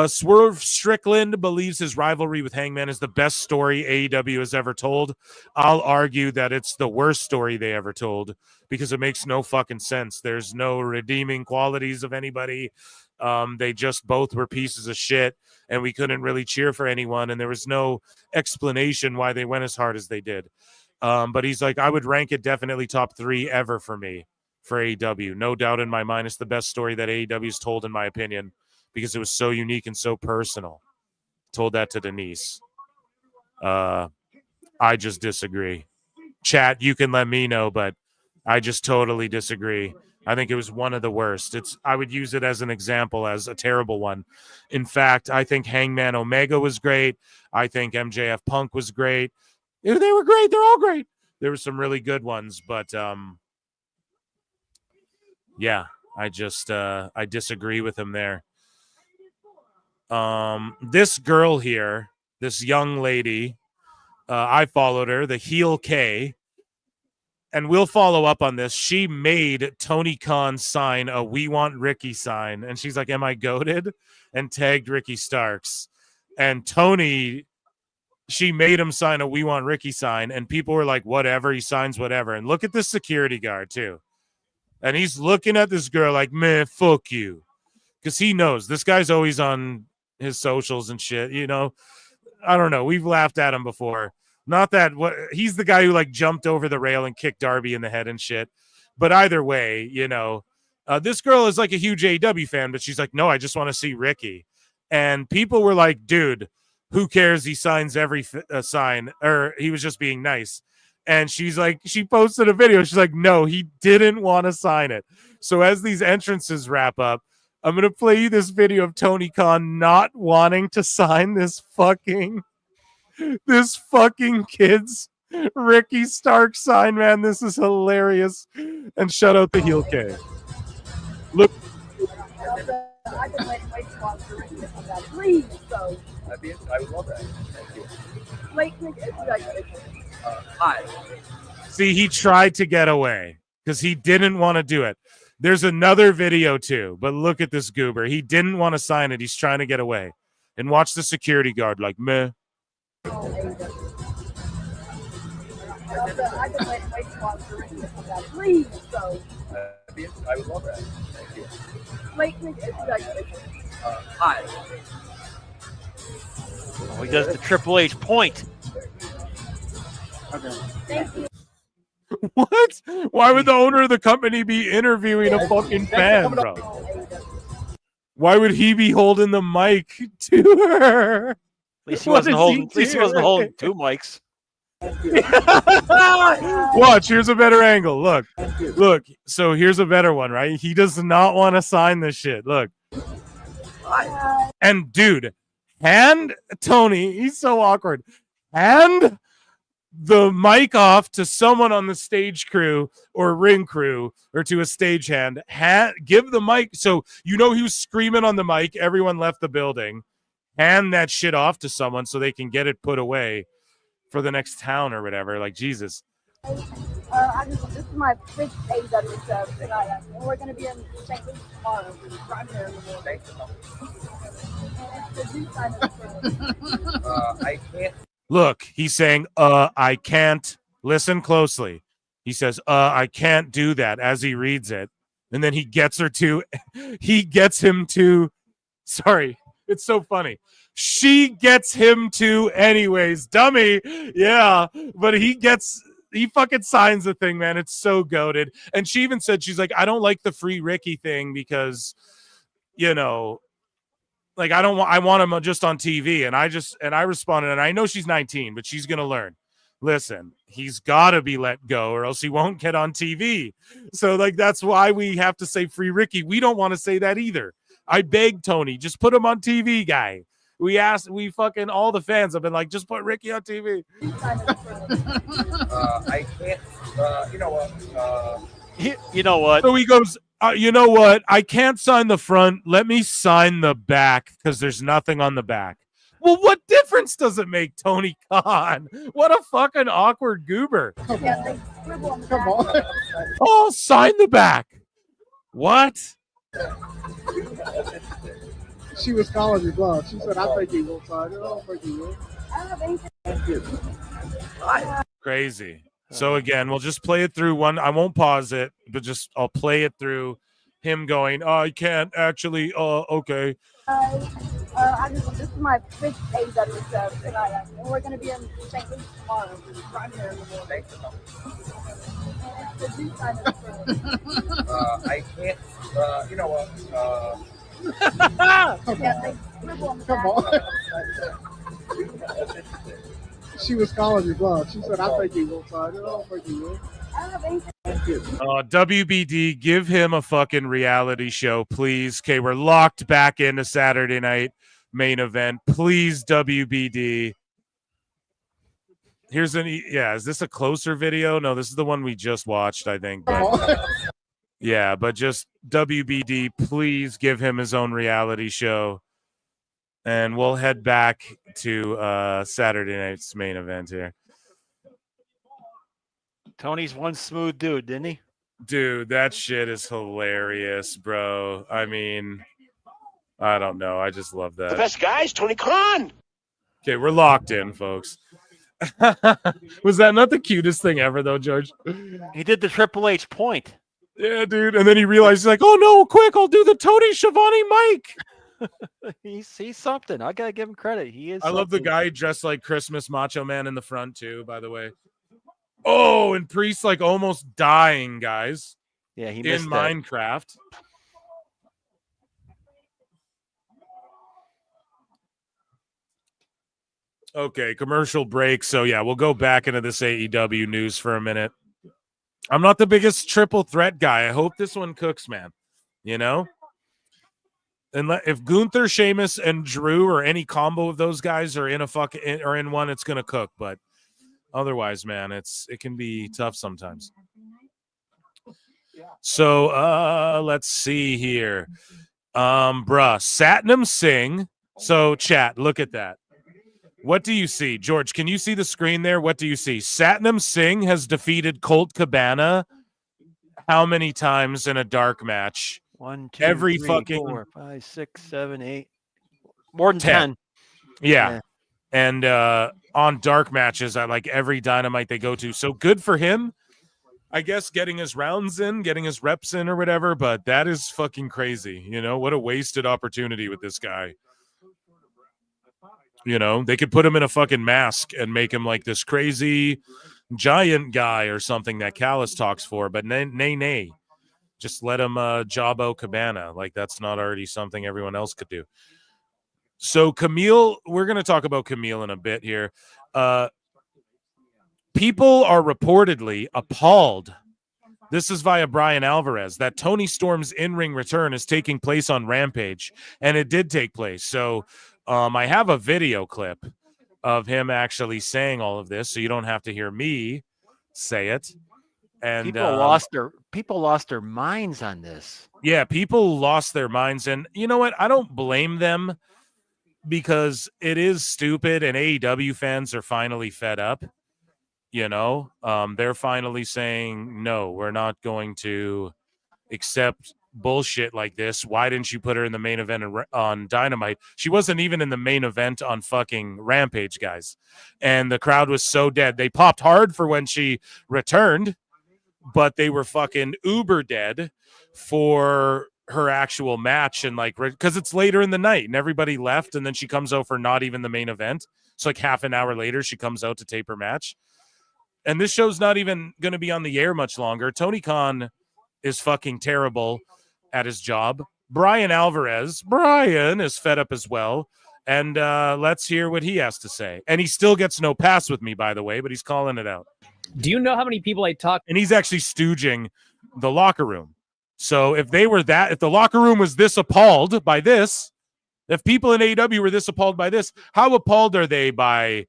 Swerve Strickland believes his rivalry with Hangman is the best story AEW has ever told. I'll argue that it's the worst story they ever told because it makes no fucking sense. There's no redeeming qualities of anybody. They just both were pieces of shit, and we couldn't really cheer for anyone, and there was no explanation why they went as hard as they did. But he's like, I would rank it definitely top 3 ever for me for AEW. No doubt in my mind, it's the best story that AEW's told, in my opinion, because it was so unique and so personal. Told that to Denise. I just disagree. Chat, you can let me know, but I just totally disagree. I think it was one of the worst. I would use it as an example, as a terrible one. In fact, I think Hangman Omega was great. I think MJF Punk was great. They were great. They're all great. There were some really good ones, but yeah, I just I disagree with him there. This girl here, this young lady, I followed her, the Heel K, and we'll follow up on this. She made Tony Khan sign a "We Want Ricky" sign, and she's like, "Am I goated?" and tagged Ricky Starks. And Tony, she made him sign a "We Want Ricky" sign, and people were like, "Whatever, he signs whatever." And look at this security guard too, and he's looking at this girl like, "Man, fuck you," because he knows this guy's always on his socials and shit. You know, I don't know. We've laughed at him before. Not that he's the guy who like jumped over the rail and kicked Darby in the head and shit. But either way, you know, this girl is like a huge AEW fan, but she's like, no, I just want to see Ricky. And people were like, dude, who cares? He signs every sign, or he was just being nice. And she's like, she posted a video. She's like, no, he didn't want to sign it. So as these entrances wrap up, I'm going to play you this video of Tony Khan not wanting to sign this fucking kid's Ricky Stark sign, man. This is hilarious. And shout out to Heel K. Look. I've been waiting for Ricky to come back. Please, so. I would love that. Thank you. Hi. See, he tried to get away because he didn't want to do it. There's another video too, but look at this goober. He didn't want to sign it. He's trying to get away. And watch the security guard like, meh. I've been waiting for Ricky to come back. Please, so. I would love that. Thank you. Hi. Oh, he does the Triple H point. Okay. Thank you. What? Why would the owner of the company be interviewing a fucking fan, bro? Why would he be holding the mic to her? At least he wasn't holding two mics. Watch, here's a better angle. Look. So here's a better one, right? He does not want to sign this shit. Look. And dude, hand Tony, he's so awkward. Hand the mic off to someone on the stage crew or ring crew or to a stagehand. Give the mic. So, you know, he was screaming on the mic. Everyone left the building. Hand that shit off to someone so they can get it put away for the next town or whatever. Like, Jesus. This is my fifth AEW show, and we're going to be in St. Louis tomorrow. I'm there in the morning. I can't. Look, he's saying, I can't. Listen closely. He says, I can't do that as he reads it. And then he gets him to, sorry, it's so funny. She gets him to anyways. Dummy. Yeah. But he fucking signs the thing, man. It's so goated. And she even said, she's like, I don't like the free Ricky thing because, you know, like, I want him just on TV. And I responded, and I know she's 19, but she's going to learn. Listen, he's got to be let go or else he won't get on TV. So, like, that's why we have to say free Ricky. We don't want to say that either. I begged Tony, just put him on TV, guy. We fucking, all the fans have been like, just put Ricky on TV. I can't, you know what? You know what? So he goes, you know what? I can't sign the front. Let me sign the back because there's nothing on the back. Well, what difference does it make, Tony Khan? What a fucking awkward goober. Come on. Oh, sign the back. What? She was calling me bluff. She said, I think he will sign it. I don't think he will. Thank you. Crazy. So again, we'll just play it through one. I won't pause it, but I'll play it through him going, I can't actually, okay. This is my 5th AEW sub tonight, and we're going to be in St. Louis tomorrow. I'm here in the morning. I can't, you know what? Come on. She was calling you bluff. She said, I think you will sign it. I don't think you will. Thank you. WBD, give him a fucking reality show, please. Okay, we're locked back into Saturday night main event. Please, WBD. Here's is this a closer video? No, this is the one we just watched, I think. But, yeah, but just WBD, please give him his own reality show. And we'll head back to Saturday night's main event here. Tony's one smooth dude, didn't he? Dude, that shit is hilarious, bro. I mean, I don't know. I just love that. The best guy is Tony Khan. Okay, we're locked in, folks. Was that not the cutest thing ever, though, George? He did the Triple H point. Yeah, dude. And then he realized, he's like, oh, no, quick, I'll do the Tony Schiavone mic. He's something. I got to give him credit. He is. I love the guy dressed like Christmas Macho Man in the front, too, by the way. Oh, and Priest like almost dying, guys. Yeah, he in Minecraft. Okay, commercial break. So yeah, we'll go back into this AEW news for a minute. I'm not the biggest triple threat guy. I hope this one cooks, man. You know? And if Gunther, Sheamus, and Drew or any combo of those guys are in one, it's gonna cook, but otherwise, man, it can be tough sometimes. So let's see here. Satnam Singh. So chat, look at that. What do you see? George, can you see the screen there? What do you see? Satnam Singh has defeated Colt Cabana how many times in a dark match? 1, 2, every 3, fucking 4, 5, 6, 7, 8. More than 10. Yeah. And on dark matches at like every Dynamite they go to. So good for him, I guess, getting his rounds in, getting his reps in or whatever. But that is fucking crazy. You know, what a wasted opportunity with this guy. You know, they could put him in a fucking mask and make him like this crazy giant guy or something that Callis talks for. But nay. Just let him Jabbo Cabana. Like that's not already something everyone else could do. So Camille, we're going to talk about Camille in a bit here. People are reportedly appalled. This is via Brian Alvarez, that Tony Storm's in-ring return is taking place on Rampage. And it did take place. So I have a video clip of him actually saying all of this. So you don't have to hear me say it. And people lost their minds on this. Yeah, people lost their minds. And you know what? I don't blame them because it is stupid and AEW fans are finally fed up. You know, they're finally saying, no, we're not going to accept bullshit like this. Why didn't you put her in the main event on Dynamite? She wasn't even in the main event on fucking Rampage, guys. And the crowd was so dead. They popped hard for when she returned, but they were fucking uber dead for her actual match. And like, because it's later in the night and everybody left. And then she comes out for not even the main event. So like half an hour later, she comes out to tape her match. And this show's not even going to be on the air much longer. Tony Khan is fucking terrible at his job. Brian Alvarez, is fed up as well. And let's hear what he has to say. And he still gets no pass with me, by the way, but he's calling it out. Do you know how many people I talked? And he's actually stooging the locker room. So if the locker room was this appalled by this, if people in AEW were this appalled by this, how appalled are they by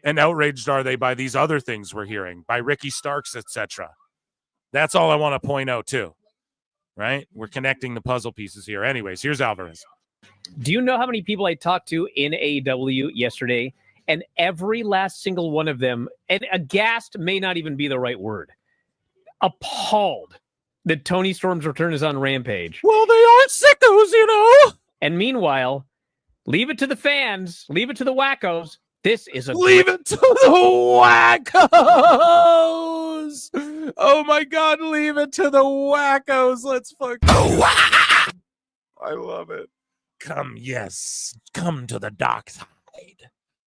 and outraged are they by these other things we're hearing, by Ricky Starks, etc.? That's all I want to point out too, right? We're connecting the puzzle pieces here. Anyways, here's Alvarez. Do you know how many people I talked to in AEW yesterday? And every last single one of them, and aghast may not even be the right word, appalled that Tony Storm's return is on Rampage. Well, they are sickos, you know? And meanwhile, leave it to the fans, leave it to the wackos. This is a leave it to the wackos. wackos. Oh my God, leave it to the wackos. Let's fucking. I love it. Come to the dark side.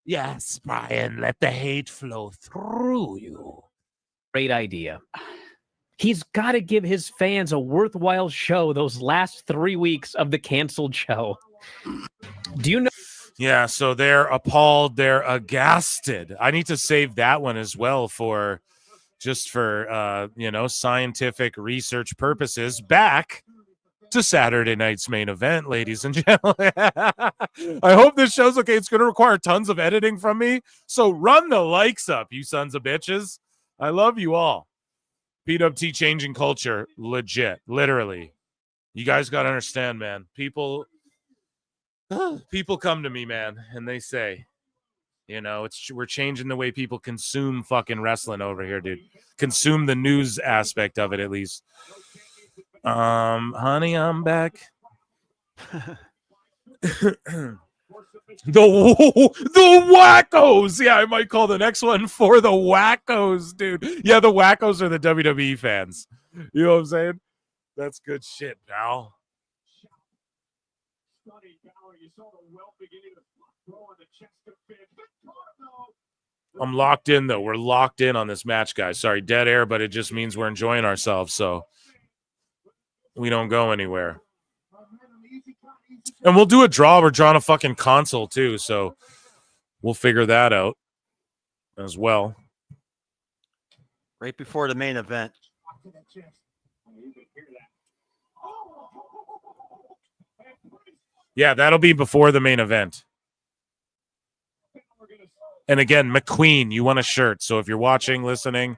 Yes, Brian, let the hate flow through you. Great idea. He's got to give his fans a worthwhile show those last 3 weeks of the canceled show. Do you know? Yeah, so they're appalled, they're aghasted. I need to save that one as well for scientific research purposes. Back to Saturday night's main event, ladies and gentlemen. I hope this show's okay. It's going to require tons of editing from me, so run the likes up, you sons of bitches. I love you all. PWT changing culture, legit, literally. You guys got to understand, man. People come to me, man, and they say, we're changing the way people consume fucking wrestling over here, dude. Consume the news aspect of it, at least. Honey, I'm back. The wackos. Yeah, I might call the next one For the Wackos, dude. Yeah, the wackos are the WWE fans. You know what I'm saying? That's good shit, pal. I'm locked in, though. We're locked in on this match, guys. Sorry, dead air, but it just means we're enjoying ourselves, so we don't go anywhere. And we'll do a draw. We're drawing a fucking console, too, so we'll figure that out as well. Right before the main event. Yeah, that'll be before the main event. And again, McQueen, you want a shirt. So if you're watching, listening,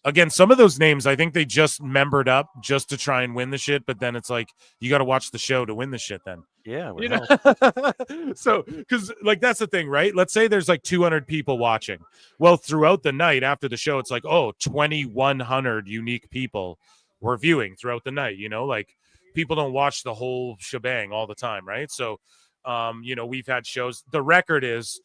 again, some of those names, I think they just membered up just to try and win the shit. But then it's like, you got to watch the show to win the shit then. Yeah. You know? So, because like, that's the thing, right? Let's say there's like 200 people watching. Well, throughout the night after the show, it's like, 2,100 unique people were viewing throughout the night, like people don't watch the whole shebang all the time, right? So, we've had shows. The record is,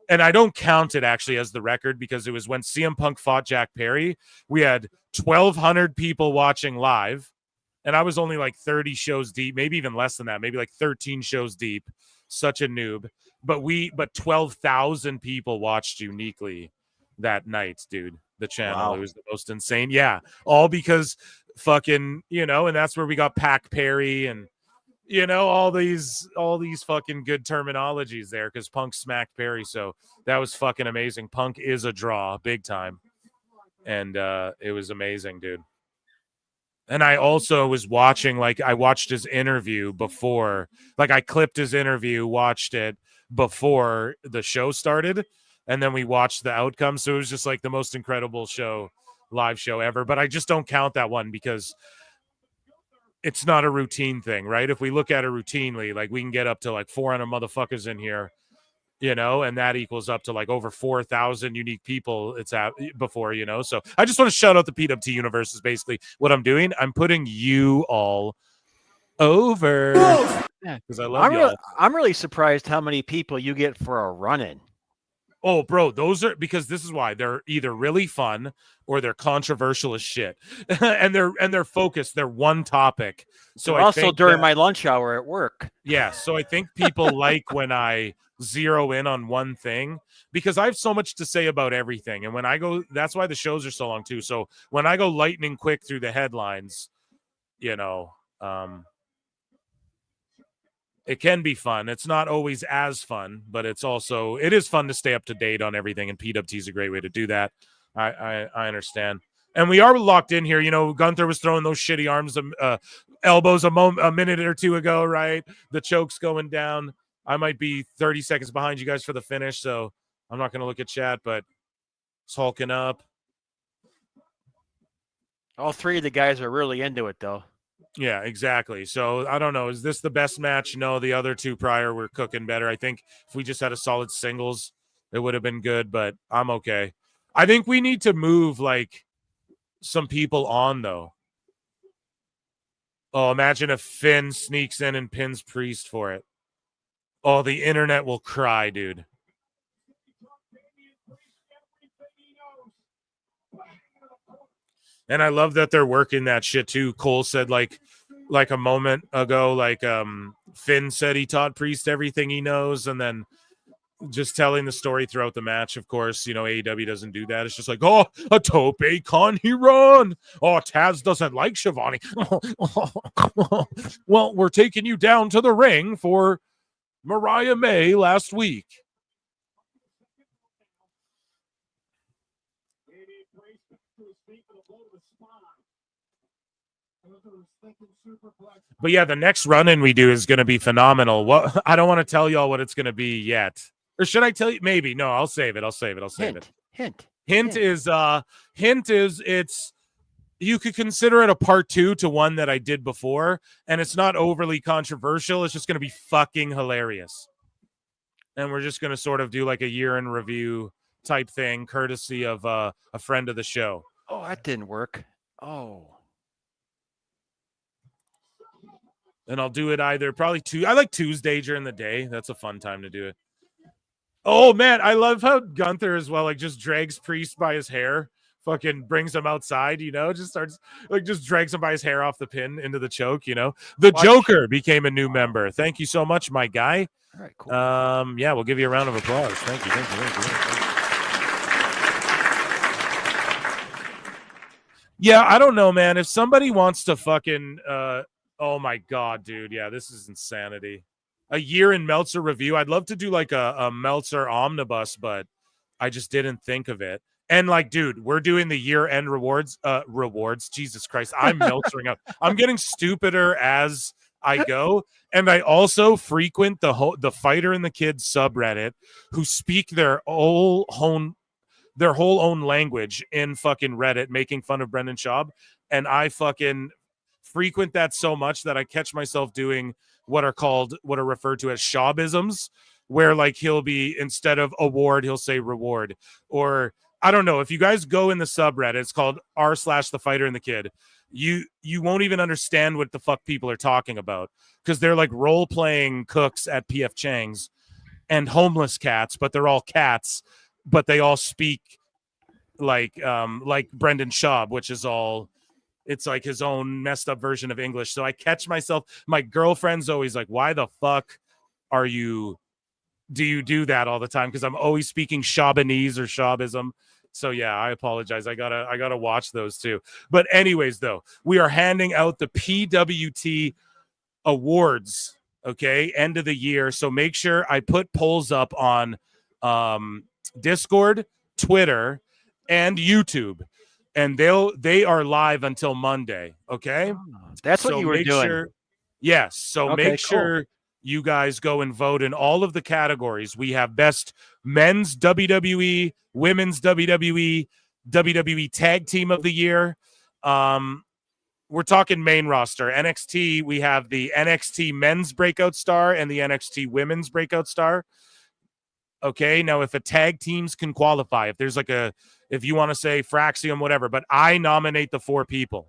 and I don't count it actually as the record because it was when CM Punk fought Jack Perry. We had 1,200 people watching live, and I was only like 30 shows deep, maybe even less than that, maybe like 13 shows deep. Such a noob. But 12,000 people watched uniquely that night, dude. The channel. Wow. It was the most insane. Yeah. All because fucking, and that's where we got Pac Perry and all these fucking good terminologies there because Punk smacked Perry. So that was fucking amazing. Punk is a draw big time. And it was amazing, dude. And I also was watching, I watched his interview before, I clipped his interview, watched it before the show started. And then we watched the outcome. So it was just like the most incredible live show ever. But I just don't count that one because it's not a routine thing, right? If we look at it routinely, we can get up to 400 motherfuckers in here, and that equals up to over 4,000 unique people it's at before, So I just want to shout out the PWT universe is basically what I'm doing. I'm putting you all over because I love you. I'm really surprised how many people you get for a run-in. Oh, bro, those are because this is why they're either really fun or they're controversial as shit, and they're focused. They're one topic. So also during my lunch hour at work. Yeah, so I think people like when I zero in on one thing because I have so much to say about everything, and when I go, that's why the shows are so long too. So when I go lightning quick through the headlines, it can be fun. It's not always as fun, but it is fun to stay up to date on everything, and PWT is a great way to do that. I understand. And we are locked in here. Gunther was throwing those shitty arms, elbows a minute or two ago, right? The choke's going down. I might be 30 seconds behind you guys for the finish, so I'm not going to look at chat, but it's hulking up. All three of the guys are really into it, though. Yeah, exactly. So I don't know. Is this the best match? No, the other two prior were cooking better. I think if we just had a solid singles, it would have been good, but I'm okay. I think we need to move some people on though. Oh, imagine if Finn sneaks in and pins Priest for it. Oh, the internet will cry, dude. And I love that they're working that shit too. Cole said like a moment ago, like Finn said he taught Priest everything he knows, and then just telling the story throughout the match. Of course, AEW doesn't do that. It's just like, oh, a tope con he run. Oh, Taz doesn't like Shivani. Well, we're taking you down to the ring for Mariah May last week. But yeah, the next run-in we do is going to be phenomenal. What I don't want to tell y'all what it's going to be yet. Or should I tell you? Maybe. No, I'll save it. Hint is it's, you could consider it a part 2 to one that I did before, and it's not overly controversial. It's just going to be fucking hilarious. And we're just going to sort of do like a year in review type thing, courtesy of a friend of the show. Oh, that didn't work. Oh. And I'll do it either probably I like Tuesday during the day. That's a fun time to do it. Oh man, I love how Gunther as well, like just drags Priest by his hair, fucking brings him outside, just starts just drags him by his hair off the pin into the choke, The Joker became a new member. Thank you so much, my guy. All right, cool. Yeah, we'll give you a round of applause. Thank you. Yeah, I don't know, man. If somebody wants to fucking oh my god, dude. Yeah, this is insanity. A year in Meltzer review. I'd love to do like a Meltzer omnibus, but I just didn't think of it. And like, dude, we're doing the year-end rewards. Jesus Christ, I'm Meltzering up. I'm getting stupider as I go. And I also frequent the Fighter and the Kid subreddit, who speak their whole own language in fucking Reddit, making fun of Brendan Schaub. And I fucking frequent that so much that I catch myself doing what are referred to as Schaubisms, where like he'll be, instead of award, he'll say reward. Or I don't know, if you guys go in the subreddit, it's called r/the Fighter and the Kid. You won't even understand what the fuck people are talking about, because they're like role-playing cooks at PF Chang's and homeless cats, but they're all cats, but they all speak like Brendan Schaub, which is all, it's like his own messed up version of English. So I catch myself, my girlfriend's always like, why the fuck do you do that all the time? Because I'm always speaking Shaubinese or Schaubism. So yeah, I apologize. I gotta watch those too. But anyways, though, we are handing out the PWT awards, okay, end of the year. So make sure I put polls up on Discord, Twitter, and YouTube. And they are live until Monday, okay? That's what you were doing. Yes. So Okay, make sure you guys go and vote in all of the categories. We have best men's WWE, women's WWE, WWE Tag Team of the Year. We're talking main roster. NXT, we have the NXT Men's Breakout Star and the NXT Women's Breakout Star. Okay, now if a tag teams can qualify, if there's if you want to say Fraxium, whatever, but I nominate the 4 people.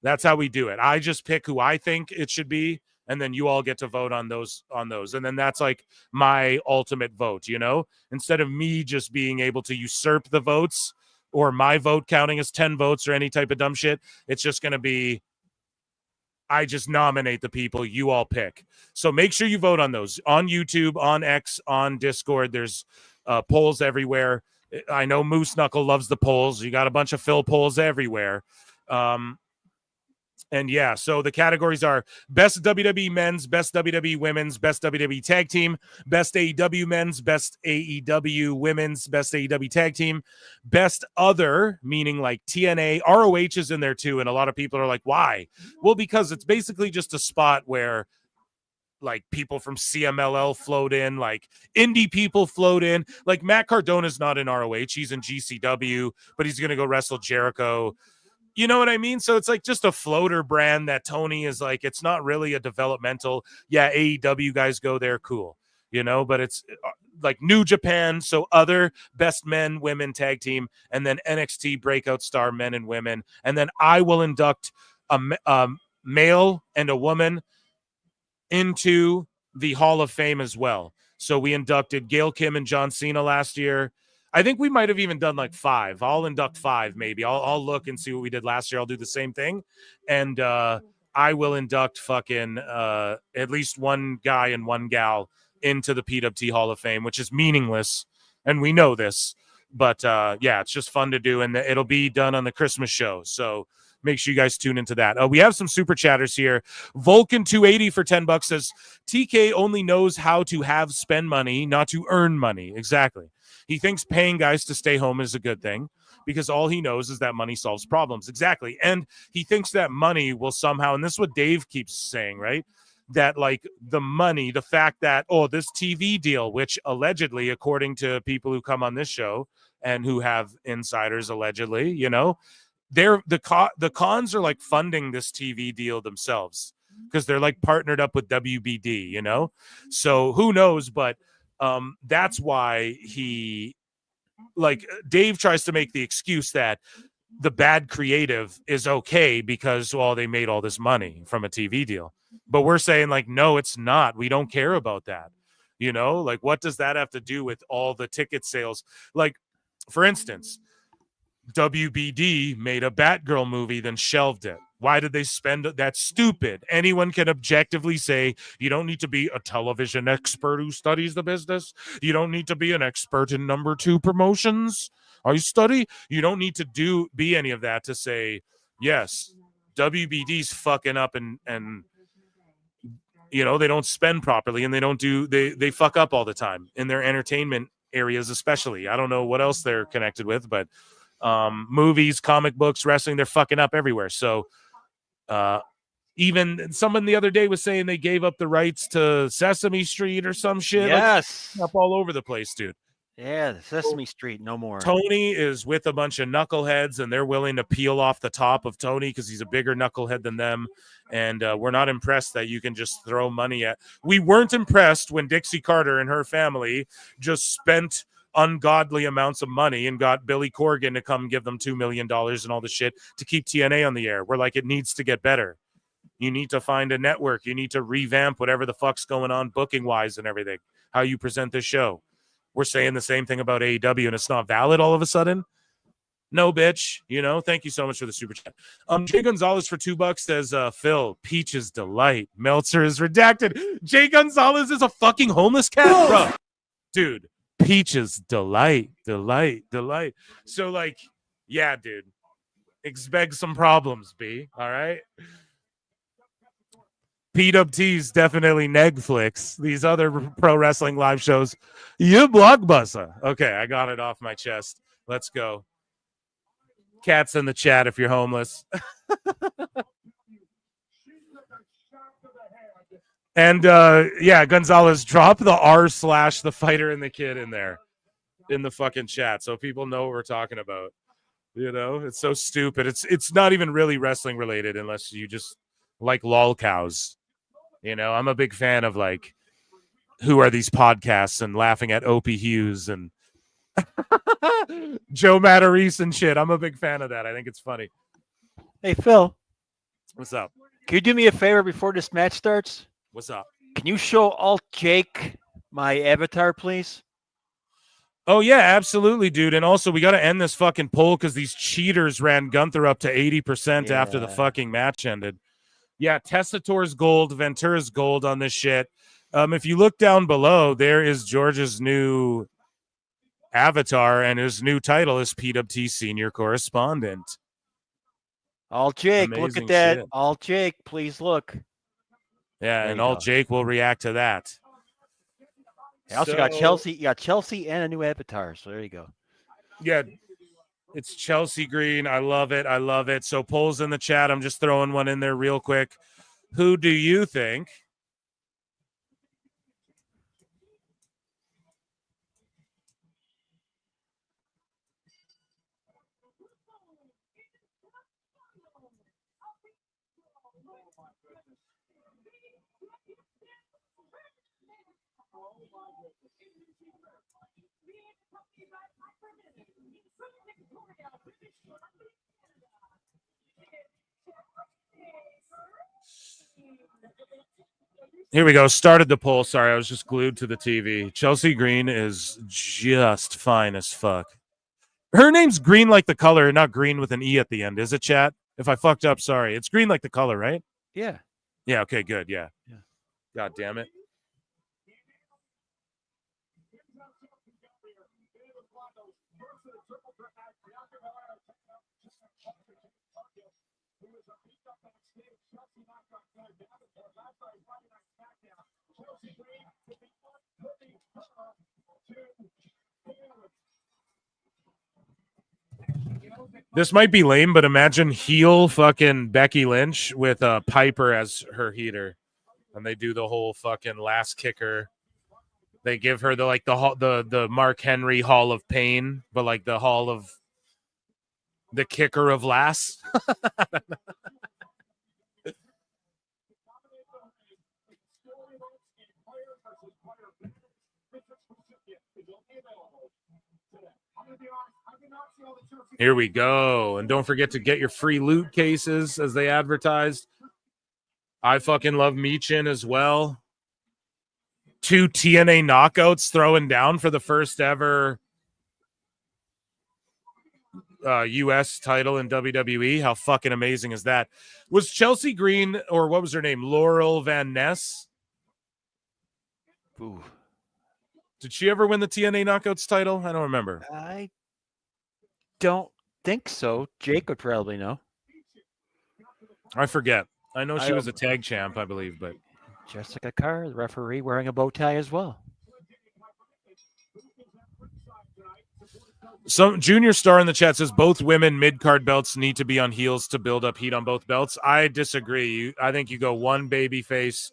That's how we do it. I just pick who I think it should be, and then you all get to vote on those. And then that's like my ultimate vote, instead of me just being able to usurp the votes or my vote counting as 10 votes or any type of dumb shit. It's just going to be, I just nominate the people, you all pick. So make sure you vote on those on YouTube, on X, on Discord. There's polls everywhere. I know Moose Knuckle loves the polls. You got a bunch of Phil polls everywhere. And yeah, so the categories are best WWE men's, best WWE women's, best WWE tag team, best AEW men's, best AEW women's, best AEW tag team, best other, meaning like TNA, ROH is in there too. And a lot of people are like, why? Well, because it's basically just a spot where like people from CMLL float in, like indie people float in. Like Matt Cardona's not in ROH, he's in GCW, but he's going to go wrestle Jericho. You know what I mean? So it's like just a floater brand that Tony is like, it's not really a developmental. Yeah, AEW guys go there, cool. But it's like New Japan, so other best men, women tag team, and then NXT Breakout Star men and women. And then I will induct a male and a woman into the Hall of Fame as well. So we inducted Gail Kim and John Cena last year. I think we might have even done like 5. I'll induct 5 maybe. I'll look and see what we did last year. I'll do the same thing, and I will induct fucking at least one guy and one gal into the PWT Hall of Fame, which is meaningless, and we know this. But yeah, it's just fun to do, and it'll be done on the Christmas show. So make sure you guys tune into that. We have some super chatters here. Vulcan280 for $10 says TK only knows how to spend money, not to earn money. Exactly. He thinks paying guys to stay home is a good thing because all he knows is that money solves problems. Exactly. And he thinks that money will somehow, and this is what Dave keeps saying, right? That like the money, the fact that, this TV deal, which allegedly, according to people who come on this show and who have insiders allegedly, you know, the cons are like funding this TV deal themselves because they're like partnered up with WBD, you know? So who knows, but that's why he, like, Dave tries to make the excuse that the bad creative is okay because, they made all this money from a TV deal. But we're saying, like, no, it's not. We don't care about that. You know, like, what does that have to do with all the ticket sales? Like, for instance, WBD made a Batgirl movie, then shelved it. Why did they spend it? That's stupid. Anyone can objectively say you don't need to be a television expert who studies the business. You don't need to be an expert in number 2 promotions. You don't need to be any of that to say, yes, WBD's fucking up and you know, they don't spend properly and they fuck up all the time in their entertainment areas, especially. I don't know what else they're connected with, but movies, comic books, wrestling, they're fucking up everywhere. So even someone the other day was saying they gave up the rights to Sesame Street or some shit. Yes. Like, up all over the place, dude. Yeah, Sesame Street, no more. Tony is with a bunch of knuckleheads, and they're willing to peel off the top of Tony because he's a bigger knucklehead than them. And we're not impressed that you can just throw money at. We weren't impressed when Dixie Carter and her family just spent ungodly amounts of money and got Billy Corgan to come give them $2 million and all the shit to keep TNA on the air. We're like, it needs to get better. You need to find a network. You need to revamp whatever the fuck's going on booking wise and everything, how you present this show. We're saying the same thing about AEW and it's not valid all of a sudden. No, bitch. You know, thank you so much for the super chat. Jay Gonzalez for $2 says, Phil, Peach's Delight. Meltzer is redacted. Jay Gonzalez is a fucking homeless cat, bro. Dude, Peach's Delight. So, like, yeah, dude. Expect some problems, B. All right? PWT's definitely Netflix. These other pro wrestling live shows, you blockbuster. Okay, I got it off my chest. Let's go. Cats in the chat if you're homeless. And yeah, Gonzalez, drop the r/the fighter and the kid in there in the fucking chat so people know what we're talking about. You know, it's so stupid. It's not even really wrestling related unless you just like lol cows. You know, I'm a big fan of like, who are these podcasts and laughing at Opie Hughes and Joe Matarese and shit. I'm a big fan of that. I think it's funny. Hey, Phil. What's up? Can you do me a favor before this match starts? What's up? Can you show Alt Jake my avatar, please? Oh, yeah, absolutely, dude. And also, we got to end this fucking poll because these cheaters ran Gunther up to 80% after the fucking match ended. Yeah, Tessitore's gold, Ventura's gold on this shit. If you look down below, there is George's new avatar, and his new title is PWT Senior Correspondent. Alt Jake, Amazing look at that. shit. Alt Jake, please look. Yeah, There and you all go. Jake will react to that. I also got Chelsea. You got Chelsea and a new avatar. So there you go. Yeah, it's Chelsea Green. I love it. I love it. So polls in the chat. I'm just throwing one in there real quick. Who do you think? Here we go. Started the poll. Sorry, I was just glued to the TV. Chelsea Green is just fine as fuck. Her name's Green like the color, not green with an E at the end. Is it, chat? If I fucked up, sorry. It's green like the color, right? Yeah. Yeah, okay, good. Yeah. God damn it. This might be lame, but imagine heel fucking Becky Lynch with Piper as her heater, and they do the whole fucking last kicker. They give her the Mark Henry Hall of Pain, but like the Hall of the kicker of last. Here we go. And don't forget to get your free loot cases as they advertised. I fucking love Michin as well. 2 TNA knockouts throwing down for the first ever U.S. title in WWE. How fucking amazing is that? Was Chelsea Green, or what was her name? Laurel Van Ness? Ooh. Did she ever win the TNA knockouts title? I don't remember. I don't think so. Jake would probably know. I forget. I know she was a tag champ, I believe, but Jessica Carr, the referee, wearing a bow tie as well. Some Junior Star in the chat says both women mid-card belts need to be on heels to build up heat on both belts. I disagree. I think you go one baby face,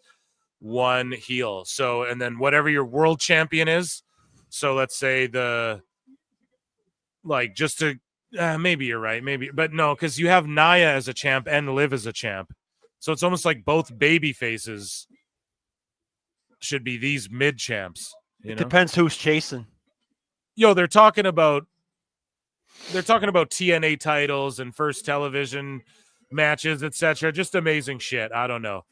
one heel. So, and then whatever your world champion is. So let's say maybe you're right, maybe, but no, because you have Nia as a champ and Liv as a champ. So it's almost like both baby faces should be these mid champs. It depends who's chasing. Yo, they're talking about TNA titles and first television matches, etc. Just amazing shit. I don't know.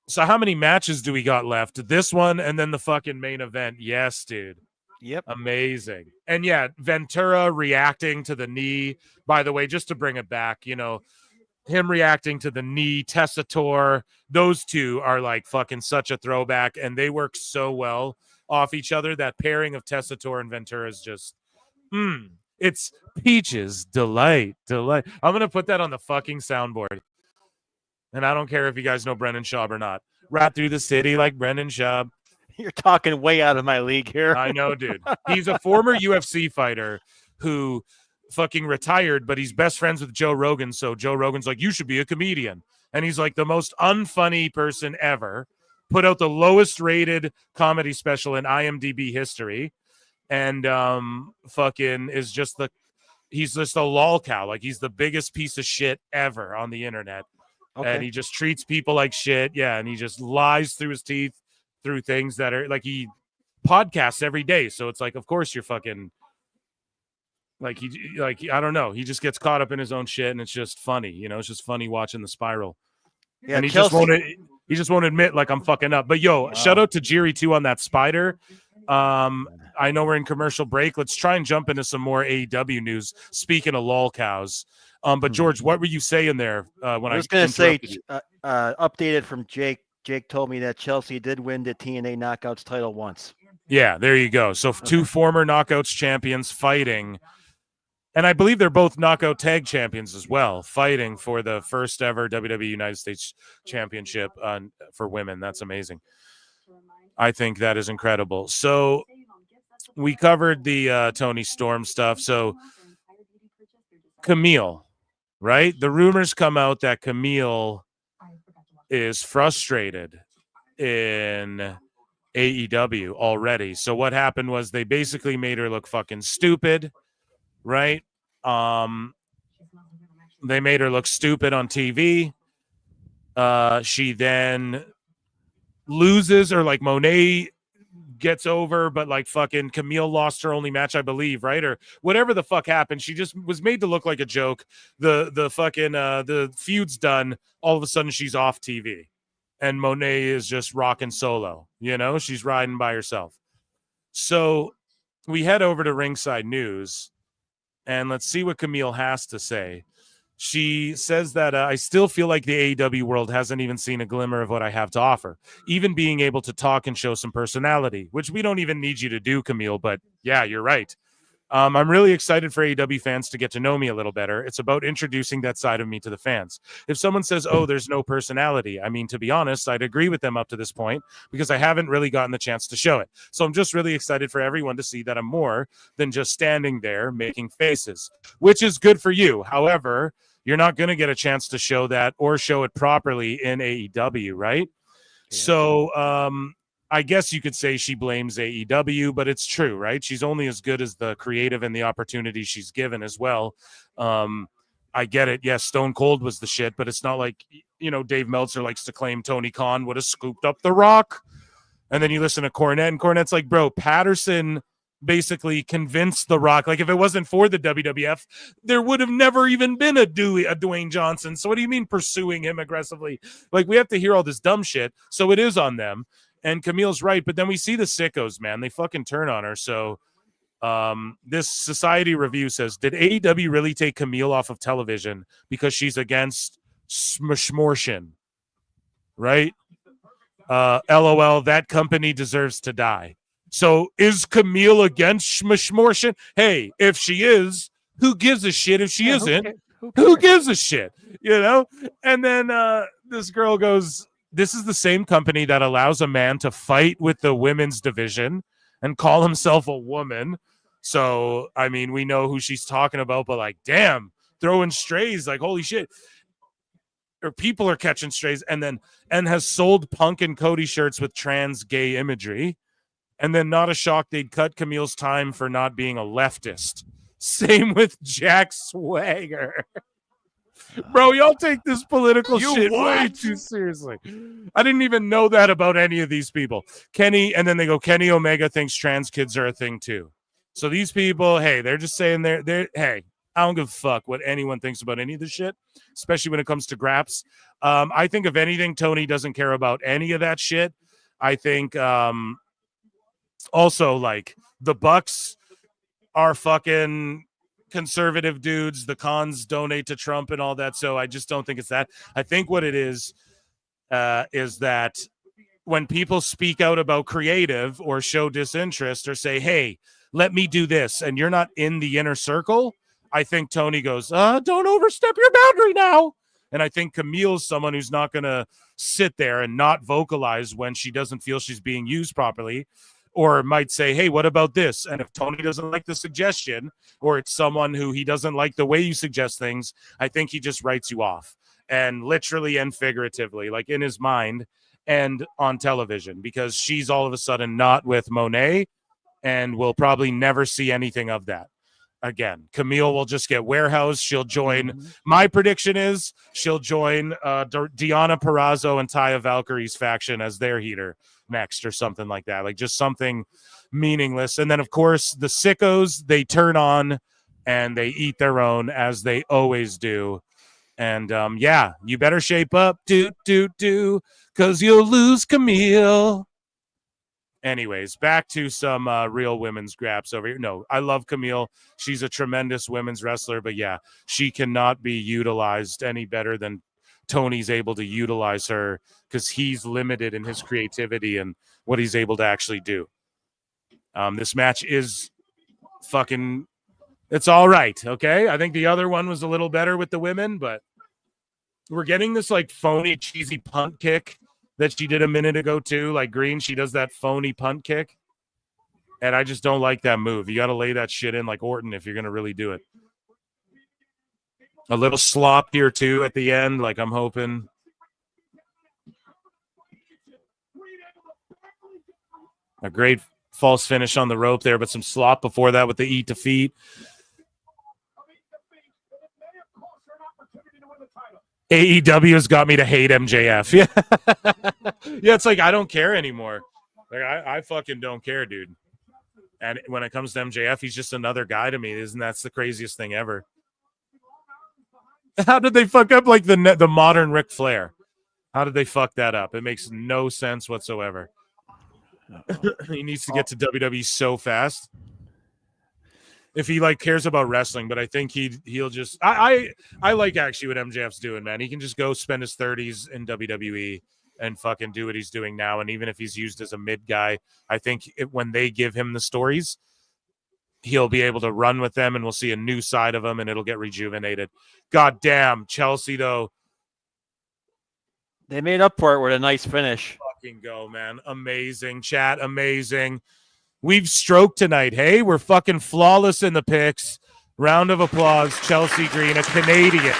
So how many matches do we got left? This one and then the fucking main event. Yes, dude. Yep. Amazing. And yeah, Ventura reacting to the knee. By the way, just to bring it back, him reacting to the knee, Tessator, those two are like fucking such a throwback, and they work so well off each other. That pairing of Tessator and Ventura is just, it's peaches, delight. I'm going to put that on the fucking soundboard. And I don't care if you guys know Brendan Schaub or not. Right through the city like Brendan Schaub. You're talking way out of my league here. I know, dude. He's a former UFC fighter who fucking retired, but he's best friends with Joe Rogan. So Joe Rogan's like, you should be a comedian. And he's like the most unfunny person ever. Put out the lowest rated comedy special in IMDb history. And fucking is just he's just a lol cow. Like he's the biggest piece of shit ever on the internet. Okay. And he just treats people like shit. Yeah. And he just lies through his teeth through things that are like, he podcasts every day. So it's like, of course you're fucking like, I don't know. He just gets caught up in his own shit and it's just funny. It's just funny watching the spiral. Yeah. And he just won't admit like I'm fucking up. But yo, shout out to Jiri too on that spider. I know we're in commercial break. Let's try and jump into some more AEW news. Speaking of lol cows. But George, what were you saying there? When I was going to say, updated from Jake. Jake told me that Chelsea did win the TNA Knockouts title once. Yeah, there you go. So two former Knockouts champions fighting. And I believe they're both Knockout Tag champions as well, fighting for the first ever WWE United States Championship for women. That's amazing. I think that is incredible. So we covered the Tony Storm stuff. So Camille, right? The rumors come out that Camille is frustrated in AEW already. So what happened was they basically made her look fucking stupid, right? They made her look stupid on TV. She then loses, or like Monet gets over, but like fucking Camille lost her only match, I believe, right? Or whatever the fuck happened. She just was made to look like a joke. The fucking the feud's done. All of a sudden she's off TV. And Monet is just rocking solo. You know, she's riding by herself. So we head over to Ringside News and let's see what Camille has to say. She says that I still feel like the AEW world hasn't even seen a glimmer of what I have to offer, even being able to talk and show some personality, which we don't even need you to do, Camille. But yeah, you're right. I'm really excited for AEW fans to get to know me a little better. It's about introducing that side of me to the fans. If someone says, oh, there's no personality, I mean, to be honest, I'd agree with them up to this point because I haven't really gotten the chance to show it. So I'm just really excited for everyone to see that I'm more than just standing there making faces, which is good for you. However, you're not going to get a chance to show that or show it properly in AEW, right? Yeah. So, I guess you could say she blames AEW, but it's true, right? She's only as good as the creative and the opportunity she's given as well. I get it. Yes, Stone Cold was the shit, but it's not like, you know, Dave Meltzer likes to claim Tony Khan would have scooped up The Rock. And then you listen to Cornette, and Cornette's like, bro, Patterson basically convinced The Rock. Like, if it wasn't for the WWF, there would have never even been a Dwayne Johnson. So what do you mean pursuing him aggressively? Like, we have to hear all this dumb shit. So it is on them. And Camille's right, but then we see the sickos, man. They fucking turn on her. So this Society Review says, did AEW really take Camille off of television because she's against Smortion? Right? LOL, that company deserves to die. So is Camille against Smortion? Hey, if she is, who gives a shit? If she isn't, who gives a shit? You know? And then this girl goes, this is the same company that allows a man to fight with the women's division and call himself a woman. So, I mean, we know who she's talking about, but like, damn, throwing strays, like, holy shit. Or people are catching strays and has sold Punk and Cody shirts with trans gay imagery. And then not a shock they'd cut Camille's time for not being a leftist. Same with Jack Swagger. Bro, y'all take this political shit way too seriously. I didn't even know that about any of these people. Kenny, and then they go, Kenny Omega thinks trans kids are a thing too. So these people, hey, they're just saying hey, I don't give a fuck what anyone thinks about any of this shit, especially when it comes to graps. I think if anything, Tony doesn't care about any of that shit. I think also, like, the Bucks are fucking conservative dudes. The cons donate to Trump and all that. So I just don't think it's that. I think what it is that when people speak out about creative or show disinterest or say, hey, let me do this, and you're not in the inner circle, I think Tony goes, don't overstep your boundary now. And I think Camille's someone who's not going to sit there and not vocalize when she doesn't feel she's being used properly, or might say, hey, what about this? And if Tony doesn't like the suggestion, or it's someone who he doesn't like the way you suggest things, I think he just writes you off, and literally and figuratively, like in his mind and on television, because she's all of a sudden not with Monet, and we'll probably never see anything of that again. Camille will just get warehoused. She'll join. My prediction is she'll join Deonna Purrazzo and Taya Valkyrie's faction as their heater next, or something like that, like just something meaningless. And then, of course, the sickos, they turn on and they eat their own, as they always do. And yeah, you better shape up, because you'll lose Camille. Anyways, back to some real women's graps over here. No, I love Camille. She's a tremendous women's wrestler, but yeah, she cannot be utilized any better than Tony's able to utilize her, because he's limited in his creativity and what he's able to actually do. This match is fucking, it's all right, okay? I think the other one was a little better with the women, but we're getting this like phony, cheesy punt kick that she did a minute ago too. Like Green, she does that phony punt kick, and I just don't like that move. You got to lay that shit in like Orton if you're going to really do it. A little slop here too at the end, like I'm hoping. A great false finish on the rope there, but some slop before that with the eat to feet. AEW has got me to hate MJF. Yeah. Yeah, it's like I don't care anymore. Like I fucking don't care, dude. And when it comes to MJF, he's just another guy to me. Isn't that the craziest thing ever? How did they fuck up like the modern Ric Flair? How did they fuck that up? It makes no sense whatsoever. He needs to get to WWE so fast if he like cares about wrestling. But I think he'll just I like actually what MJF's doing, man. He can just go spend his 30s in WWE and fucking do what he's doing now. And even if he's used as a mid guy, I think when they give him the stories, he'll be able to run with them, and we'll see a new side of him, and it'll get rejuvenated. God damn, Chelsea though. They made up for it with a nice finish. Fucking go, man. Amazing, chat. Amazing. We've stroked tonight. Hey, we're fucking flawless in the picks. Round of applause. Chelsea Green, a Canadian.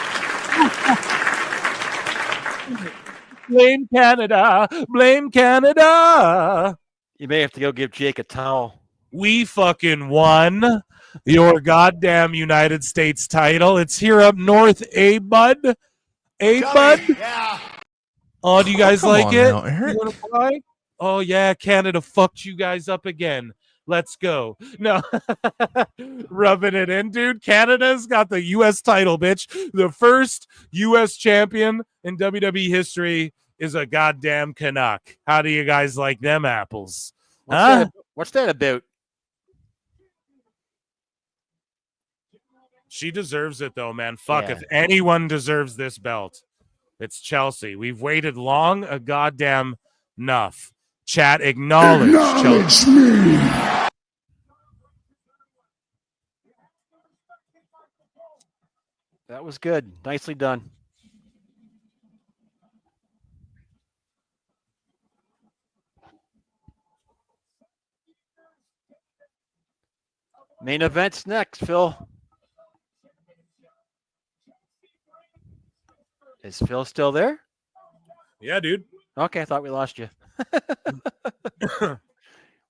Blame Canada. Blame Canada. You may have to go give Jake a towel. We fucking won your goddamn United States title. It's here up north, bud? Bud? Yeah. Oh, do you guys Come like on it? now, Eric. You wanna fly? Oh, yeah, Canada fucked you guys up again. Let's go. No, rubbing it in, dude. Canada's got the U.S. title, bitch. The first U.S. champion in WWE history is a goddamn Canuck. How do you guys like them apples? What's that about? She deserves it, though, man. Fuck, Yeah. if anyone deserves this belt, it's Chelsea. We've waited long a goddamn enough. Chat, acknowledge Chelsea. Me. That was good. Nicely done. Main event's next, Phil. Is Phil still there? Yeah, dude. Okay, I thought we lost you.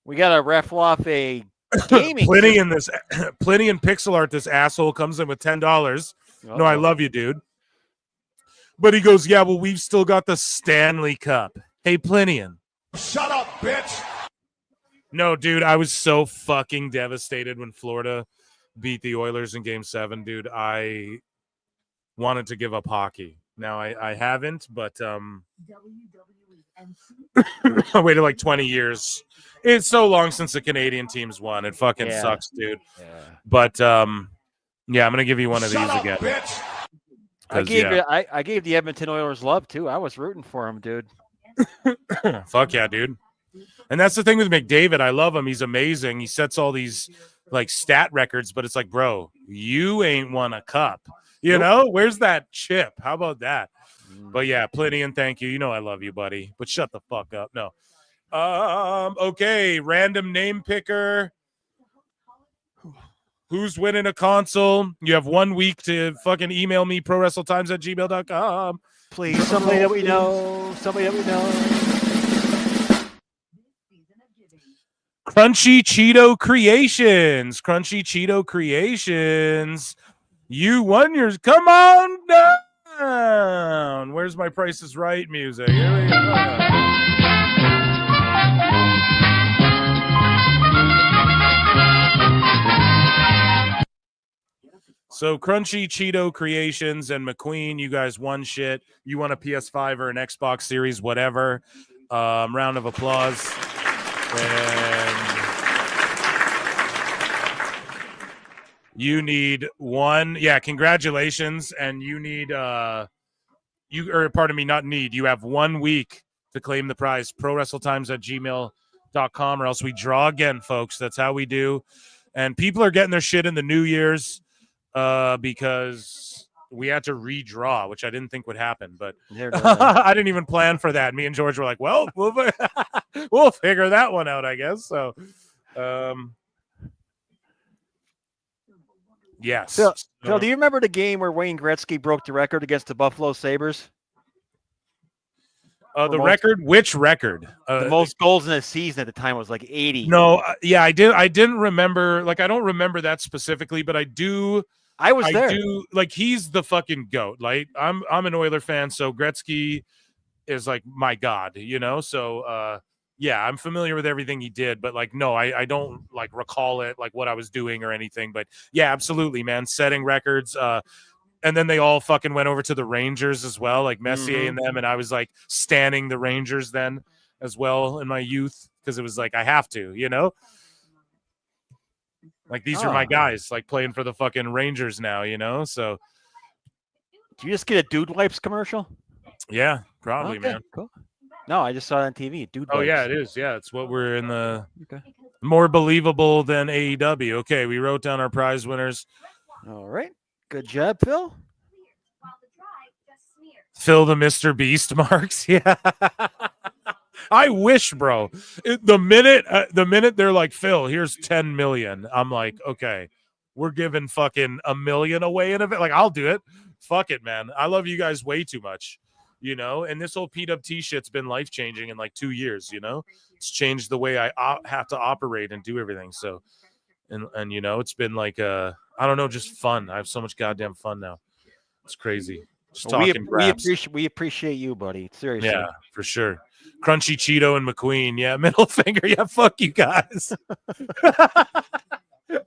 We got to raffle off a gaming. Plenty in pixel art. This asshole comes in with $10. No, I love you, dude. But he goes, yeah, well, we've still got the Stanley Cup. Hey, Plinian. Shut up, bitch. No, dude, I was so fucking devastated when Florida beat the Oilers in Game 7, dude. I wanted to give up hockey. Now I haven't, but I waited like 20 years. It's so long since the Canadian teams won. It fucking sucks, dude. Yeah. But yeah, I'm gonna give you one of these again. Bitch. I gave the Edmonton Oilers love too. I was rooting for him, dude. Fuck yeah, dude. And that's the thing with McDavid. I love him. He's amazing. He sets all these like stat records, but it's like, bro, you ain't won a cup. You know, where's that chip? How about that? But yeah, plenty, and thank you. You know I love you, buddy. But shut the fuck up. No. Okay, random name picker. Who's winning a console? You have 1 week to fucking email me, prowrestletimes@gmail.com. Please, somebody that we know. Somebody that we know. Crunchy Cheeto Creations. Crunchy Cheeto Creations. You won yours. Come on down. Where's my Price is Right music? Here we go. So Crunchy Cheeto Creations and McQueen, you guys won shit. You won a PS5 or an Xbox Series, whatever. Round of applause. And you need one. Yeah, congratulations. And you need you have 1 week to claim the prize. prowrestletimes@gmail.com, or else we draw again, folks. That's how we do. And people are getting their shit in the New Year's because we had to redraw, which I didn't think would happen, but I didn't even plan for that. Me and George were like, well, we'll figure that one out, I guess. So, yes. Phil, do you remember the game where Wayne Gretzky broke the record against the Buffalo Sabres? The record? Which record? The most goals in a season at the time was like 80. No, yeah, I didn't remember. Like, I don't remember that specifically, but I do. I was there. Like, he's the fucking GOAT. Like, I'm an Oiler fan, so Gretzky is like my god, you know. So yeah, I'm familiar with everything he did, but like, no, I don't like recall it, like what I was doing or anything. But yeah, absolutely, man, setting records. And then they all fucking went over to the Rangers as well, like Messier and them. And I was like standing the Rangers then as well in my youth because it was like I have to, you know. Like these are my guys, like playing for the fucking Rangers now, you know. So, do you just get a Dude Wipes commercial? Yeah, probably, Okay, man. cool. No, I just saw it on TV. Dude Oh Wipes. yeah, it is. Yeah, it's what we're in the Okay. more believable than AEW. Okay, we wrote down our prize winners. All right, good job, Phil. Phil the Mr. Beast marks. Yeah. I wish, bro. The minute they're like, Phil, here's 10 million. I'm like, okay, we're giving fucking $1 million away in a bit. Like, I'll do it. Fuck it, man. I love you guys way too much, you know. And this whole PWT shit's been life changing in like 2 years. You know, it's changed the way I have to operate and do everything. So, and you know, it's been like I don't know, just fun. I have so much goddamn fun now. It's crazy. Just talking. We appreciate you, buddy. Seriously. Yeah, for sure. Crunchy Cheeto and McQueen. Yeah, middle finger. Yeah, fuck you guys.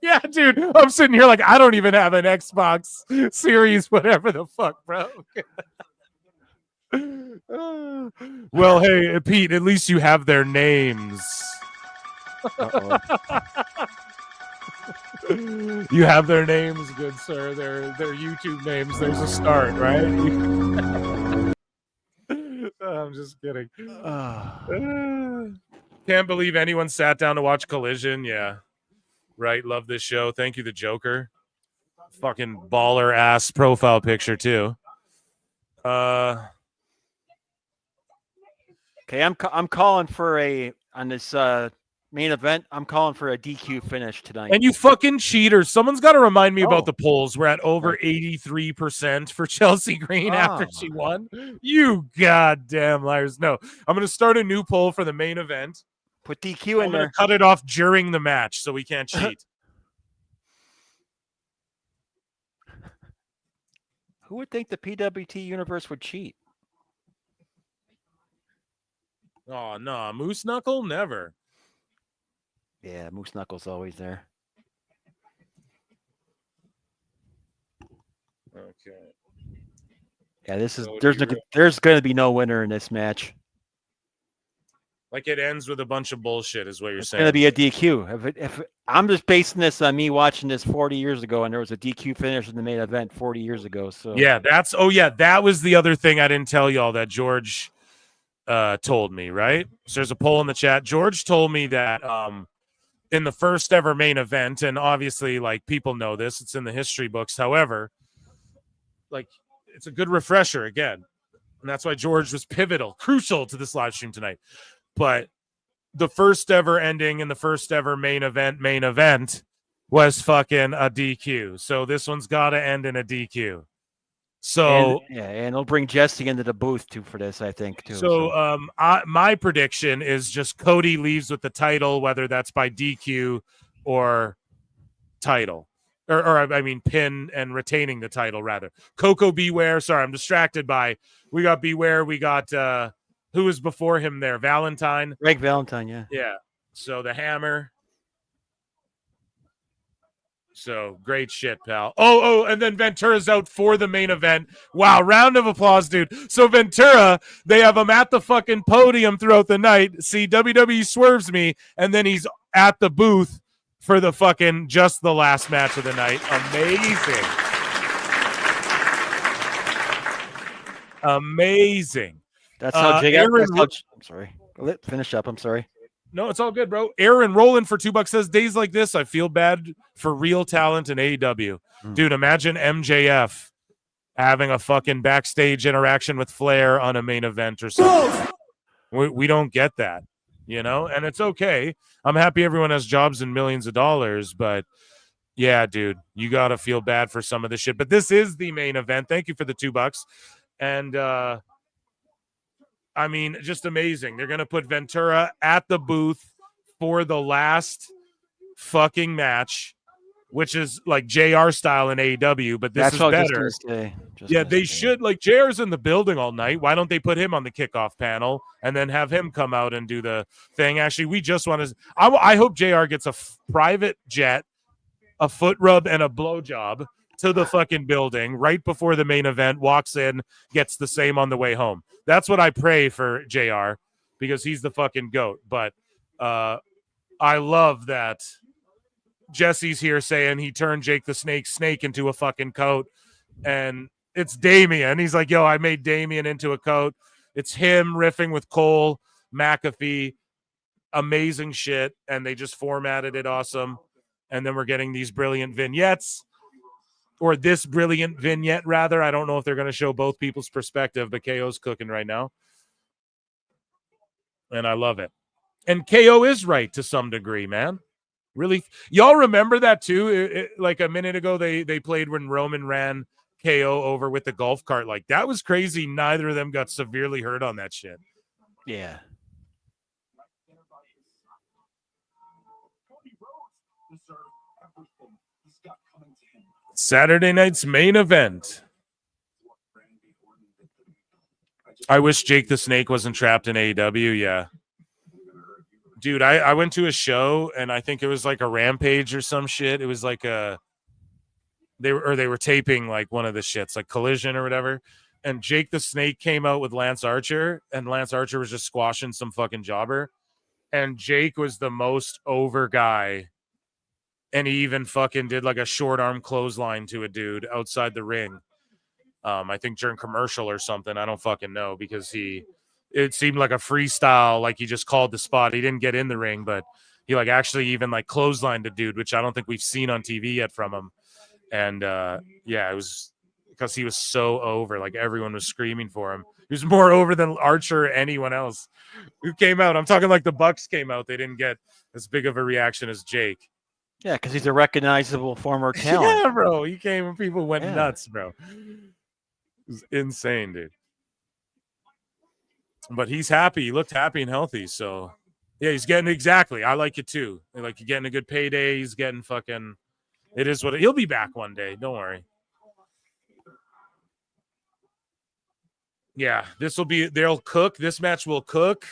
Yeah, dude. I'm sitting here like I don't even have an Xbox Series, whatever the fuck, bro. Well, hey, Pete, at least you have their names. You have their names, good sir. Their YouTube names. There's a start, right? I'm just kidding. Can't believe anyone sat down to watch Collision. Yeah. Right. Love this show. Thank you, the Joker. Fucking baller ass profile picture, too. Okay, I'm calling for on this main event. I'm calling for a DQ finish tonight. And you fucking cheaters. Someone's got to remind me about the polls. We're at over 83% for Chelsea Green after she won. You goddamn liars. No, I'm going to start a new poll for the main event. Put DQ in there. Cut it off during the match so we can't cheat. Who would think the PWT universe would cheat? Oh, no. Moose Knuckle? Never. Yeah, Moose Knuckle's always there. Okay. Yeah, this is there's going to be no winner in this match. Like it ends with a bunch of bullshit, is what you're It's saying. going to be a DQ. If I'm just basing this on me watching this 40 years ago, and there was a DQ finish in the main event 40 years ago. So yeah, that was the other thing I didn't tell y'all that George told me, right? So there's a poll in the chat. George told me that in the first ever main event, and obviously, like, people know this, it's in the history books. However, like, it's a good refresher again. And that's why George was crucial to this live stream tonight. But the first ever ending in the first ever main event was fucking a DQ. So this one's got to end in a DQ. So and it'll bring Jesse into the booth too for this, I think too. So my prediction is just Cody leaves with the title, whether that's by DQ or title, or I mean pin and retaining the title rather. Coco Beware. Sorry, I'm distracted by. We got Beware. We got who was before him there? Valentine. Greg Valentine. Yeah. Yeah. So the Hammer. So great shit, pal. Oh, and then Ventura's out for the main event. Wow, round of applause, dude. So Ventura, they have him at the fucking podium throughout the night. See, WWE swerves me, and then he's at the booth for the fucking just the last match of the night. Amazing. That's how Jake. I'm sorry. Finish up. I'm sorry. No, it's all good, bro. Aaron Roland for $2 says, days like this, I feel bad for real talent in AEW. Dude, imagine MJF having a fucking backstage interaction with Flair on a main event or something. We don't get that, you know? And it's okay. I'm happy everyone has jobs and millions of dollars, but yeah, dude, you got to feel bad for some of this shit. But this is the main event. Thank you for the $2. And, I mean, just amazing. They're going to put Ventura at the booth for the last fucking match. which is like JR style in AEW, but this That's is what I was better. just gonna say. Yeah, they should, like, JR's in the building all night. Why don't they put him on the kickoff panel and then have him come out and do the thing? Actually, we just want to, I hope JR gets a private jet, a foot rub, and a blowjob to the fucking building right before the main event, walks in, gets the same on the way home. That's what I pray for JR, because he's the fucking GOAT. But I love that Jesse's here saying he turned Jake the Snake into a fucking coat, and it's Damian. He's like, yo, I made Damian into a coat. It's him riffing with Cole, McAfee, amazing shit, and they just formatted it awesome. And then we're getting these brilliant vignettes, or this brilliant vignette, rather. I don't know if they're going to show both people's perspective, but KO's cooking right now. And I love it. And KO is right to some degree, man. Really, y'all remember that too? Like a minute ago, they played when Roman ran KO over with the golf cart. Like, that was crazy. Neither of them got severely hurt on that shit. Yeah. Saturday night's main event. I wish Jake the Snake wasn't trapped in AEW. Yeah. Dude, I went to a show, and I think it was like a Rampage or some shit. It was like they were taping like one of the shits, like Collision or whatever. And Jake the Snake came out with Lance Archer, and Lance Archer was just squashing some fucking jobber. And Jake was the most over guy. And he even fucking did like a short arm clothesline to a dude outside the ring. I think during commercial or something. I don't fucking know, because it seemed like a freestyle, like he just called the spot. He didn't get in the ring, but he like actually even like clotheslined a dude, which I don't think we've seen on TV yet from him. And yeah, it was because he was so over. Like, everyone was screaming for him. He was more over than Archer or anyone else who came out. I'm talking like the Bucks came out. They didn't get as big of a reaction as Jake. Yeah, because he's a recognizable former talent. Yeah, bro. He came and people went nuts, bro. It was insane, dude. But he's happy. He looked happy and healthy. So, yeah, he's getting exactly. I like it too. Like, you're getting a good payday. He's getting fucking. It is what he'll be back one day. Don't worry. Yeah, this will be. They'll cook. This match will cook,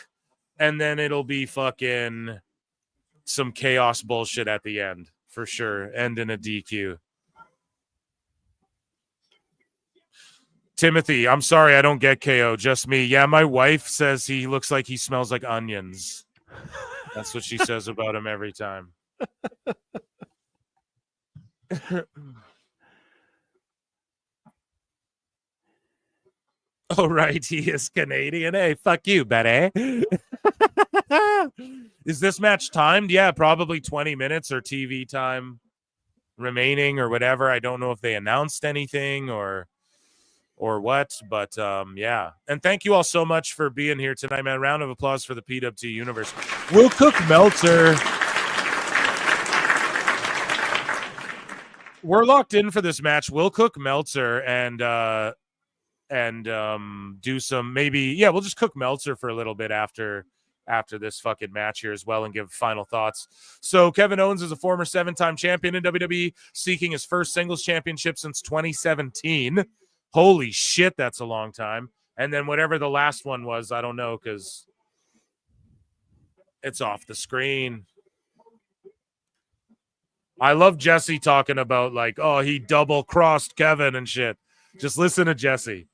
and then it'll be fucking some chaos bullshit at the end for sure. End in a DQ. Timothy, I'm sorry, I don't get KO. Just me. Yeah, my wife says he looks like he smells like onions. That's what she says about him every time. Oh, right. He is Canadian. Hey, fuck you, Betty. Is this match timed? Yeah, probably 20 minutes or TV time remaining or whatever. I don't know if they announced anything or what, but yeah. And thank you all so much for being here tonight, man. Round of applause for the PWT universe. We'll cook Meltzer. We're locked in for this match. We'll cook Meltzer and do some we'll just cook Meltzer for a little bit after this fucking match here as well and give final thoughts. So Kevin Owens is a former 7-time champion in WWE, seeking his first singles championship since 2017. Holy shit, that's a long time. And then whatever the last one was, I don't know, because it's off the screen. I love Jesse talking about like, oh, he double-crossed Kevin and shit. Just listen to Jesse.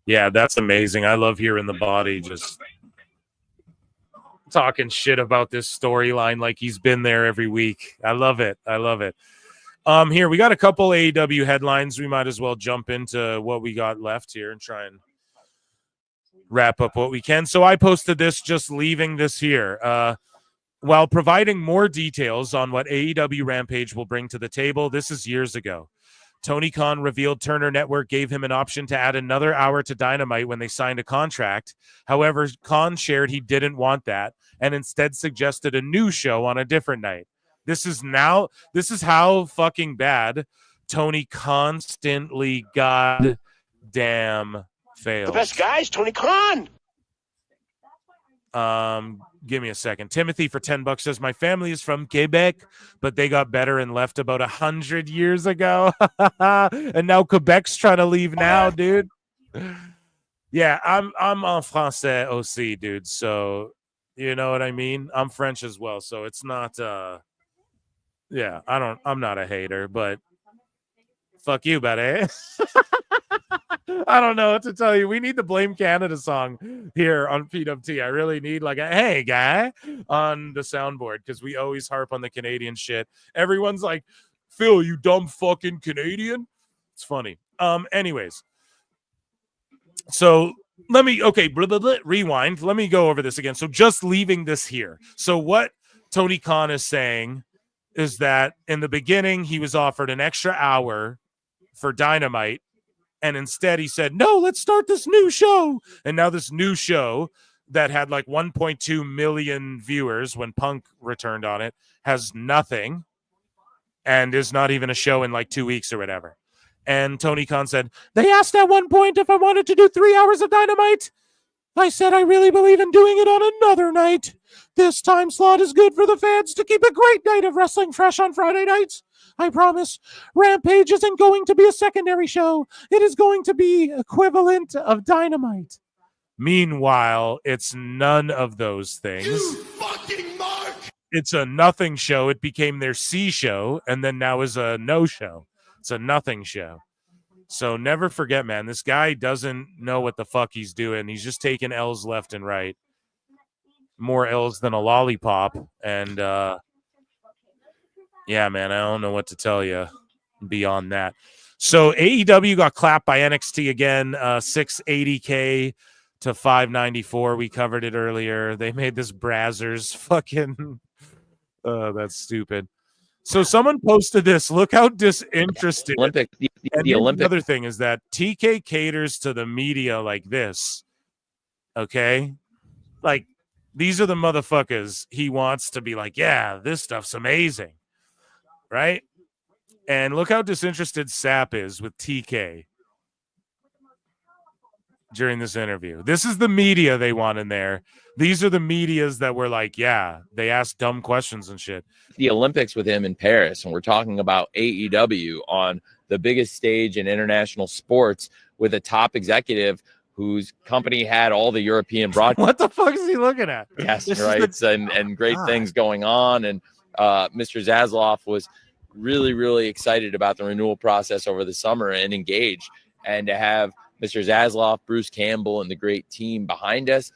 Yeah, that's amazing. I love hearing the body just talking shit about this storyline like he's been there every week. I love it. I love it. Here, we got a couple AEW headlines. We might as well jump into what we got left here and try and wrap up what we can. So I posted this, just leaving this here. While providing more details on what AEW Rampage will bring to the table, this is years ago. Tony Khan revealed Turner Network gave him an option to add another hour to Dynamite when they signed a contract. However, Khan shared he didn't want that and instead suggested a new show on a different night. This is how fucking bad Tony constantly goddamn fails. The best guy is Tony Khan. Give me a second. Timothy for $10 says my family is from Quebec, but they got better and left about 100 years ago. And now Quebec's trying to leave now, dude. Yeah, I'm en français aussi, dude. So you know what I mean? I'm French as well, so it's not yeah, I'm not a hater, but fuck you, buddy. I don't know what to tell you. We need the Blame Canada song here on PWT. I really need like a hey guy on the soundboard because we always harp on the Canadian shit. Everyone's like, Phil, you dumb fucking Canadian. It's funny. Anyways. So let me rewind. Let me go over this again. So just leaving this here. So what Tony Khan is saying is that in the beginning he was offered an extra hour for Dynamite. And instead he said, no, let's start this new show. And now this new show that had like 1.2 million viewers when Punk returned on it has nothing and is not even a show in like 2 weeks or whatever. And Tony Khan said, they asked at one point if I wanted to do 3 hours of Dynamite. I said I really believe in doing it on another night. This time slot is good for the fans to keep a great night of wrestling fresh on Friday nights. I promise. Rampage isn't going to be a secondary show. It is going to be equivalent of Dynamite. Meanwhile, it's none of those things. You fucking mark! It's a nothing show. It became their C show, and then now is a no show. It's a nothing show. So never forget, man, this guy doesn't know what the fuck he's doing. He's just taking L's left and right. More L's than a lollipop. And, yeah, man, I don't know what to tell you beyond that. So AEW got clapped by NXT again, 680K to 594. We covered it earlier. They made this Brazzers fucking that's stupid. So someone posted this. Look how disinterested. The other thing is that TK caters to the media like this. Okay? Like, these are the motherfuckers he wants to be like, yeah, this stuff's amazing. Right? And look how disinterested Sap is with TK during this interview. This is the media they want in there. These are the medias that were like, yeah, they ask dumb questions and shit. The Olympics with him in Paris, and we're talking about AEW on the biggest stage in international sports with a top executive whose company had all the European broadcast. What the fuck is he looking at? Yes, right. And great things going on. And Mr. Zasloff was really, really excited about the renewal process over the summer and engaged. And to have Mr. Zasloff, Bruce Campbell, and the great team behind us.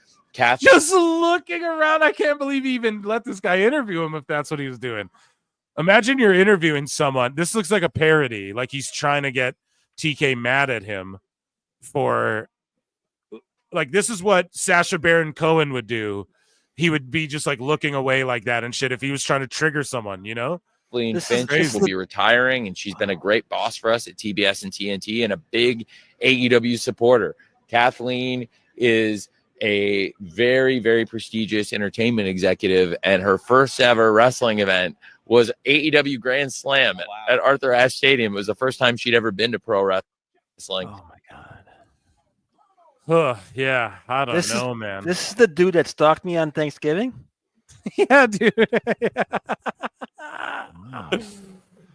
Just looking around, I can't believe he even let this guy interview him if that's what he was doing. Imagine you're interviewing someone. This looks like a parody, like he's trying to get TK mad at him for, like, this is what Sacha Baron Cohen would do. He would be just like looking away like that and shit if he was trying to trigger someone, you know? Kathleen Finch will be retiring, and she's been a great boss for us at TBS and TNT and a big AEW supporter. Kathleen is a very, very prestigious entertainment executive, and her first ever wrestling event was AEW Grand Slam at Arthur Ashe Stadium. It was the first time she'd ever been to pro wrestling. Oh my god. Yeah, I don't know, man. This is the dude that stalked me on Thanksgiving? Yeah, dude.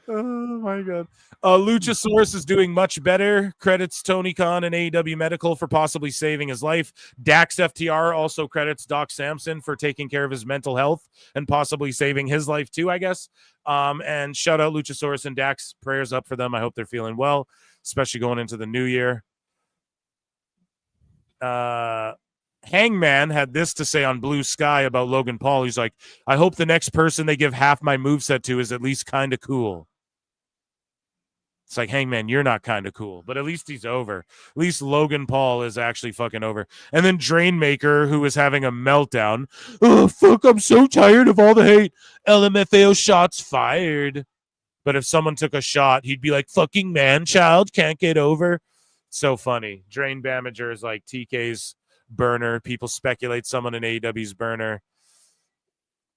Oh my god. Luchasaurus is doing much better. Credits Tony Khan and AEW Medical for possibly saving his life. Dax FTR also credits Doc Samson for taking care of his mental health and possibly saving his life too, I guess. And shout out Luchasaurus and Dax. Prayers up for them. I hope they're feeling well, especially going into the new year. Hangman had this to say on Blue Sky about Logan Paul. He's like, I hope the next person they give half my moveset to is at least kind of cool. It's like, Hangman, you're not kind of cool, but at least he's over. At least Logan Paul is actually fucking over. And then Drainmaker, who is having a meltdown. Oh, fuck, I'm so tired of all the hate. LMFAO shots fired. But if someone took a shot, he'd be like, fucking man-child, can't get over. So funny. Drain Bamager is like TK's burner. People speculate someone in AEW's burner.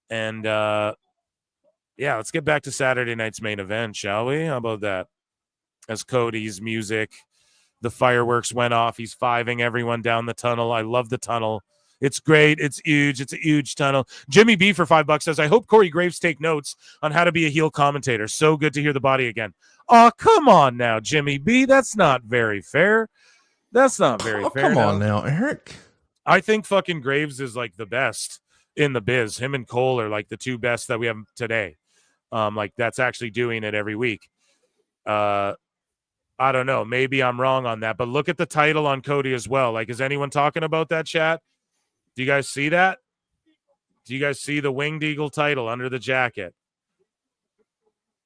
And Yeah, let's get back to Saturday night's main event, shall we? How about that? As Cody's music, the fireworks went off. He's fiving everyone down the tunnel. I love the tunnel. It's great. It's huge. It's a huge tunnel. Jimmy B for $5 says, I hope Corey Graves take notes on how to be a heel commentator. So good to hear the body again. Oh, come on now, Jimmy B. That's not very fair. That's not very fair. Come on now, Eric. I think fucking Graves is like the best in the biz. Him and Cole are like the two best that we have today. Like that's actually doing it every week. I don't know. Maybe I'm wrong on that, but look at the title on Cody as well. Like, is anyone talking about that, chat? Do you guys see that? Do you guys see the Winged Eagle title under the jacket?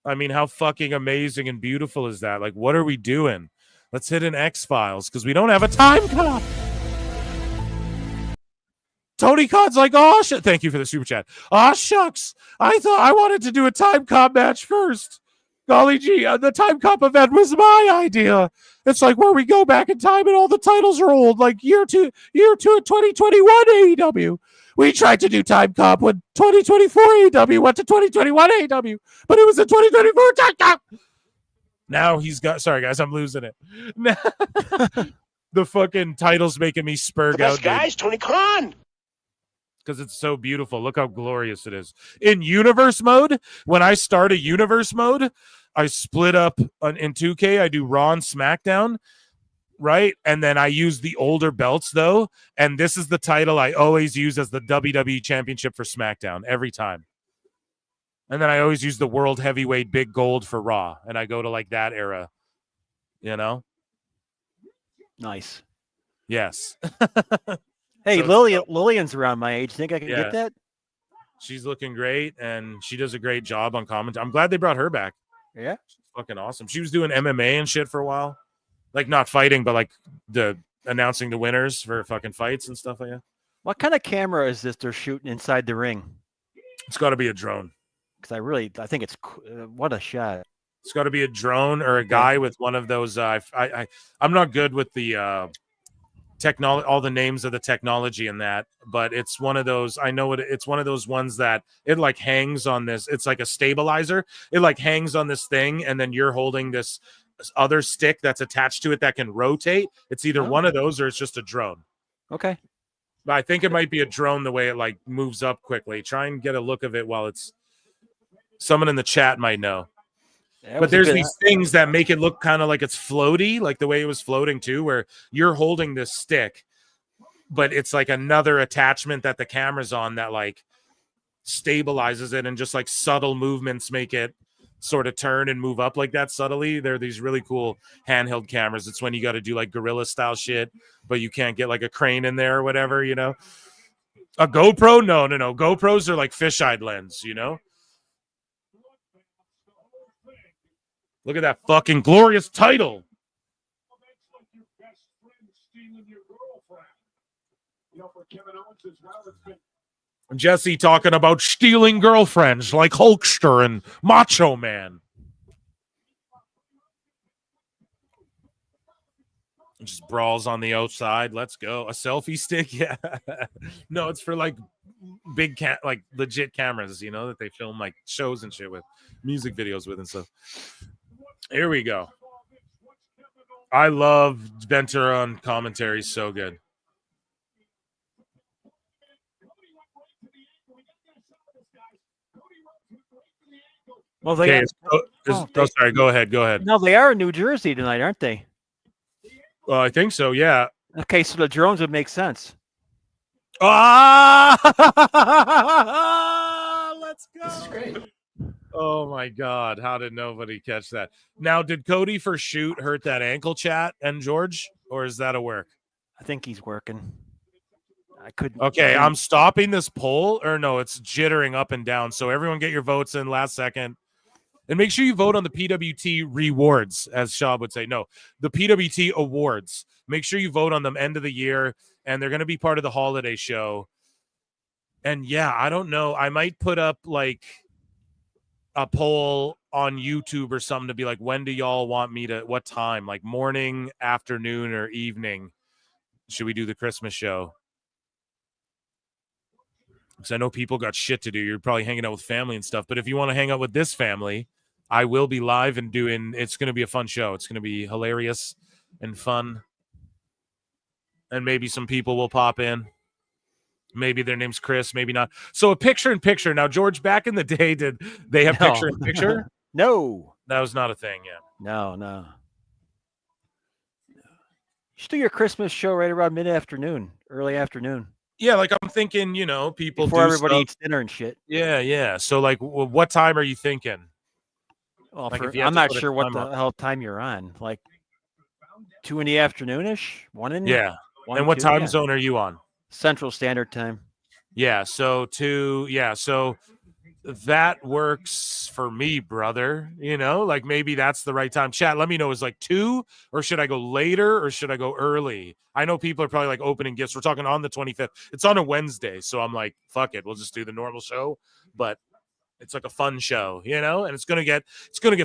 I mean, how fucking amazing and beautiful is that? Like, what are we doing? Let's hit an X-Files because we don't have a time clock. Tony Khan's like, oh, shit. Thank you for the super chat. Oh, shucks. I thought I wanted to do a time comp match first. Golly gee, the time comp event was my idea. It's like where we go back in time and all the titles are old, like year two of 2021 AEW. We tried to do time comp when 2024 AEW went to 2021 AEW, but it was a 2024 time comp. Now he's got, sorry guys, I'm losing it. The fucking title's making me spurg out. Guys, Tony Khan. Because it's so beautiful. Look how glorious it is. In universe mode, when I start a universe mode, I split up in 2K. I do Raw and SmackDown, right? And then I use the older belts, though. And this is the title I always use as the WWE Championship for SmackDown every time. And then I always use the World Heavyweight Big Gold for Raw. And I go to like that era, you know? Nice. Yes. Hey, So- Lillian's around my age. Think I can get that? She's looking great, and she does a great job on commentary. I'm glad they brought her back. Yeah. She's fucking awesome. She was doing MMA and shit for a while. Like, not fighting, but like the announcing the winners for fucking fights and stuff like that. What kind of camera is this they're shooting inside the ring? It's got to be a drone. Because I think it's what a shot. It's got to be a drone or a guy with one of those. I'm not good with the technology, all the names of the technology in that, but it's one of those. I know it's one of those ones that it like hangs on this. It's like a stabilizer. It like hangs on this thing, and then you're holding this other stick that's attached to it that can rotate. It's either one of those or it's just a drone. Okay. But I think it might be a drone the way it like moves up quickly. Try and get a look of it while it's. Someone in the chat might know. But there's these things that make it look kind of like it's floaty, like the way it was floating too, where you're holding this stick, but it's like another attachment that the camera's on that like stabilizes it, and just like subtle movements make it sort of turn and move up like that subtly. There are these really cool handheld cameras. It's when you got to do like gorilla style shit, but you can't get like a crane in there or whatever, you know? A GoPro? No. GoPros are like fisheye lens, you know? Look at that fucking glorious title. Jesse talking about stealing girlfriends like Hulkster and Macho Man. Just brawls on the outside. Let's go. A selfie stick? Yeah. No, it's for like big like legit cameras, you know, that they film like shows and shit with, music videos with and stuff. Here we go. I love Ventura on commentary. So good. Well, they sorry. Go ahead. No, they are in New Jersey tonight, aren't they? Well, I think so. Yeah. Okay, so the drones would make sense. Ah! Let's go. This is great. Oh my God! How did nobody catch that? Now, did Cody for shoot hurt that ankle, chat and George, or is that a work? I think he's working. I couldn't. Okay, I'm stopping this poll, or no, it's jittering up and down. So everyone, get your votes in last second, and make sure you vote on the PWT rewards, as Shab would say. No, the PWT awards. Make sure you vote on them end of the year, and they're going to be part of the holiday show. And yeah, I don't know. I might put up like a poll on YouTube or something to be like, when do y'all want me to, what time, like morning, afternoon, or evening should we do the Christmas show? Because I know people got shit to do. You're probably hanging out with family and stuff. But if you want to hang out with this family, I will be live and doing. It's going to be a fun show. It's going to be hilarious and fun. And maybe some people will pop in. Maybe their name's Chris, maybe not. So a picture-in-picture. Now, George, back in the day, did they have No. picture-in-picture? No. That was not a thing, yeah. No. You should do your Christmas show right around mid-afternoon, early afternoon. Yeah, like I'm thinking, people Before do everybody stuff. eats dinner and shit. Yeah. So, like, what time are you thinking? Well, Like, if you had I'm to not put a sure what time the on- hell time you're on. Like 2 in the afternoon-ish? 1 in? Yeah. 1, And what 2? time Yeah. zone are you on? Central Standard Time. Yeah, so that works for me, brother. Like maybe that's the right time. Chat, let me know. Is like 2, or should I go later, or should I go early? I know people are probably like opening gifts. We're talking on the 25th. It's on a Wednesday, so I'm like, fuck it, we'll just do the normal show. But it's like a fun show, and it's gonna get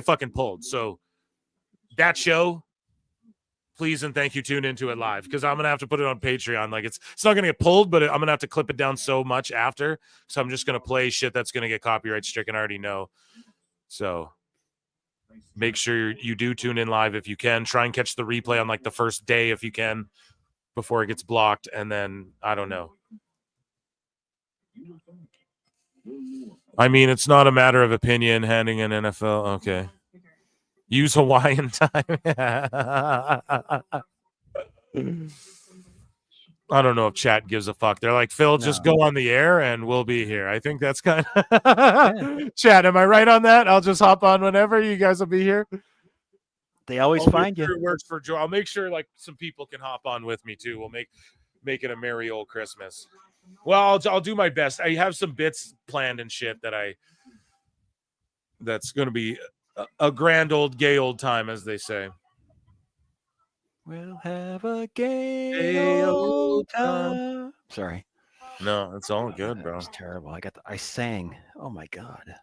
fucking pulled. So that show, please and thank you, tune into it live, because I'm gonna have to put it on Patreon. Like it's not gonna get pulled, but I'm gonna have to clip it down so much after. So I'm just gonna play shit that's gonna get copyright stricken. I already know. So make sure you do tune in live if you can. Try and catch the replay on like the first day if you can, before it gets blocked. And then I don't know. I mean, it's not a matter of opinion. Handing an NFL, okay. Use Hawaiian time. I don't know if chat gives a fuck. They're like, Phil, just go on the air and we'll be here. I think that's kind of chat. Am I right on that? I'll just hop on whenever. You guys will be here. They always I'll find make sure you. It works for Joe. I'll make sure like some people can hop on with me too. We'll make it a merry old Christmas. Well, I'll do my best. I have some bits planned and shit that's going to be a grand old gay old time, as they say. We'll have a gay old time. Sorry. No, it's all good, bro. It's terrible. I sang. Oh my God.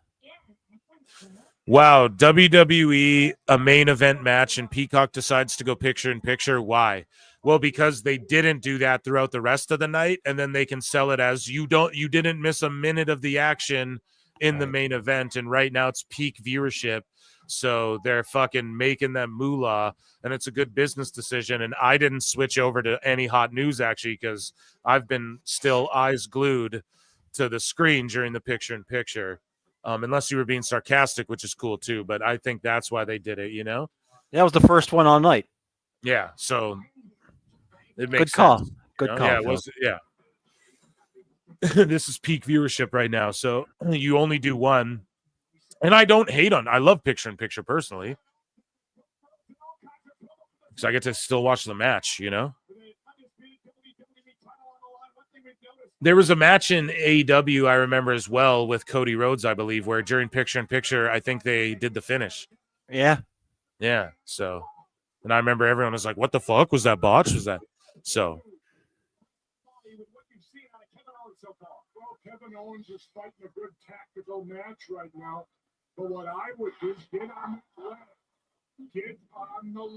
Wow, WWE, a main event match, and Peacock decides to go picture-in-picture. Why? Well, because they didn't do that throughout the rest of the night, and then they can sell it as you didn't miss a minute of the action in the main event, and right now it's peak viewership. So they're fucking making them moolah, and it's a good business decision. And I didn't switch over to any hot news, actually, because I've been still eyes glued to the screen during the picture-in-picture. Unless you were being sarcastic, which is cool too. But I think that's why they did it, That was the first one all night. Yeah, so it makes Good call. sense. Good call. Yeah, Phil. This is peak viewership right now. So you only do one. And I don't hate on. I love picture-in-picture personally. Because I get to still watch the match, There was a match in AEW, I remember as well, with Cody Rhodes, I believe, where during picture-in-picture, I think they did the finish. Yeah. Yeah. So, and I remember everyone was like, what the fuck? Was that botched? Was that? So. Kevin Owens is fighting a good tactical match right now. But what I would do is get on the left.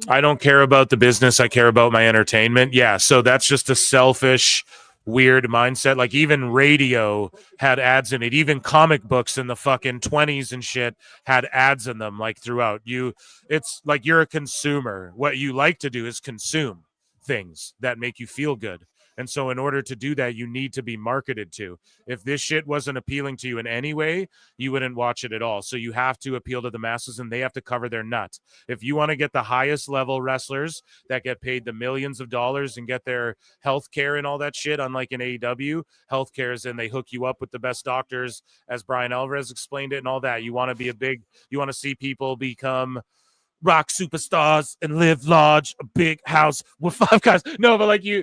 I don't care about the business. I care about my entertainment. Yeah. So that's just a selfish, weird mindset. Like even radio had ads in it. Even comic books in the fucking 20s and shit had ads in them, like throughout. It's like you're a consumer. What you like to do is consume things that make you feel good. And so in order to do that, you need to be marketed to. If this shit wasn't appealing to you in any way, you wouldn't watch it at all. So you have to appeal to the masses, and they have to cover their nut. If you want to get the highest level wrestlers that get paid the millions of dollars and get their health care and all that shit, unlike in AEW, health care is in they hook you up with the best doctors, as Brian Alvarez explained it, and all that. You want to see people become rock superstars and live large, a big house with 5 cars. No, but like you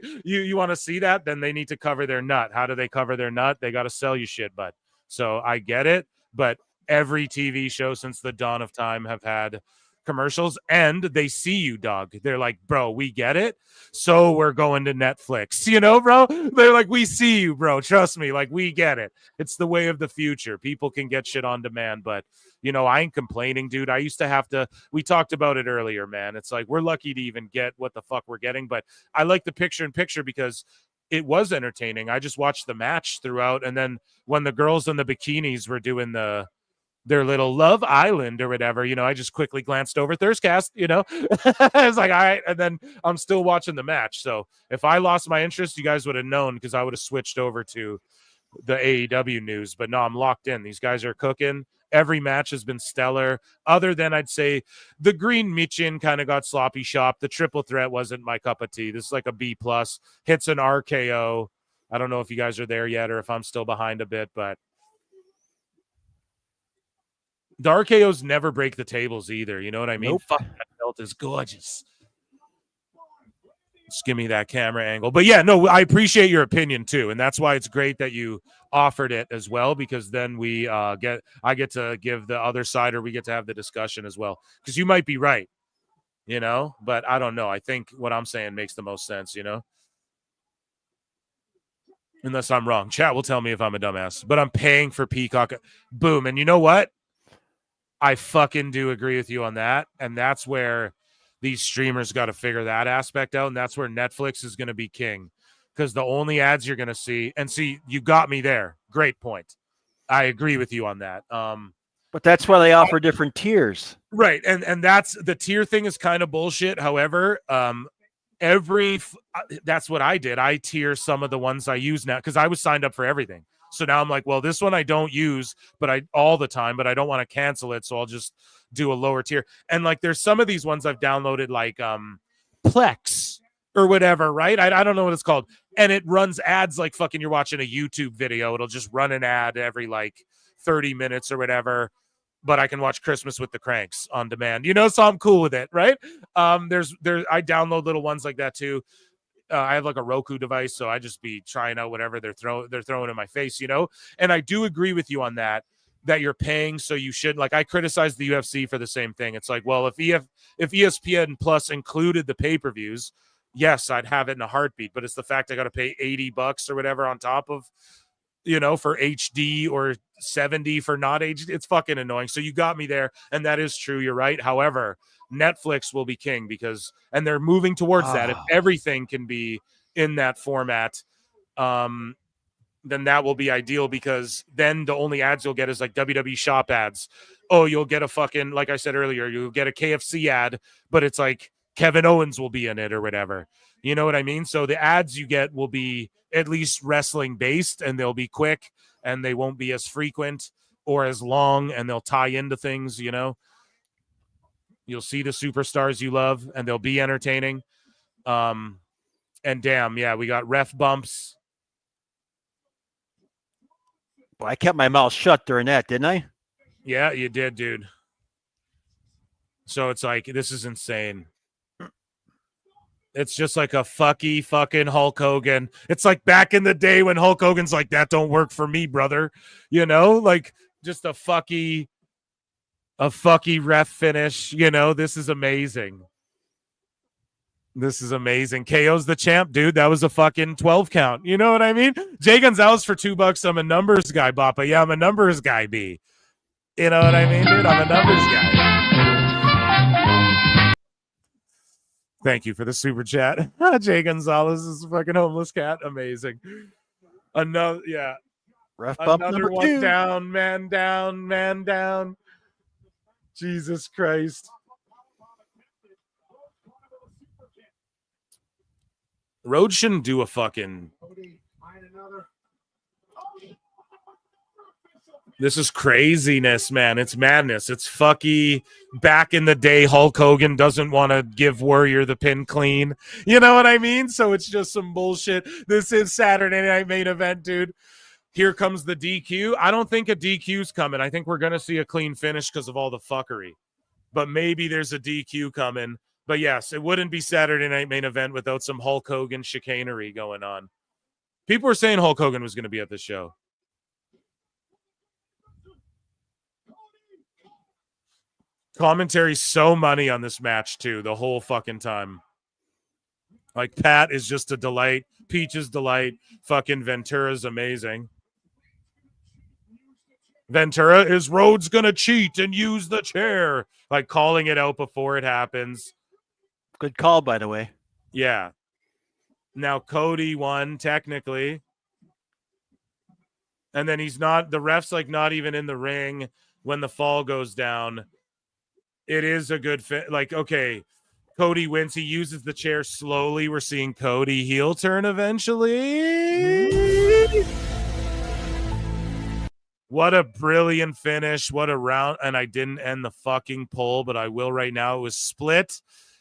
want to see that, then they need to cover their nut. How do they cover their nut? They got to sell you shit, bud. So I get it, but every TV show since the dawn of time have had commercials, and they see you, dog. They're like, bro, we get it. So we're going to Netflix, bro. They're like, we see you, bro. Trust me. Like, we get it. It's the way of the future. People can get shit on demand, but I ain't complaining, dude. I used to have to, we talked about it earlier, man. It's like, we're lucky to even get what the fuck we're getting, but I like the picture-in-picture because it was entertaining. I just watched the match throughout, and then when the girls in the bikinis were doing their little Love Island or whatever, I just quickly glanced over Thirstcast, I was like, all right, and then I'm still watching the match. So if I lost my interest, you guys would have known, because I would have switched over to the AEW news. But no, I'm locked in. These guys are cooking. Every match has been stellar, other than I'd say the Green Michin kind of got sloppy shop. The triple threat wasn't my cup of tea. This is like a B+. Hits an RKO. I don't know if you guys are there yet or if I'm still behind a bit, but the RKOs never break the tables either. You know what I mean? Nope. Fuck, that belt is gorgeous. Just give me that camera angle. But yeah, no, I appreciate your opinion too. And that's why it's great that you offered it as well, because then I get to give the other side, or we get to have the discussion as well. Because you might be right, but I don't know. I think what I'm saying makes the most sense, unless I'm wrong. Chat will tell me if I'm a dumbass, but I'm paying for Peacock. Boom. And you know what? I fucking do agree with you on that. And that's where these streamers got to figure that aspect out. And that's where Netflix is going to be king, because the only ads you're going to see, and see, you got me there. Great point. I agree with you on that. But that's why they offer different tiers. Right. And that's the tier thing is kind of bullshit. However, that's what I did. I tier some of the ones I use now, because I was signed up for everything. So now I'm like, well, this one I don't use, but all the time, but I don't want to cancel it. So I'll just do a lower tier. And like, there's some of these ones I've downloaded, like Plex or whatever, right? I don't know what it's called. And it runs ads like fucking you're watching a YouTube video. It'll just run an ad every like 30 minutes or whatever. But I can watch Christmas with the Cranks on demand, so I'm cool with it, right? I download little ones like that too. I have like a Roku device, so I just be trying out whatever they're throwing in my face, And I do agree with you on that you're paying, so you should. Like, I criticize the UFC for the same thing. It's like, well, if ESPN Plus included the pay-per-views, yes, I'd have it in a heartbeat. But it's the fact I got to pay $80 or whatever on top of, for HD or 70 for not HD. It's fucking annoying. So you got me there, and that is true. You're right. However, Netflix will be king, and they're moving towards that. If everything can be in that format, then that will be ideal, because then the only ads you'll get is like WWE shop ads. Oh, you'll get a fucking, like I said earlier, you'll get a KFC ad, but it's like Kevin Owens will be in it or whatever. You know what I mean? So the ads you get will be at least wrestling based, and they'll be quick, and they won't be as frequent or as long, and they'll tie into things, You'll see the superstars you love, and they'll be entertaining. And damn, yeah, we got ref bumps. Well, I kept my mouth shut during that, didn't I? Yeah, you did, dude. So it's like, this is insane. It's just like a fucking Hulk Hogan. It's like back in the day when Hulk Hogan's like, that don't work for me, brother. Like just a fucky ref finish. This is amazing. This is amazing. KO's the champ, dude. That was a fucking 12 count. You know what I mean? Jay Gonzalez for $2. I'm a numbers guy, Bappa. Yeah, I'm a numbers guy, B. You know what I mean, dude? I'm a numbers guy. Thank you for the super chat. Jay Gonzalez is a fucking homeless cat. Amazing. Another, yeah. Ref bump Another number one 2. down, man down, man down. Jesus Christ. Rhodes shouldn't do a fucking. This is craziness, man. It's madness. It's fucky. Back in the day, Hulk Hogan doesn't want to give Warrior the pin clean. You know what I mean? So it's just some bullshit. This is Saturday Night Main Event, dude. Here comes the DQ. I don't think a DQ's coming. I think we're going to see a clean finish because of all the fuckery. But maybe there's a DQ coming. But yes, it wouldn't be Saturday Night Main Event without some Hulk Hogan chicanery going on. People were saying Hulk Hogan was going to be at the show. Commentary's so money on this match, too, the whole fucking time. Like, Pat is just a delight. Peach is delight. Fucking Ventura's amazing. Ventura, is Rhodes going to cheat and use the chair? Like, calling it out before it happens. Good call, by the way. Yeah. Now Cody won technically. And then the ref's like not even in the ring when the fall goes down. It is a good fit. Like, okay, Cody wins. He uses the chair slowly. We're seeing Cody heel turn eventually. What a brilliant finish. What a round. And I didn't end the fucking poll, but I will right now. It was split.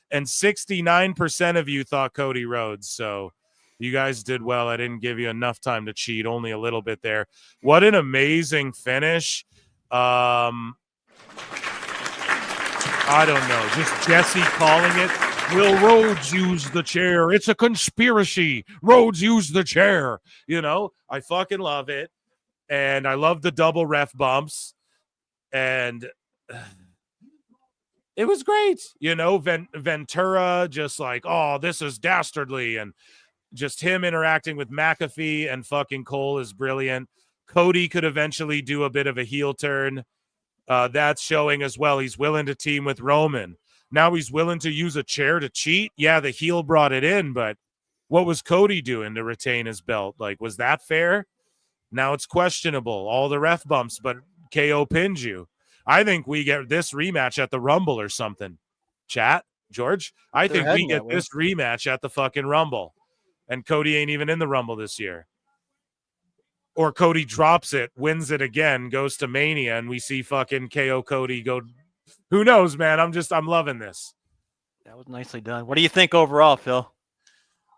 And 69% of you thought Cody Rhodes. So you guys did well. I didn't give you enough time to cheat, only a little bit there. What an amazing finish. I don't know. Just Jesse calling it. Will Rhodes use the chair? It's a conspiracy. Rhodes used the chair. You know, I fucking love it. And I love the double ref bumps. And it was great. You know, Ventura just like, oh, this is dastardly. And just him interacting with McAfee and fucking Cole is brilliant. Cody could eventually do a bit of a heel turn. That's showing as well. He's willing to team with Roman. Now he's willing to use a chair to cheat. Yeah, the heel brought it in, but what was Cody doing to retain his belt? Like, was that fair? Now it's questionable. All the ref bumps, but KO pinned you. I think we get this rematch at the Rumble or something. Chat, George? I think we get this rematch at the fucking Rumble. And Cody ain't even in the Rumble this year. Or Cody drops it, wins it again, goes to Mania, and we see fucking KO Cody go. Who knows, man? I'm loving this. That was nicely done. What do you think overall, Phil?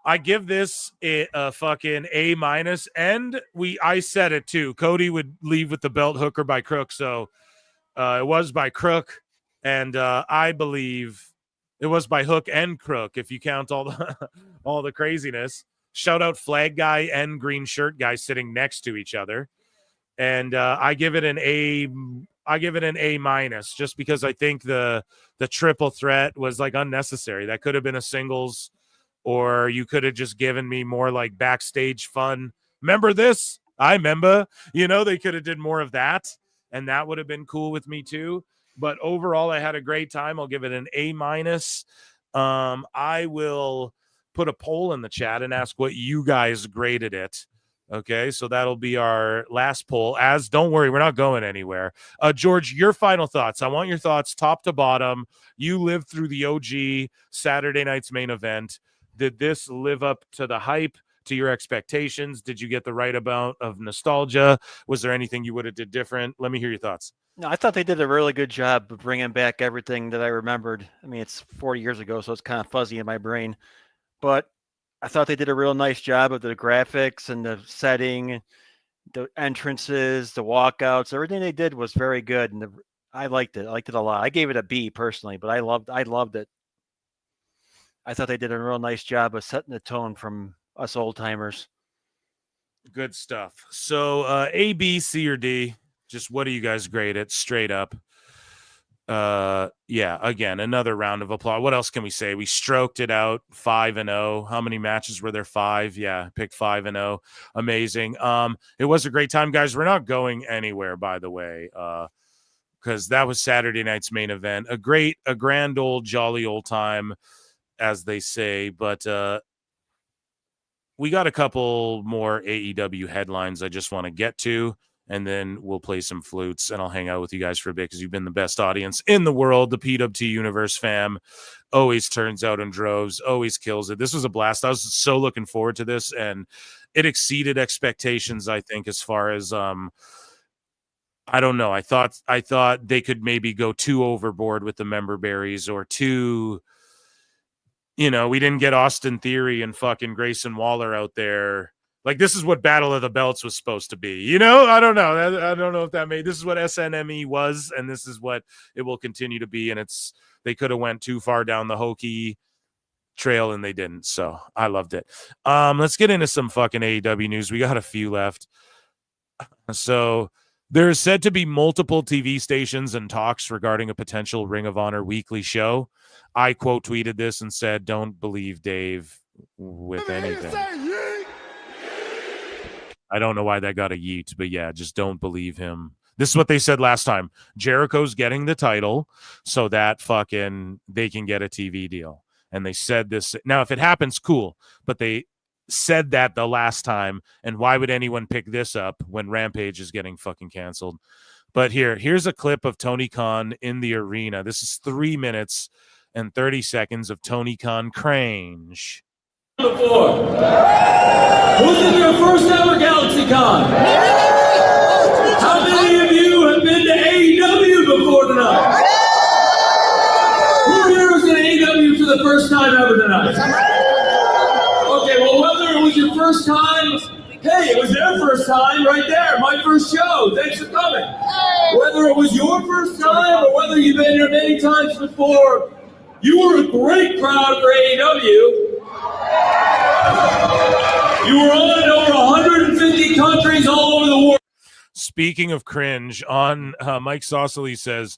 I give this a fucking A-. And I said it too. Cody would leave with the belt hook or by crook. So it was by crook. And I believe it was by hook and crook, if you count all the craziness. Shout out flag guy and green shirt guy sitting next to each other. And I give it an A. I give it an A- just because I think the triple threat was like unnecessary. That could have been a singles, or you could have just given me more like backstage fun. Remember this? I remember. You know, they could have did more of that, and that would have been cool with me too. But overall, I had a great time. I'll give it an A-. I will put a poll in the chat and ask what you guys graded it. Okay, so that'll be our last poll. Don't worry, we're not going anywhere. George, your final thoughts. I want your thoughts top to bottom. You lived through the OG Saturday night's main event. Did this live up to the hype, to your expectations? Did you get the right amount of nostalgia? Was there anything you would have did different? Let me hear your thoughts. No, I thought they did a really good job of bringing back everything that I remembered. I mean, it's 40 years ago, so it's kind of fuzzy in my brain. But I thought they did a real nice job of the graphics and the setting, the entrances, the walkouts. Everything they did was very good, and I liked it. I liked it a lot. I gave it a B personally, but I loved it. I thought they did a real nice job of setting the tone from us old timers. Good stuff. So A, B, C, or D? Just what do you guys grade it straight up? Yeah, again, another round of applause. What else can we say? We stroked it out 5-0. How many matches were there? 5. Yeah, picked 5-0. Amazing. It was a great time, guys. We're not going anywhere, by the way, because that was Saturday night's main event. A grand old jolly old time, as they say. But we got a couple more AEW headlines I just want to get to. And then we'll play some flutes, and I'll hang out with you guys for a bit because you've been the best audience in the world. The PWT Universe fam always turns out in droves, always kills it. This was a blast. I was so looking forward to this, and it exceeded expectations, I think, as far as I don't know. I thought they could maybe go too overboard with the member berries or too, we didn't get Austin Theory and fucking Grayson Waller out there. Like, this is what Battle of the Belts was supposed to be. I don't know. I don't know if this is what SNME was, and this is what it will continue to be. And they could have went too far down the hokey trail, and they didn't. So I loved it. Let's get into some fucking AEW news. We got a few left. So there's said to be multiple TV stations and talks regarding a potential Ring of Honor weekly show. I quote tweeted this and said, "Don't believe Dave with anything." I don't know why that got a yeet, but yeah, just don't believe him. This is what they said last time. Jericho's getting the title so that fucking they can get a TV deal. And they said this. Now, if it happens, cool. But said that the last time, and why would anyone pick this up when Rampage is getting fucking canceled? But here's a clip of Tony Khan in the arena. This is 3 minutes and 30 seconds of Tony Khan cringe. Before. Who's in your first ever Galaxy Con? How many of you have been to AEW before tonight? Who here was in AEW for the first time ever tonight? Okay, well, whether it was your first time, hey, it was their first time right there, my first show. Thanks for coming. Whether it was your first time or whether you've been here many times before, you were a great crowd for AEW. You were on in over 150 countries all over the world. Speaking of cringe, on Mike Saucely says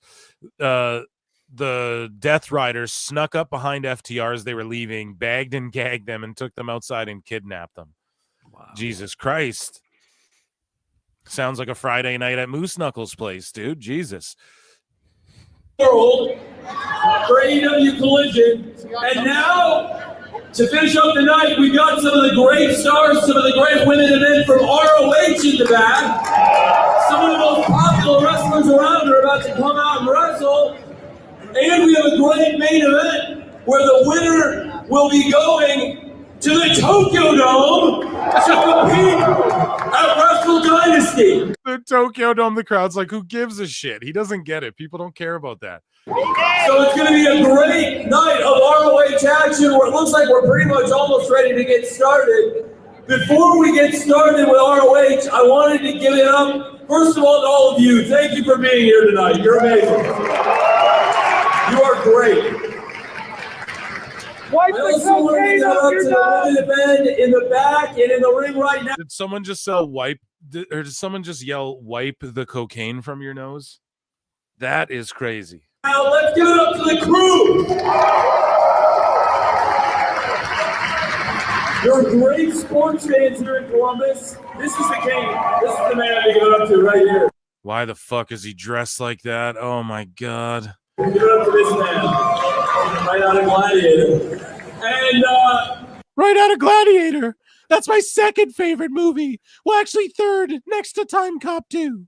the Death Riders snuck up behind FTR as they were leaving, bagged and gagged them, and took them outside and kidnapped them. Wow. Jesus Christ. Sounds like a Friday night at Moose Knuckles' place, dude. Jesus. World for AEW Collision. And now, to finish up the night, we've got some of the great stars, some of the great women and men from ROH in the back. Some of the most popular wrestlers around are about to come out and wrestle. And we have a great main event where the winner will be going to the Tokyo Dome to compete at Wrestle Dynasty. The Tokyo Dome, the crowd's like, who gives a shit? He doesn't get it. People don't care about that. So it's going to be a great night of ROH action where it looks like we're pretty much almost ready to get started. Before we get started with ROH, I wanted to give it up, first of all, to all of you. Thank you for being here tonight. You're amazing. You are great. Wipe I also want to give it up to the women event in the back and in the ring right now. Did someone just did someone just yell, wipe the cocaine from your nose? That is crazy. Now let's give it up to the crew. You're great sports fans here in Columbus. This is the king. This is the man to give it up to right here. Why the fuck is he dressed like that? Oh my God. Give it up to this man. Right out of Gladiator. And Right Out of Gladiator. That's my second favorite movie. Well, actually third, next to Time Cop 2.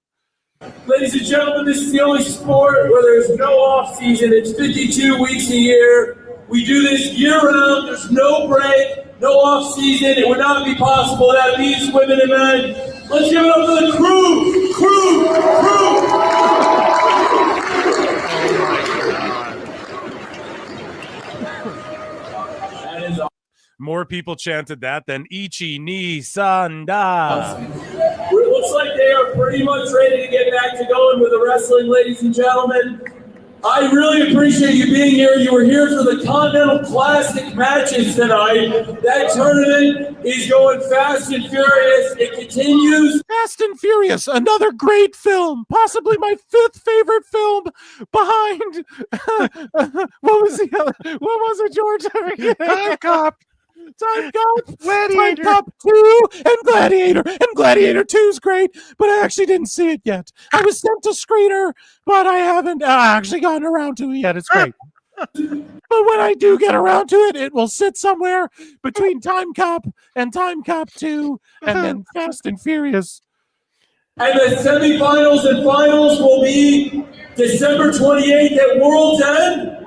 Ladies and gentlemen, this is the only sport where there's no off season. It's 52 weeks a year. We do this year round. There's no break, no off season. It would not be possible without these women and men. Let's give it up to the crew. Crew. That is awesome. More people chanted that than Ichi ni Sanda. It looks like they are pretty much ready to get back to going with the wrestling, ladies and gentlemen. I really appreciate you being here. You were here for the Continental Classic matches tonight. That tournament is going fast and furious. It continues. Fast and Furious, another great film, possibly my fifth favorite film behind. What was it, George? Time Cop. Time Cop, Gladiator. Time Cop 2, and Gladiator. And Gladiator 2's great, but I actually didn't see it yet. I was sent to screener, but I haven't actually gotten around to it yet. It's great. But when I do get around to it, it will sit somewhere between Time Cop and Time Cop 2, and then Fast and Furious. And the semifinals and finals will be December 28th at World's End.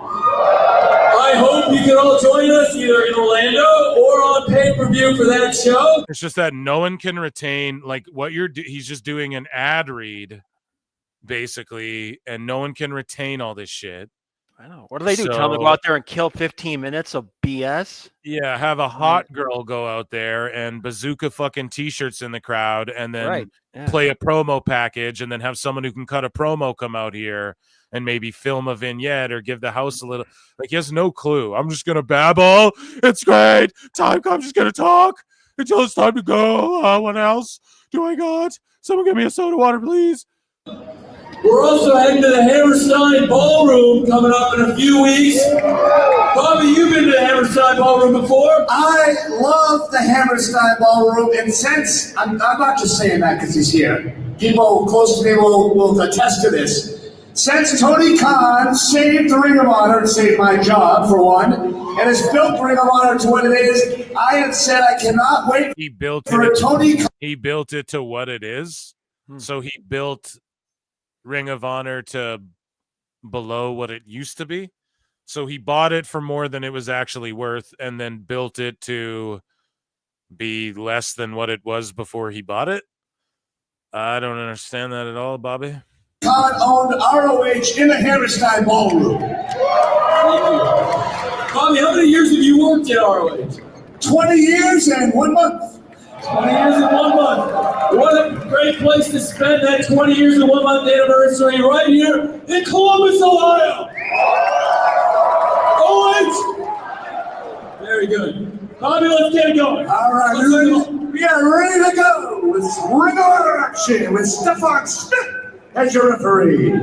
I hope you can all join us either in Orlando or on pay-per-view for that show. It's just that no one can retain, like, what he's just doing an ad read, basically, and no one can retain all this shit. I know. What do they do? Tell them to go out there and kill 15 minutes of BS? Yeah, have a hot girl go out there and bazooka fucking t-shirts in the crowd, and then play a promo package, and then have someone who can cut a promo come out here and maybe film a vignette or give the house a little, like, he has no clue. I'm just gonna babble. It's great. I'm just gonna talk until it's time to go. What else do I got? Someone give me a soda water, please. We're also heading to the Hammerstein Ballroom coming up in a few weeks. Bobby, you've been to the Hammerstein Ballroom before? I love the Hammerstein Ballroom, and since, I'm not just saying that because he's here, people close to me will attest to this. Since Tony Khan saved the Ring of Honor and saved my job, for one, and has built Ring of Honor to what it is, I have said I cannot wait for a Tony Khan. He built it to what it is. So he built Ring of Honor to below what it used to be. So he bought it for more than it was actually worth and then built it to be less than what it was before he bought it. I don't understand that at all, Bobby. Khan owned ROH in the Hammerstein Ballroom. Bobby, how many years have you worked at ROH? 20 years and 1 month. 20 years and 1 month. What a great place to spend that 20 years and 1 month anniversary right here in Columbus, Ohio. Oh, very good. Bobby, let's get it going. All right, we are ready to go with Ring of Honor action with Stefan Smith as your referee.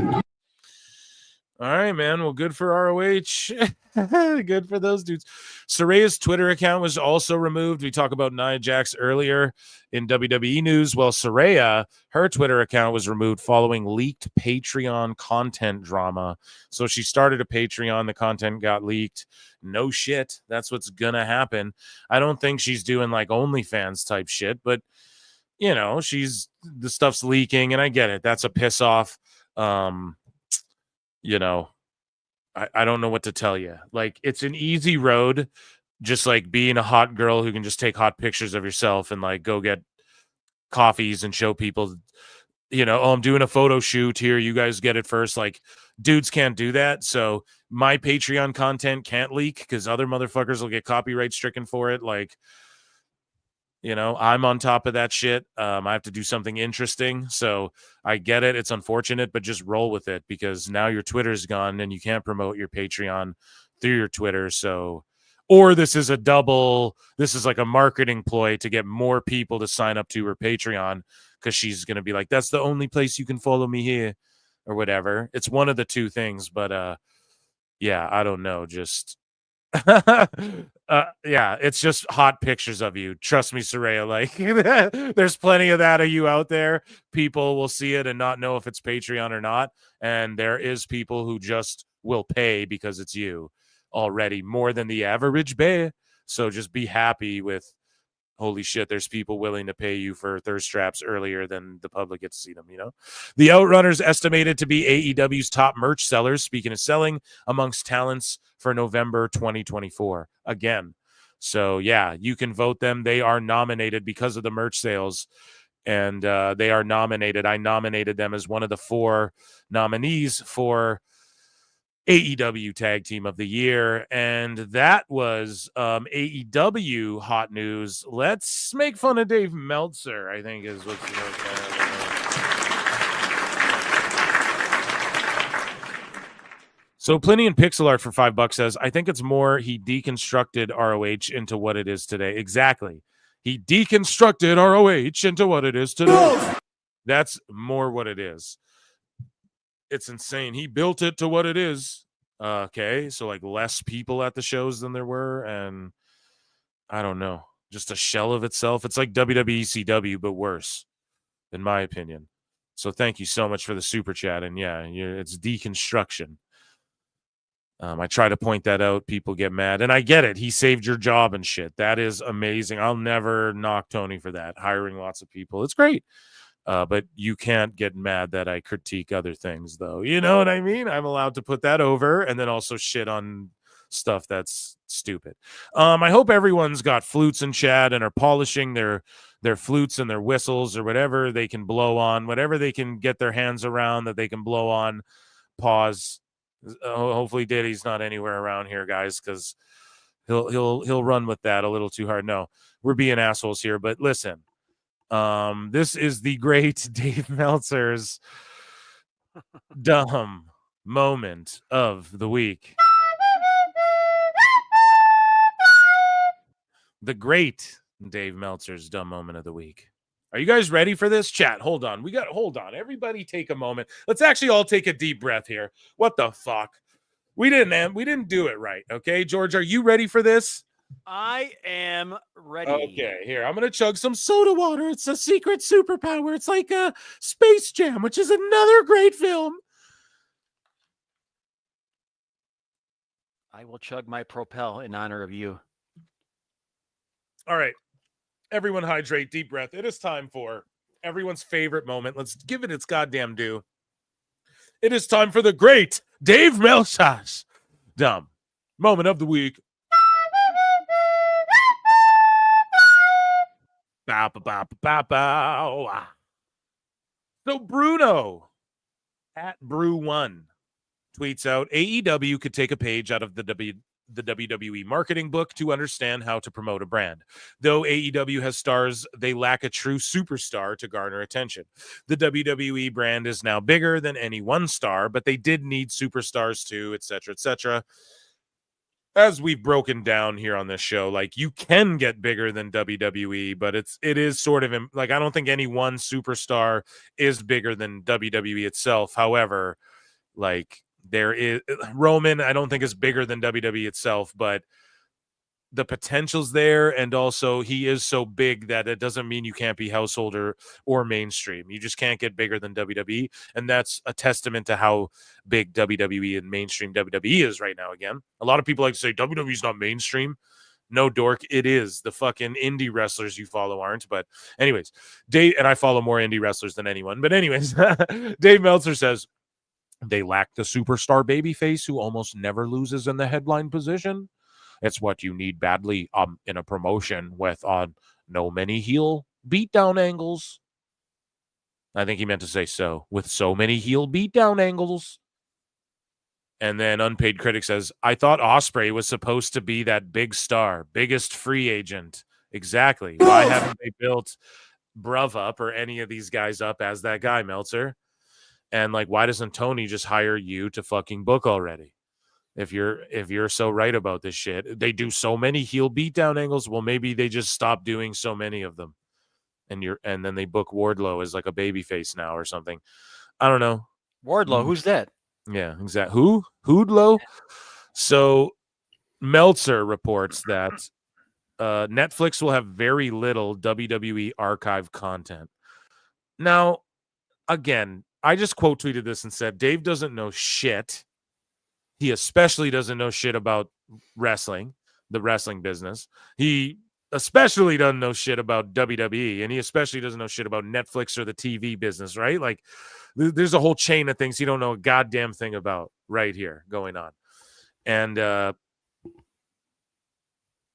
All right, man. Well, good for ROH. Good for those dudes. Saraya's Twitter account was also removed. We talked about Nia Jax earlier in WWE news. Well, Saraya, her Twitter account was removed following leaked Patreon content drama. So she started a Patreon. The content got leaked. No shit. That's what's going to happen. I don't think she's doing like OnlyFans type shit, but you know, the stuff's leaking and I get it. That's a piss off. You know, I don't know what to tell you. Like, it's an easy road, just like being a hot girl who can just take hot pictures of yourself and like go get coffees and show people, you know, oh, I'm doing a photo shoot here. You guys get it first. Like, dudes can't do that. So my Patreon content can't leak because other motherfuckers will get copyright stricken for it. Like, you know, I'm on top of that shit. I have to do something interesting. So I get it. It's unfortunate, but just roll with it because now your Twitter's gone and you can't promote your Patreon through your Twitter. So, or this is like a marketing ploy to get more people to sign up to her Patreon because she's going to be like, that's the only place you can follow me here or whatever. It's one of the two things, but yeah, I don't know. Just yeah, it's just hot pictures of you. Trust me, Saraya. Like, there's plenty of that of you out there. People will see it and not know if it's Patreon or not. And there is people who just will pay because it's you already more than the average bear. So just be happy with, holy shit, there's people willing to pay you for thirst traps earlier than the public gets to see them, you know? The Outrunners estimated to be AEW's top merch sellers, speaking of selling, amongst talents for November 2024. Again. So, yeah, you can vote them. They are nominated because of the merch sales, and they are nominated. I nominated them as one of the 4 nominees for AEW Tag Team of the Year, and that was AEW hot news. Let's make fun of Dave Meltzer, I think is what's So Plenty and Pixel Art for $5 says, I think it's more he deconstructed ROH into what it is today. Exactly. He deconstructed ROH into what it is today. That's more what it is. It's insane. He built it to what it is. Okay, so like less people at the shows than there were, and I don't know, just a shell of itself. It's like WWE CW, but worse, in my opinion. So thank you so much for the super chat, and yeah, it's deconstruction. I try to point that out. People get mad, and I get it. He saved your job and shit. That is amazing. I'll never knock Tony for that. Hiring lots of people, it's great. But you can't get mad that I critique other things, though. You know what I mean? I'm allowed to put that over and then also shit on stuff that's stupid. I hope everyone's got flutes in chat and are polishing their flutes and their whistles or whatever they can blow on, whatever they can get their hands around that they can blow on. Pause. Hopefully Diddy's not anywhere around here, guys, because he'll run with that a little too hard. No, we're being assholes here, but listen. This is the great Dave Meltzer's dumb moment of the week. The great Dave Meltzer's dumb moment of the week. Are you guys ready for this? Chat, hold on. Hold on. Everybody take a moment. Let's actually all take a deep breath here. What the fuck? We didn't do it right. Okay, George, are you ready for this? I am ready. Okay, here. I'm going to chug some soda water. It's a secret superpower. It's like a Space Jam, which is another great film. I will chug my Propel in honor of you. All right. Everyone hydrate, deep breath. It is time for everyone's favorite moment. Let's give it its goddamn due. It is time for the great Dave Meltzer's dumb moment of the week. Bow, bow, bow, bow, bow. So Bruno at Brew1 tweets out, AEW could take a page out of the WWE marketing book to understand how to promote a brand. Though AEW has stars, they lack a true superstar to garner attention. The WWE brand is now bigger than any one star, but they did need superstars too, etc., etc. As we've broken down here on this show, like, you can get bigger than WWE, but it is sort of like, I don't think any one superstar is bigger than WWE itself. However, like, there is Roman, I don't think is bigger than WWE itself, but the potential's there, and also he is so big that it doesn't mean you can't be household or mainstream. You just can't get bigger than WWE, and that's a testament to how big WWE and mainstream WWE is right now. Again, a lot of people like to say WWE's not mainstream. No, dork, it is. The fucking indie wrestlers you follow aren't. But anyways, Dave, and I follow more indie wrestlers than anyone, but anyways, Dave Meltzer says they lack the superstar babyface who almost never loses in the headline position. It's what you need badly in a promotion with no many heel beatdown angles. I think he meant to say with so many heel beatdown angles. And then Unpaid Critic says, I thought Ospreay was supposed to be that big star, biggest free agent. Exactly. Why haven't they built Bruv up or any of these guys up as that guy, Meltzer? And like, why doesn't Tony just hire you to fucking book already? If you're so right about this shit, they do so many heel beatdown angles. Well, maybe they just stop doing so many of them, and then they book Wardlow as like a babyface now or something. I don't know. Wardlow, who's that? Yeah, exactly. Who? Hoodlow? So Meltzer reports that Netflix will have very little WWE archive content. Now, again, I just quote tweeted this and said, Dave doesn't know shit. He especially doesn't know shit about wrestling, the wrestling business. He especially doesn't know shit about WWE, and he especially doesn't know shit about Netflix or the TV business, right? Like, there's a whole chain of things he don't know a goddamn thing about right here going on. And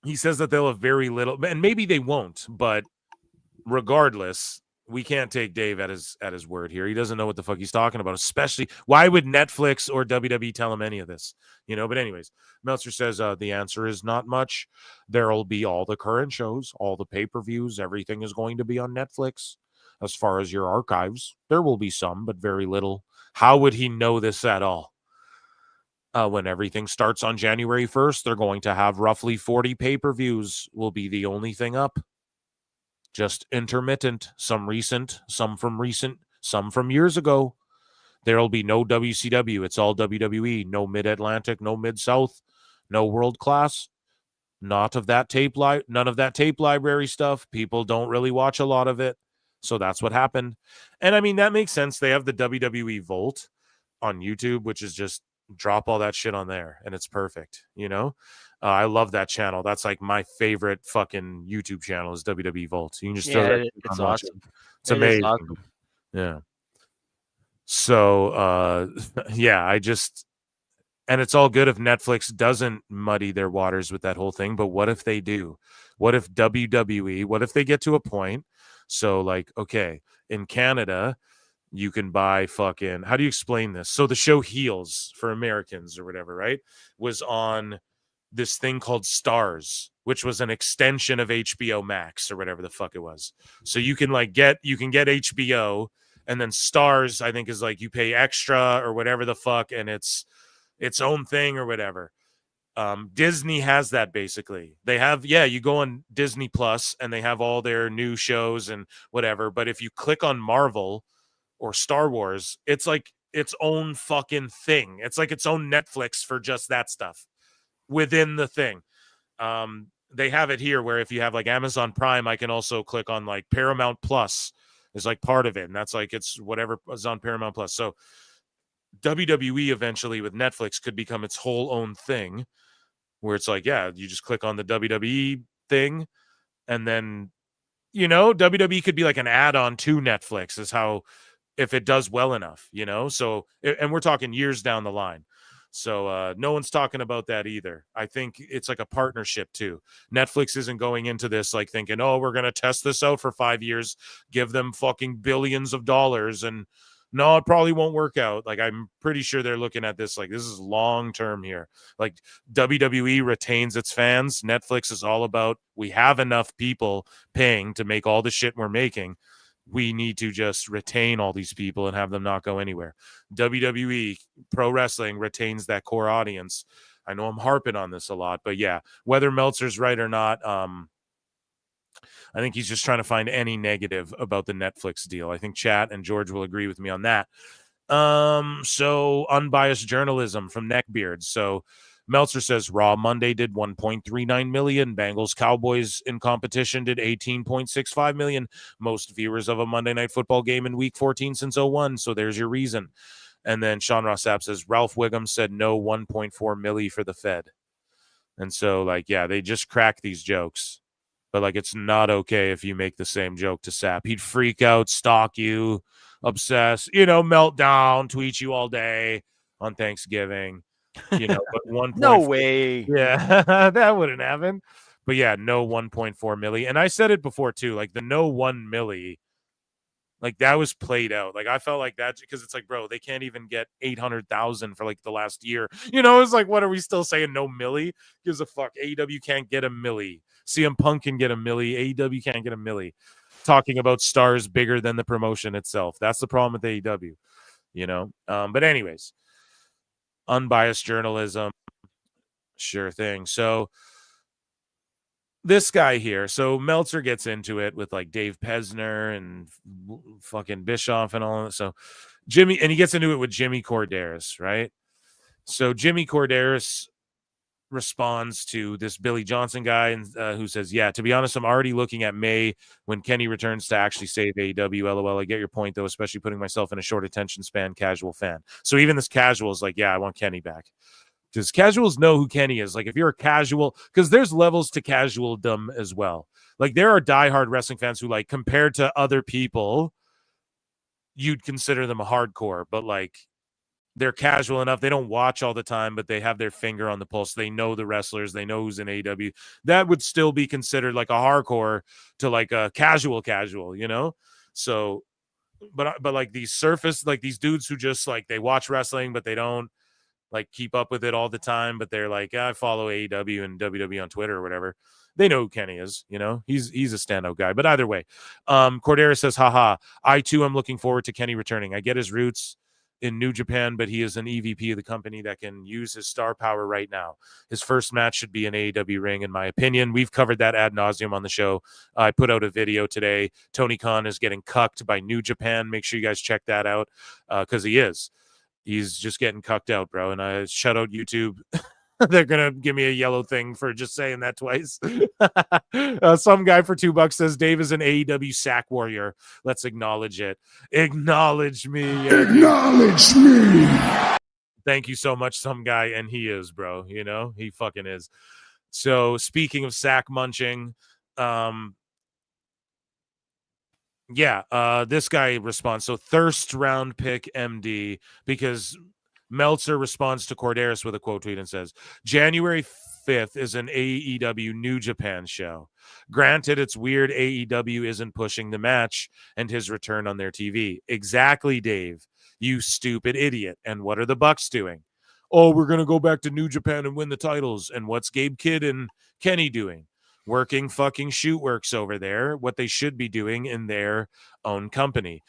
he says that they'll have very little, and maybe they won't, but regardless, we can't take Dave at his word here. He doesn't know what the fuck he's talking about, especially why would Netflix or WWE tell him any of this, But anyways, Meltzer says the answer is not much. There'll be all the current shows, all the pay-per-views, everything is going to be on Netflix. As far as your archives, there will be some, but very little. How would he know this at all? When everything starts on January 1st, they're going to have roughly 40 pay-per-views will be the only thing up. Just intermittent, some recent, some from years ago. There'll be no WCW. It's all WWE. No Mid-Atlantic, no Mid-South, no World Class. None of that tape library stuff. People don't really watch a lot of it. So that's what happened. And I mean, that makes sense. They have the WWE Vault on YouTube, which is just drop all that shit on there and it's perfect. I love that channel. That's like my favorite fucking YouTube channel is WWE Vault. You can just throw that. It's awesome. It's amazing. Awesome. Yeah. So, and it's all good if Netflix doesn't muddy their waters with that whole thing. But what if they do? What if WWE, what if they get to a point? So like, okay, in Canada, you can buy fucking, how do you explain this? So the show Heels for Americans or whatever, right? Was on this thing called Stars, which was an extension of HBO Max or whatever the fuck it was. So you can get HBO, and then Stars, I think, is like you pay extra or whatever the fuck, and it's its own thing or whatever. Disney has that basically. They have, you go on Disney Plus and they have all their new shows and whatever. But if you click on Marvel or Star Wars, it's like its own fucking thing. It's like its own Netflix for just that stuff within the thing. They have it here where if you have like Amazon Prime, I can also click on like Paramount Plus is like part of it. And that's like, it's whatever is on Paramount Plus. So WWE eventually with Netflix could become its whole own thing. where it's like, yeah, you just click on the WWE thing, and then, you know, WWE could be like an add-on to Netflix, is how, if it does well enough, you know. So, and we're talking years down the line. So no one's talking about that either. I think it's like a partnership too. Netflix isn't going into this like thinking, oh, we're going to test this out for 5 years, give them fucking billions of dollars, and no, it probably won't work out. Like, I'm pretty sure they're looking at this like, this is long term here. Like, WWE retains its fans. Netflix is all about, we have enough people paying to make all the shit we're making. We need to just retain all these people and have them not go anywhere. WWE, pro wrestling, retains that core audience. I know I'm harping on this a lot, but yeah, whether Meltzer's right or not, I think he's just trying to find any negative about the Netflix deal. I think Chat and George will agree with me on that. So unbiased journalism from Neckbeard. So Meltzer says Raw Monday did 1.39 million. Bengals Cowboys in competition did 18.65 million. Most viewers of a Monday Night Football game in Week 14 since 01. So there's your reason. And then Sean Ross Sapp says Ralph Wiggum said no 1.4 milli for the Fed. And so, like, yeah, they just crack these jokes. But, like, it's not okay if you make the same joke to Sapp. He'd freak out, stalk you, obsess, you know, meltdown, tweet you all day on Thanksgiving. You know, but 1. No way. Yeah, that wouldn't happen. But yeah, no 1.4 milli. And I said it before too, like the no 1 milli, like that was played out. Like I felt like that because it's like, bro, they can't even get 800,000 for like the last year. You know, it's like, what are we still saying? No milli? Gives a fuck. AEW can't get a milli. CM Punk can get a milli. AEW can't get a milli. Talking about stars bigger than the promotion itself. That's the problem with AEW, you know? But anyways, unbiased journalism, sure thing. So this guy here, so Meltzer gets into it with like Dave Pesner and fucking Bischoff and all that. So Jimmy, and he gets into it with Jimmy Corderas, right? So Jimmy Corderas responds to this Billy Johnson guy and who says, yeah, to be honest, I'm already looking at May when Kenny returns to actually save AEW. LOL. I get your point though, especially putting myself in a short attention span casual fan. So even this casual is like, yeah, I want Kenny back. Because casuals know who Kenny is. Like if you're a casual, because there's levels to casualdom as well. Like there are diehard wrestling fans who, like, compared to other people, you'd consider them a hardcore, but like they're casual enough. They don't watch all the time, but they have their finger on the pulse. They know the wrestlers. They know who's in AEW. That would still be considered like a hardcore to like a casual, you know? So, but like these surface, like these dudes who just like, they watch wrestling, but they don't like keep up with it all the time, but they're like, I follow AEW and WWE on Twitter or whatever. They know who Kenny is, you know, he's a standout guy. But either way, Cordera says, haha, I too am looking forward to Kenny returning. I get his roots in New Japan, but he is an EVP of the company that can use his star power right now. His first match should be an AEW ring, in my opinion. We've covered that ad nauseum on the show. I put out a video today. Tony Khan is getting cucked by New Japan. Make sure you guys check that out because he is. He's just getting cucked out, bro. And I shout out YouTube. They're going to give me a yellow thing for just saying that twice. Some guy for $2 says Dave is an AEW sack warrior. Let's acknowledge it. Acknowledge me. Acknowledge me. Thank you so much, some guy. And he is, bro. You know, he fucking is. So speaking of sack munching, this guy responds. So thirst round pick MD, because Meltzer responds to Corderas with a quote tweet and says, January 5th is an AEW New Japan show. Granted, it's weird AEW isn't pushing the match and his return on their TV. Exactly, Dave. You stupid idiot. And what are the Bucks doing? Oh, we're going to go back to New Japan and win the titles. And what's Gabe Kidd and Kenny doing? Working fucking shoot works over there, what they should be doing in their own company.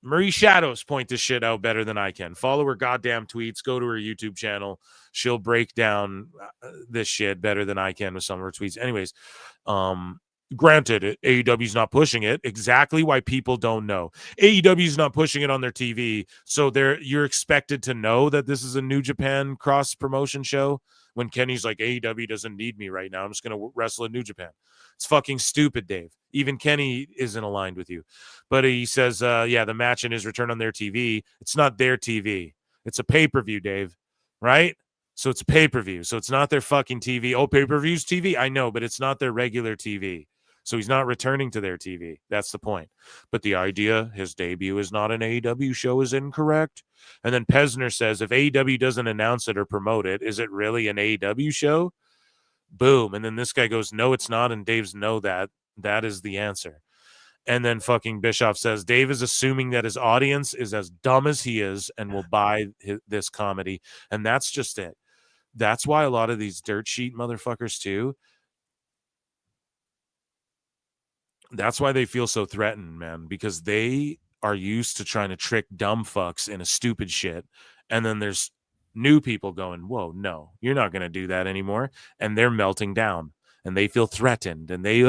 Marie Shadows point this shit out better than I can. Follow her goddamn tweets. Go to her YouTube channel. She'll break down this shit better than I can with some of her tweets. Anyways, granted, AEW's not pushing it. Exactly why people don't know. AEW's not pushing it on their TV, so you're expected to know that this is a New Japan cross-promotion show. When Kenny's like, AEW doesn't need me right now. I'm just going to wrestle in New Japan. It's fucking stupid, Dave. Even Kenny isn't aligned with you. But he says, the match and his return on their TV. It's not their TV. It's a pay-per-view, Dave. Right? So it's pay-per-view. So it's not their fucking TV. Oh, pay-per-view's TV? I know, but it's not their regular TV. So he's not returning to their TV. That's the point. But the idea his debut is not an AEW show is incorrect. And then Pesner says, if AEW doesn't announce it or promote it, is it really an AEW show? Boom. And then this guy goes, no, it's not. And Dave's no, that is the answer. And then fucking Bischoff says, Dave is assuming that his audience is as dumb as he is and will buy this comedy. And that's just it. That's why a lot of these dirt sheet motherfuckers too, that's why they feel so threatened, man, because they are used to trying to trick dumb fucks into stupid shit. And then there's new people going, whoa, no, you're not going to do that anymore. And they're melting down and they feel threatened and they,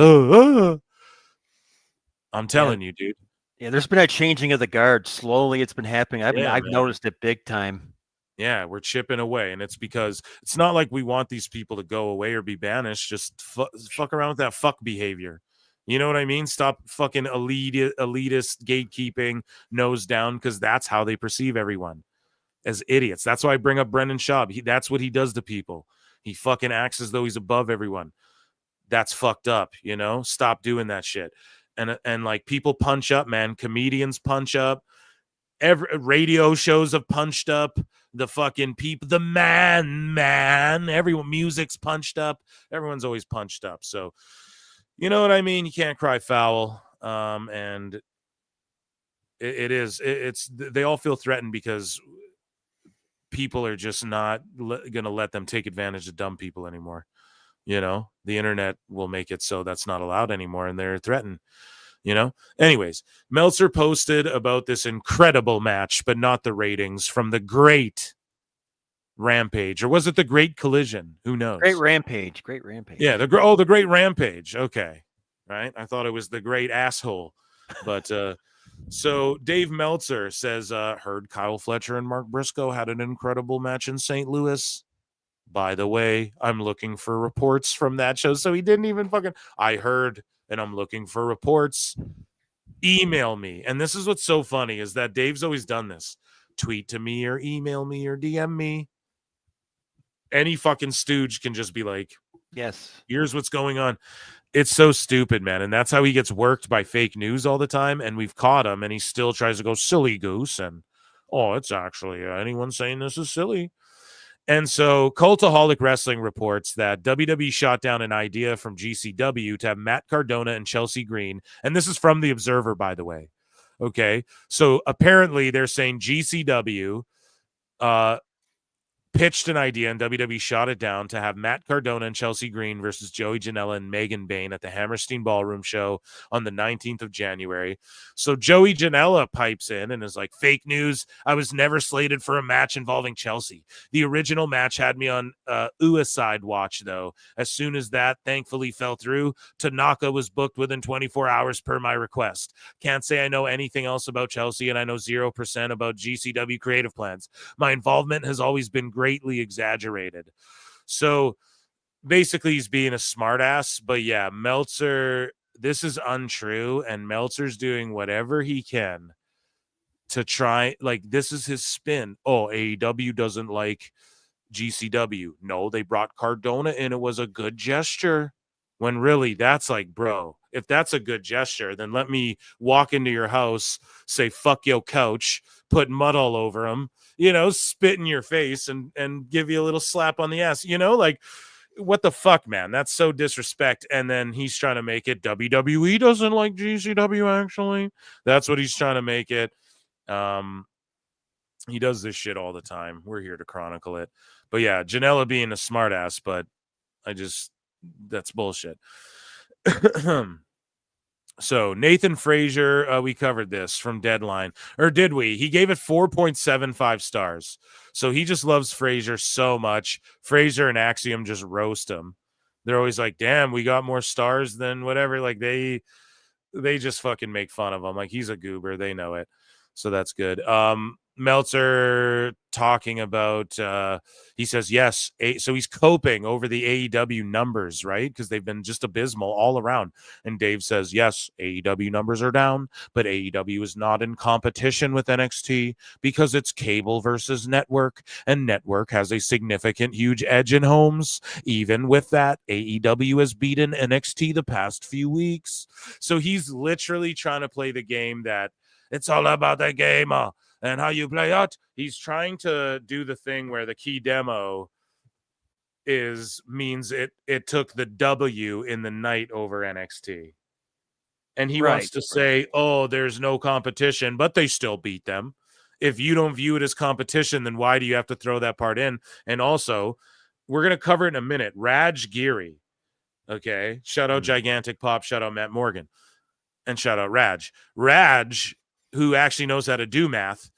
I'm telling you, dude. Yeah, there's been a changing of the guard. Slowly it's been happening. I've noticed it big time. Yeah, we're chipping away, and it's because it's not like we want these people to go away or be banished. Just fuck around with that fuck behavior. You know what I mean? Stop fucking elitist gatekeeping, nose down, because that's how they perceive everyone, as idiots. That's why I bring up Brendan Schaub. That's what he does to people. He fucking acts as though he's above everyone. That's fucked up, you know? Stop doing that shit. And like people punch up, man. Comedians punch up. Every radio shows have punched up. The fucking people, the man, everyone, music's punched up. Everyone's always punched up. So, you know what I mean? You can't cry foul. And it's they all feel threatened because people are just not going to let them take advantage of dumb people anymore. You know, the internet will make it so that's not allowed anymore, and they're threatened. You know, anyways, Meltzer posted about this incredible match, but not the ratings from the Great Rampage, or was it the Great Collision? Who knows? Great Rampage. Yeah, the Great Rampage. Okay, right. I thought it was the Great Asshole, but so Dave Meltzer says, heard Kyle Fletcher and Mark Briscoe had an incredible match in St. Louis. By the way, I'm looking for reports from that show. So he didn't even fucking. I heard. And I'm looking for reports. Email me. And this is what's so funny is that Dave's always done this. Tweet to me or email me or DM me. Any fucking stooge can just be like, yes, here's what's going on. It's so stupid, man. And that's how he gets worked by fake news all the time. And we've caught him and he still tries to go silly goose. And, it's actually anyone saying this is silly. And so Cultaholic Wrestling reports that WWE shot down an idea from GCW to have Matt Cardona and Chelsea Green. And this is from The Observer, by the way. Okay. So apparently they're saying GCW pitched an idea and WWE shot it down to have Matt Cardona and Chelsea Green versus Joey Janela and Megan Bayne at the Hammerstein Ballroom show on the 19th of January. So Joey Janela pipes in and is like, fake news. I was never slated for a match involving Chelsea. The original match had me on Uaside watch, though. As soon as that thankfully fell through, Tanaka was booked within 24 hours per my request. Can't say I know anything else about Chelsea, and I know 0% about GCW creative plans. My involvement has always been greatly exaggerated. So basically he's being a smartass, but yeah, Meltzer, this is untrue, and Meltzer's doing whatever he can to try, like, this is his spin. AEW doesn't like GCW. No, they brought Cardona in. It was a good gesture. When really that's like, bro, if that's a good gesture, then let me walk into your house, say, fuck your couch, put mud all over him, spit in your face and give you a little slap on the ass, like, what the fuck, man? That's so disrespect. And then he's trying to make it WWE doesn't like GCW, actually. That's what he's trying to make it. He does this shit all the time. We're here to chronicle it. But yeah, Janela being a smartass, but that's bullshit. So Nathan Frazier, we covered this from Deadline, or did we? He gave it 4.75 stars. So he just loves Frazier so much. Frazier and Axiom just roast him. They're always like, damn, we got more stars than whatever. Like they just fucking make fun of him. Like he's a goober. They know it. So that's good. Meltzer talking about, he says, yes. So he's coping over the AEW numbers, right? Because they've been just abysmal all around. And Dave says, yes, AEW numbers are down, but AEW is not in competition with NXT because it's cable versus network, and network has a significant, huge edge in homes. Even with that, AEW has beaten NXT the past few weeks. So he's literally trying to play the game that it's all about the game. And how you play it. He's trying to do the thing where the key demo means it took the W in the night over NXT. And he wants to say, oh, there's no competition, but they still beat them. If you don't view it as competition, then why do you have to throw that part in? And also, we're going to cover it in a minute. Raj Giri. Okay. Shout out Gigantic Pop. Shout out Matt Morgan. And shout out Raj. Raj, who actually knows how to do math,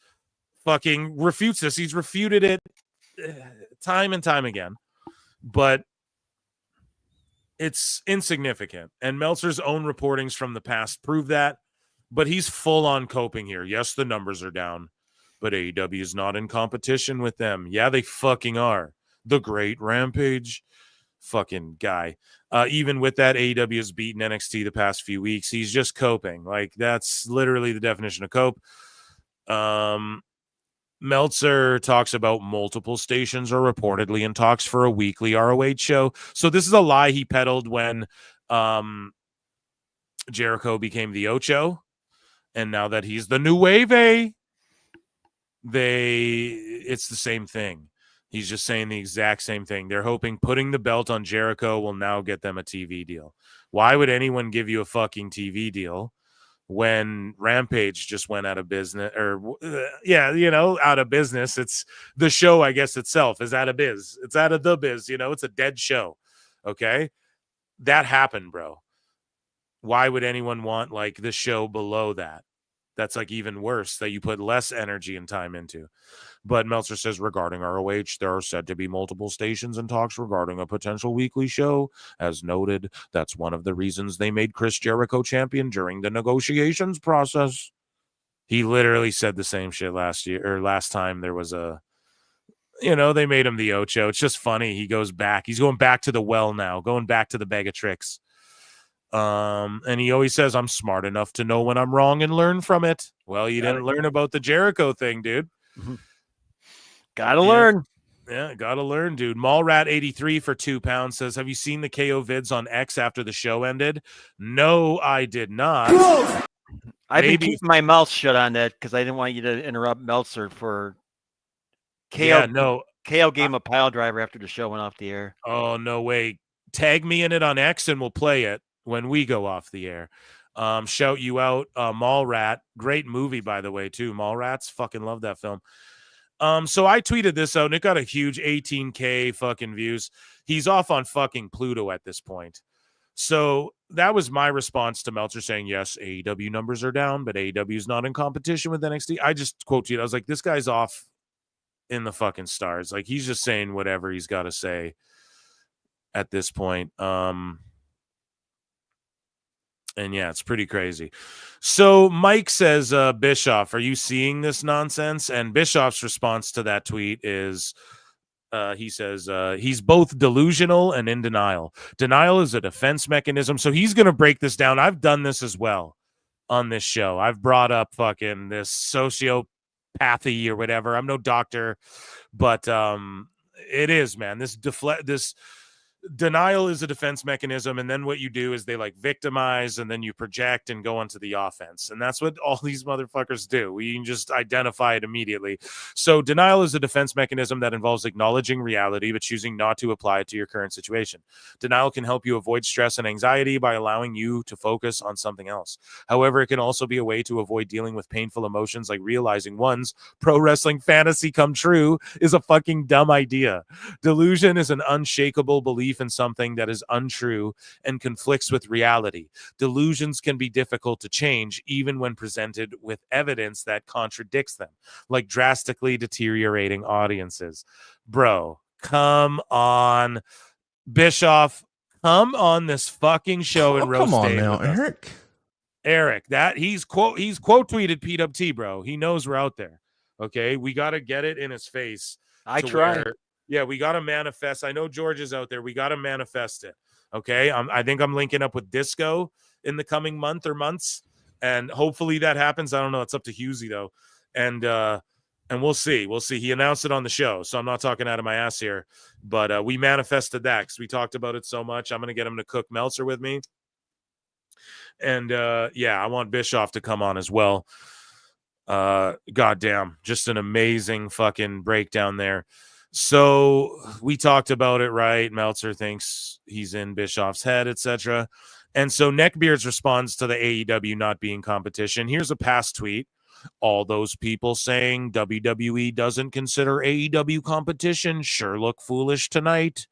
fucking refutes this. He's refuted it time and time again, but it's insignificant. And Meltzer's own reportings from the past prove that, but he's full on coping here. Yes, the numbers are down, but AEW is not in competition with them. Yeah, they fucking are. The Great Rampage fucking guy. Even with that, AEW has beaten NXT the past few weeks. He's just coping. Like, that's literally the definition of cope. Meltzer talks about multiple stations are reportedly in talks for a weekly ROH show. So this is a lie he peddled when Jericho became the Ocho. And now that he's the new wave, it's the same thing. He's just saying the exact same thing. They're hoping putting the belt on Jericho will now get them a TV deal. Why would anyone give you a fucking TV deal when Rampage just went out of business? Or, out of business. It's the show, I guess, itself is out of biz. It's out of the biz. It's a dead show. Okay? That happened, bro. Why would anyone want, like, the show below that? That's, like, even worse, that you put less energy and time into. But Meltzer says regarding ROH, there are said to be multiple stations and talks regarding a potential weekly show. As noted, that's one of the reasons they made Chris Jericho champion during the negotiations process. He literally said the same shit last time there was they made him the Ocho. It's just funny. He goes back. He's going back to the well now, going back to the bag of tricks. And he always says, I'm smart enough to know when I'm wrong and learn from it. Well, you didn't learn about the Jericho thing, dude. Gotta learn. Yeah, gotta learn, dude. Mallrat83 for £2 says, have you seen the KO vids on X after the show ended? No, I did not. I've been keeping my mouth shut on that because I didn't want you to interrupt Meltzer for KO. Yeah, no. KO gave him a pile driver after the show went off the air. Oh, no way. Tag me in it on X and we'll play it when we go off the air. Shout you out, Mallrat. Great movie, by the way, too. Mallrats. Fucking love that film. So I tweeted this out and it got a huge 18K fucking views. He's off on fucking Pluto at this point. So that was my response to Meltzer saying, yes, AEW numbers are down, but AEW is not in competition with NXT. I just quote tweeted. I was like, this guy's off in the fucking stars. Like, he's just saying whatever he's got to say at this point. And yeah, it's pretty crazy. So Mike says, Bischoff, are you seeing this nonsense? And Bischoff's response to that tweet is, he says, he's both delusional and in denial. Denial is a defense mechanism. So he's going to break this down. I've done this as well on this show. I've brought up fucking this sociopathy or whatever. I'm no doctor, but it is, man. This denial is a defense mechanism, and then what you do is they like victimize, and then you project and go onto the offense, and that's what all these motherfuckers do. We can just identify it immediately. So denial is a defense mechanism that involves acknowledging reality but choosing not to apply it to your current situation. Denial can help you avoid stress and anxiety by allowing you to focus on something else. However, it can also be a way to avoid dealing with painful emotions, like realizing one's pro wrestling fantasy come true is a fucking dumb idea. Delusion is an unshakable belief in something that is untrue and conflicts with reality. Delusions can be difficult to change even when presented with evidence that contradicts them, like drastically deteriorating audiences. Bro, come on. Bischoff, come on this fucking show and roast. Come on now, Eric. Eric, that he's quote tweeted PWT, bro. He knows we're out there. Okay, we got to get it in his face. I try. Yeah, we got to manifest. I know George is out there. We got to manifest it. Okay, I think I'm linking up with Disco in the coming month or months, and hopefully that happens. I don't know. It's up to Husey though, and we'll see. We'll see. He announced it on the show, so I'm not talking out of my ass here. But we manifested that because we talked about it so much. I'm gonna get him to cook Meltzer with me, and yeah, I want Bischoff to come on as well. Goddamn, just an amazing fucking breakdown there. So we talked about it, right? Meltzer thinks he's in Bischoff's head, etc. And so Neckbeards responds to the AEW not being competition. Here's a past tweet. All those people saying WWE doesn't consider AEW competition sure look foolish tonight.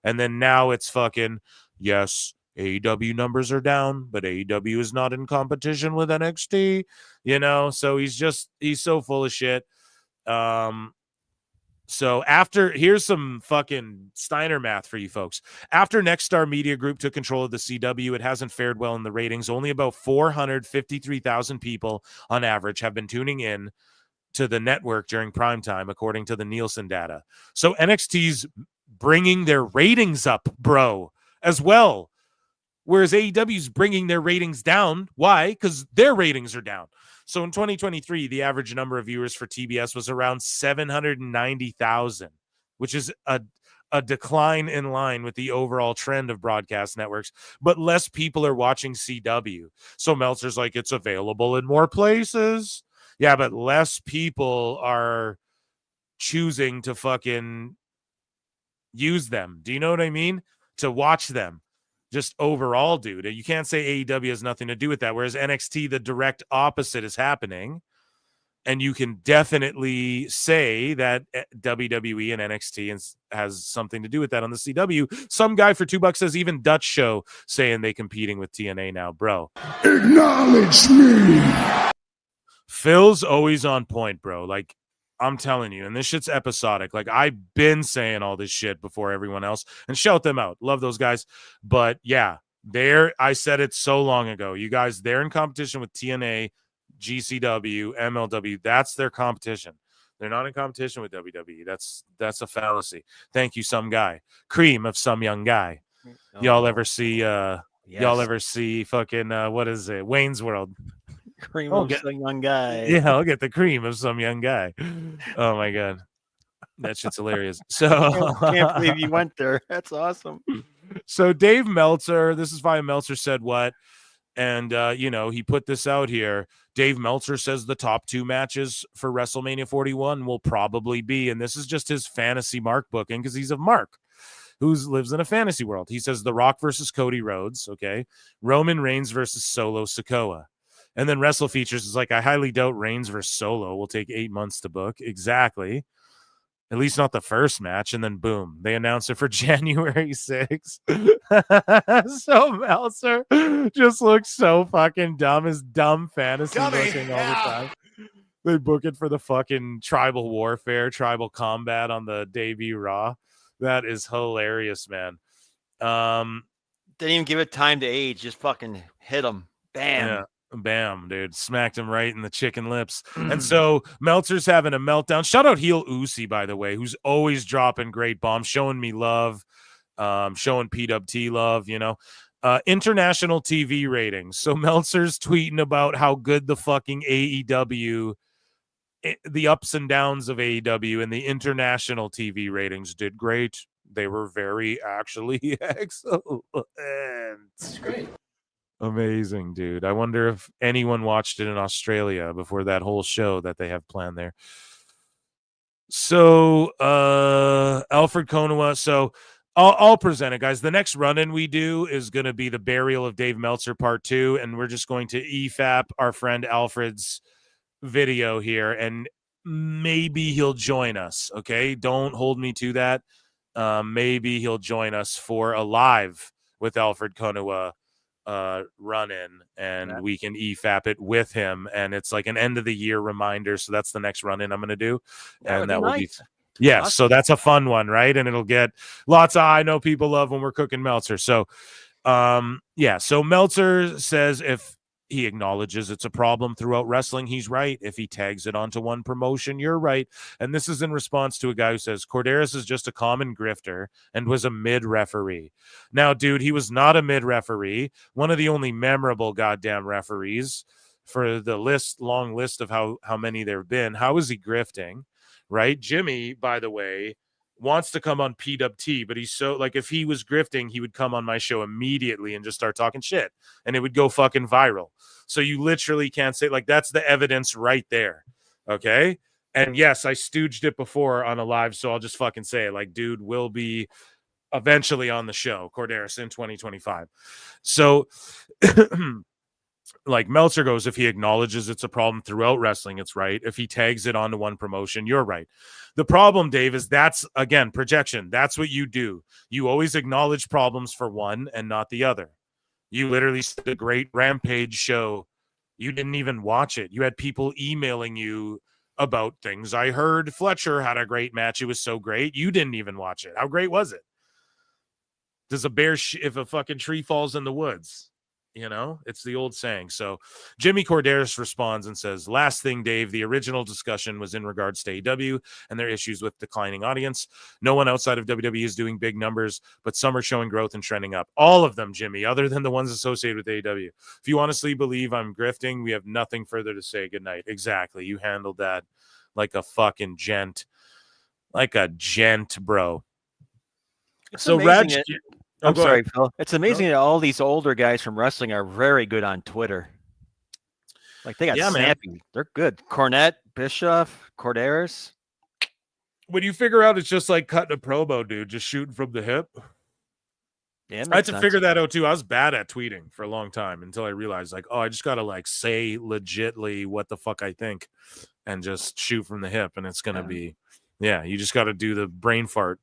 And then now it's fucking, yes, AEW numbers are down, but AEW is not in competition with NXT, you know? So he's so full of shit. So here's some fucking Steiner math for you folks. After Nexstar Media Group took control of the CW, it hasn't fared well in the ratings. Only about 453,000 people on average have been tuning in to the network during primetime, according to the Nielsen data. So NXT's bringing their ratings up, bro, as well. Whereas AEW's bringing their ratings down. Why? Because their ratings are down. So in 2023, the average number of viewers for TBS was around 790,000, which is a decline in line with the overall trend of broadcast networks, but less people are watching CW. So Meltzer's like, it's available in more places. Yeah, but less people are choosing to fucking use them. Do you know what I mean? To watch them. Just overall, dude. You can't say AEW has nothing to do with that. Whereas NXT, the direct opposite is happening. And you can definitely say that WWE and NXT has something to do with that on the CW. Some guy for $2 says even Dutch Show saying they competing with TNA now, bro. Acknowledge me. Phil's always on point, bro. Like, I'm telling you, and this shit's episodic. Like, I've been saying all this shit before everyone else, and shout them out. Love those guys. But yeah, I said it so long ago. You guys, they're in competition with TNA, GCW, MLW. That's their competition. They're not in competition with WWE. That's a fallacy. Thank you, some guy. Cream of some young guy. Y'all ever see y'all ever see fucking what is it? Wayne's World. Cream of some young guy. Yeah, I'll get the cream of some young guy. Oh my god, that shit's hilarious. So can't believe you went there. That's awesome. So Dave Meltzer, this is why Meltzer said what, and he put this out here. Dave Meltzer says the top 2 matches for WrestleMania 41 will probably be, and this is just his fantasy Mark booking because he's a Mark who lives in a fantasy world. He says The Rock versus Cody Rhodes, okay, Roman Reigns versus Solo Sikoa. And then Wrestle Features is like, I highly doubt Reigns versus Solo will take 8 months to book. Exactly. At least not the first match. And then boom, they announce it for January 6th. So Meltzer just looks so fucking dumb. As dumb fantasy booking all the time. They book it for the fucking tribal warfare, tribal combat on the debut Raw. That is hilarious, man. Didn't even give it time to age. Just fucking hit him. Bam. Yeah. Bam, dude. Smacked him right in the chicken lips. And so Meltzer's having a meltdown. Shout out Heel Uzi, by the way, who's always dropping great bombs, showing me love, showing PWT love, international TV ratings. So Meltzer's tweeting about how good the fucking AEW, the ups and downs of AEW and the international TV ratings did great. They were very actually excellent. That's great. Amazing, dude. I wonder if anyone watched it in Australia before that whole show that they have planned there. So, Alfred Konuwa. So, I'll present it, guys. The next run-in we do is going to be the burial of Dave Meltzer Part 2, and we're just going to EFAP our friend Alfred's video here, and maybe he'll join us, okay? Don't hold me to that. Maybe he'll join us for a live with Alfred Konuwa run-in, and we can EFAP it with him, and it's like an end-of-the-year reminder, so that's the next run-in I'm going to do, and that will be... Yeah, so that's a fun one, right? And it'll get lots of, I know people love when we're cooking Meltzer. So, so Meltzer says if He acknowledges it's a problem throughout wrestling. He's right. If he tags it onto one promotion, you're right. And this is in response to a guy who says Corderas is just a common grifter and was a mid-referee. Now, dude, he was not a mid-referee. One of the only memorable goddamn referees for the long list of how many there have been. How is he grifting, right? Jimmy, by the way, wants to come on PWT, but he's so like, if he was grifting, he would come on my show immediately and just start talking shit and it would go fucking viral. So you literally can't say, like, that's the evidence right there. Okay. And yes, I stooged it before on a live, so I'll just fucking say it. Like, dude will be eventually on the show, Corderas, in 2025. So like Meltzer goes, if he acknowledges it's a problem throughout wrestling, it's right. If he tags it onto one promotion, you're right. The problem, Dave, is that's, again, projection. That's what you do. You always acknowledge problems for one and not the other. You literally said a great Rampage show. You didn't even watch it. You had people emailing you about things. I heard Fletcher had a great match. It was so great. You didn't even watch it. How great was it? Does a bear if a fucking tree falls in the woods? You know, it's the old saying. So Jimmy Corderas responds and says, last thing, Dave, the original discussion was in regards to AEW and their issues with declining audience. No one outside of WWE is doing big numbers, but some are showing growth and trending up. All of them, Jimmy, other than the ones associated with AEW. If you honestly believe I'm grifting, we have nothing further to say. Good night. Exactly. You handled that like a fucking gent. Like a gent, bro. It's so amazing Raj... I'm go sorry, ahead. Phil. It's amazing that all these older guys from wrestling are very good on Twitter. Like, they got snappy. Man. They're good. Cornette, Bischoff, Corderas. When you figure out it's just like cutting a promo, dude, just shooting from the hip. Yeah, I had to figure that out too. I was bad at tweeting for a long time until I realized, like, oh, I just gotta like say legitly what the fuck I think and just shoot from the hip, and it's gonna be, you just gotta do the brain fart.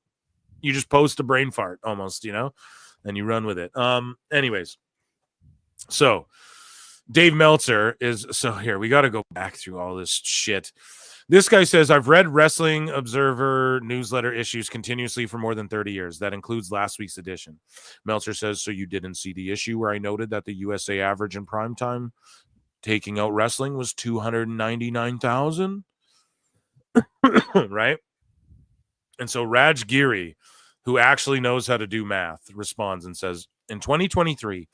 You just post a brain fart almost, you know, and you run with it. Anyways, so Dave Meltzer is, so here, we got to go back through all this shit. This guy says, I've read Wrestling Observer newsletter issues continuously for more than 30 years. That includes last week's edition. Meltzer says, so you didn't see the issue where I noted that the USA average in primetime taking out wrestling was 299,000? Right? And so Raj Giri, who actually knows how to do math, responds and says, in 2023,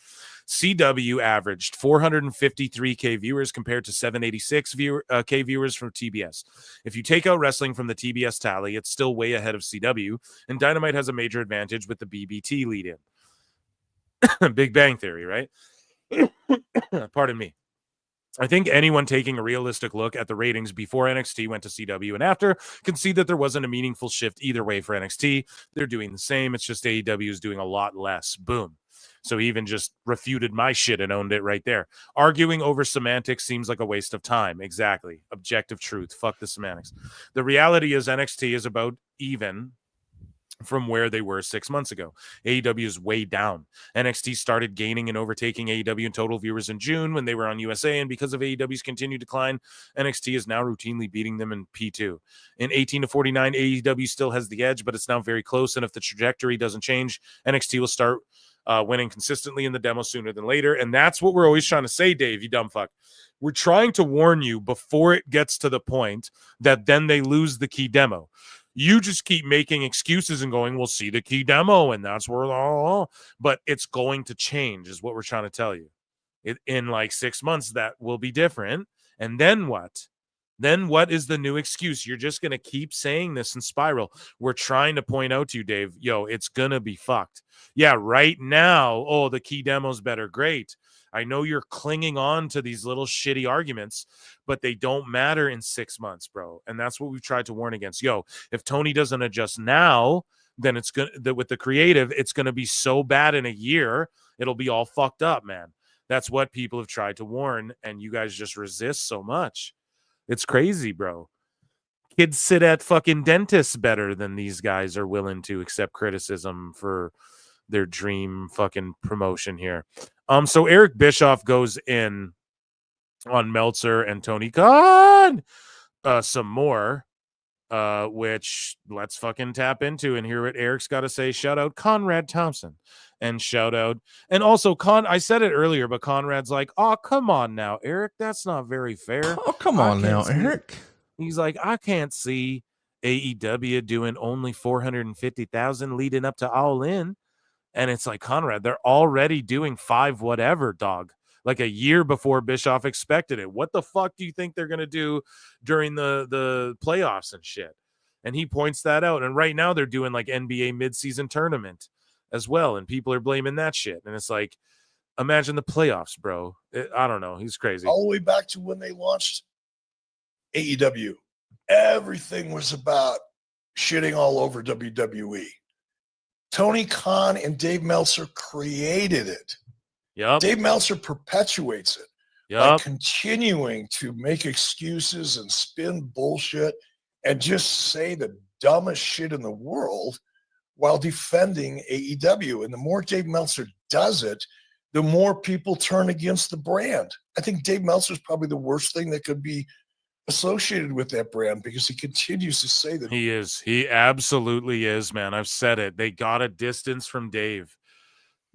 CW averaged 453K viewers compared to 786K viewers from TBS. If you take out wrestling from the TBS tally, it's still way ahead of CW, and Dynamite has a major advantage with the BBT lead-in. Big Bang Theory, right? Pardon me. I think anyone taking a realistic look at the ratings before NXT went to CW and after can see that there wasn't a meaningful shift either way for NXT. They're doing the same. It's just AEW is doing a lot less. Boom. So he even just refuted my shit and owned it right there. Arguing over semantics seems like a waste of time. Exactly. Objective truth. Fuck the semantics. The reality is NXT is about even from where they were 6 months ago. AEW is way down. NXT started gaining and overtaking AEW in total viewers in June when they were on USA, and because of AEW's continued decline, NXT is now routinely beating them in P2. In 18 to 49, AEW still has the edge, but it's now very close, and if the trajectory doesn't change, NXT will start winning consistently in the demo sooner than later, and that's what we're always trying to say, Dave, you dumb fuck. We're trying to warn you before it gets to the point that then they lose the key demo. You just keep making excuses and going, we'll see the key demo, and that's where, but it's going to change is what we're trying to tell you. In like 6 months, that will be different. And then what? Then what is the new excuse? You're just going to keep saying this and spiral. We're trying to point out to you, Dave, it's going to be fucked. Yeah, right now, the key demo's better. Great. I know you're clinging on to these little shitty arguments, but they don't matter in 6 months, bro. And that's what we've tried to warn against. If Tony doesn't adjust now, then it's going to, with the creative, it's going to be so bad in a year, it'll be all fucked up, man. That's what people have tried to warn, and you guys just resist so much. It's crazy, bro. Kids sit at fucking dentists better than these guys are willing to accept criticism for their dream fucking promotion here. So Eric Bischoff goes in on Meltzer and Tony Khan some more. which let's fucking tap into and hear what Eric's got to say. Shout out Conrad Thompson, and shout out, and also I said it earlier, but Conrad's like, oh, come on now, Eric, that's not very fair. Oh, come on now, Eric. He's like, I can't see AEW doing only 450,000 leading up to All In. And it's like, Conrad, they're already doing 5 whatever, dog. Like a year before Bischoff expected it. What the fuck do you think they're going to do during the playoffs and shit? And he points that out. And right now they're doing like NBA midseason tournament as well. And people are blaming that shit. And it's like, imagine the playoffs, bro. I don't know. He's crazy. All the way back to when they launched AEW, everything was about shitting all over WWE. Tony Khan and Dave Meltzer created it. Yep. Dave Meltzer perpetuates it by continuing to make excuses and spin bullshit and just say the dumbest shit in the world while defending AEW. And the more Dave Meltzer does it, the more people turn against the brand. I think Dave Meltzer is probably the worst thing that could be associated with that brand because he continues to say that. He is. He absolutely is, man. I've said it. They got a distance from Dave.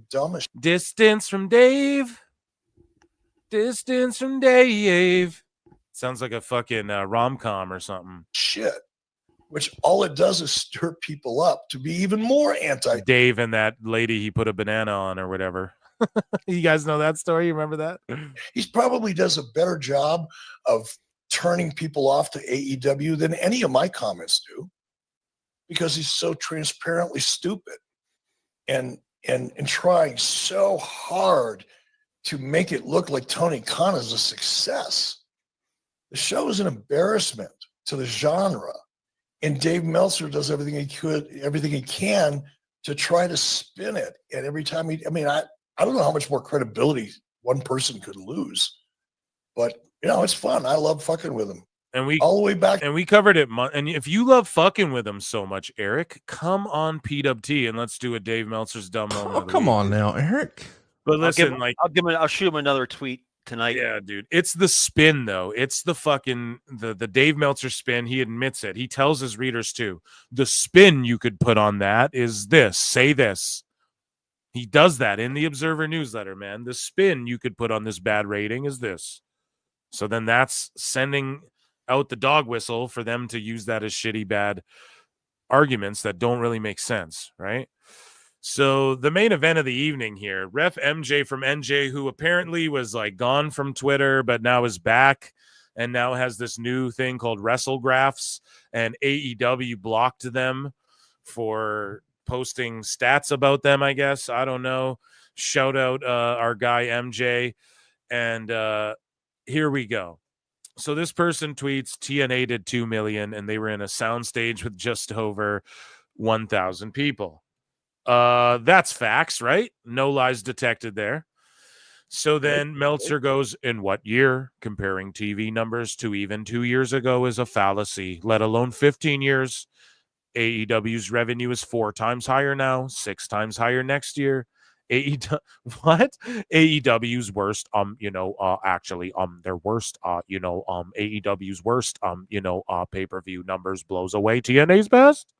Dumbest. Distance from Dave. Distance from Dave. Sounds like a fucking rom-com or something. Shit. Which all it does is stir people up to be even more anti. Dave and that lady he put a banana on or whatever. You guys know that story? You remember that? He probably does a better job of turning people off to AEW than any of my comments do because he's so transparently stupid and trying so hard to make it look like Tony Khan is a success. The show is an embarrassment to the genre, and Dave Meltzer does everything he can to try to spin it. And every time I don't know how much more credibility one person could lose, but it's fun. I love fucking with him. And we all the way back. And we covered it. And if you love fucking with him so much, Eric, come on PWT and let's do a Dave Meltzer's dumb moment. Oh, come on now, Eric. But listen, I'll shoot him another tweet tonight. Yeah, dude. It's the spin though. It's the fucking the Dave Meltzer spin. He admits it. He tells his readers too. The spin you could put on that is this. Say this. He does that in the Observer newsletter, man. The spin you could put on this bad rating is this. So then that's sending out the dog whistle for them to use that as shitty, bad arguments that don't really make sense, right? So the main event of the evening here, Ref MJ from NJ, who apparently was like gone from Twitter, but now is back and now has this new thing called WrestleGraphs, and AEW blocked them for posting stats about them, I guess. I don't know. Shout out our guy MJ. And here we go. So this person tweets TNA did 2 million and they were in a soundstage with just over 1,000 people. That's facts, right? No lies detected there. So then Meltzer goes, in what year? Comparing TV numbers to even 2 years ago is a fallacy, let alone 15 years. AEW's revenue is 4 times higher now, 6 times higher next year. What? AEW's worst, their worst, AEW's worst, pay-per-view numbers blows away TNA's best.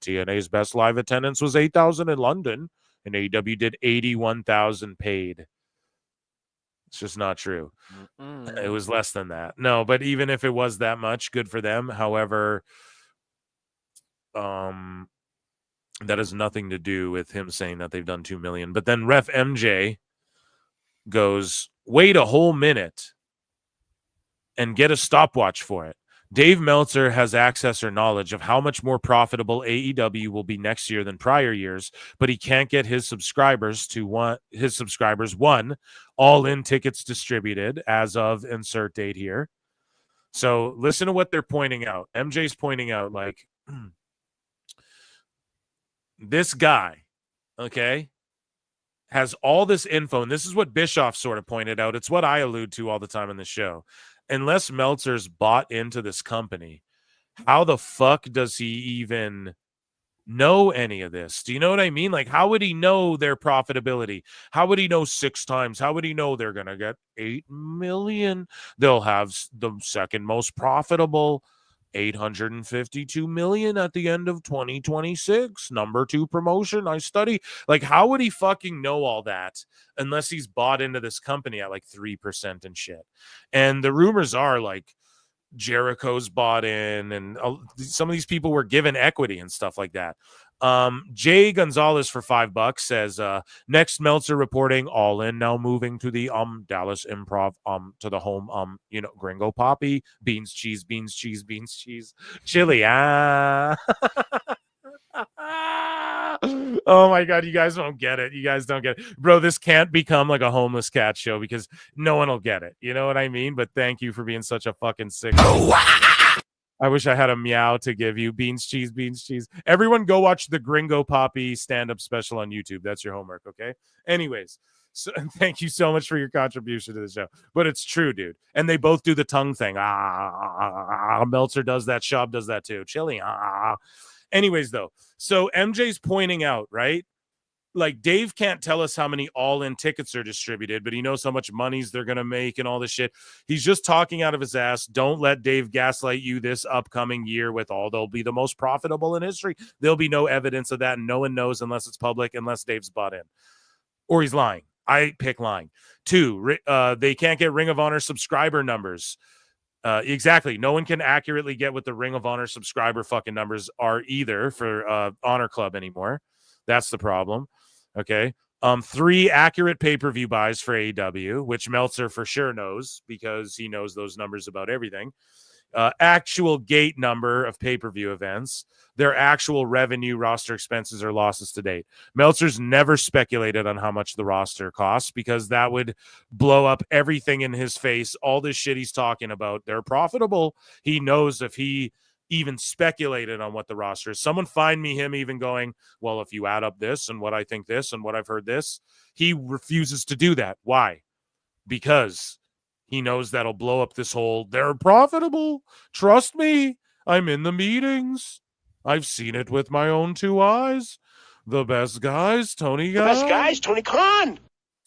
TNA's best live attendance was 8,000 in London, and AEW did 81,000 paid. It's just not true. It was less than that. No, but even if it was that much, good for them. However, that has nothing to do with him saying that they've done 2 million. But then Ref MJ goes, wait a whole minute and get a stopwatch for it. Dave Meltzer has access or knowledge of how much more profitable AEW will be next year than prior years, but he can't get his subscribers all in tickets distributed as of insert date here. So listen to what they're pointing out. MJ's pointing out, like, this guy, okay, has all this info, and this is what Bischoff sort of pointed out. It's what I allude to all the time in the show. Unless Meltzer's bought into this company, how the fuck does he even know any of this? Do you know what I mean? Like, how would he know their profitability? How would he know 6 times? How would he know they're going to get 8 million? They'll have the second most profitable $852 million at the end of 2026. Number 2 promotion. I study. Like, how would he fucking know all that unless he's bought into this company at like 3% and shit? And the rumors are like Jericho's bought in, and some of these people were given equity and stuff like that. Jay Gonzalez for $5 says, next Meltzer reporting, all in, now moving to the Dallas Improv, to the home, Gringo Poppy, beans, cheese, chili. Oh my god, you guys don't get it. You guys don't get it. Bro, this can't become like a homeless cat show because no one will get it. You know what I mean? But thank you for being such a fucking sick. I wish I had a meow to give you. Beans, cheese. Everyone go watch the Gringo Poppy stand-up special on YouTube. That's your homework, okay? Anyways, so thank you so much for your contribution to the show. But it's true, dude. And they both do the tongue thing. Meltzer does that. Schaub does that too. Chili. Anyways, though, so MJ's pointing out, right? Like, Dave can't tell us how many all-in tickets are distributed, but he knows how much monies they're going to make and all this shit. He's just talking out of his ass. Don't let Dave gaslight you this upcoming year with all they'll be the most profitable in history. There'll be no evidence of that, and no one knows unless it's public, unless Dave's bought in. Or he's lying. I pick lying. 2, they can't get Ring of Honor subscriber numbers. Exactly. No one can accurately get what the Ring of Honor subscriber fucking numbers are either for Honor Club anymore. That's the problem. Okay. 3 accurate pay-per-view buys for AEW, which Meltzer for sure knows because he knows those numbers about everything. Actual gate number of pay-per-view events, their actual revenue, roster expenses, or losses to date. Meltzer's never speculated on how much the roster costs because that would blow up everything in his face. All this shit he's talking about, they're profitable. He knows if he even speculated on what the roster is. Someone find me him even going, well, if you add up this and what I think this and what I've heard this. He refuses to do that. Why? Because he knows that'll blow up this whole, they're profitable. Trust me. I'm in the meetings. I've seen it with my own 2 eyes. The best guys, Tony Khan.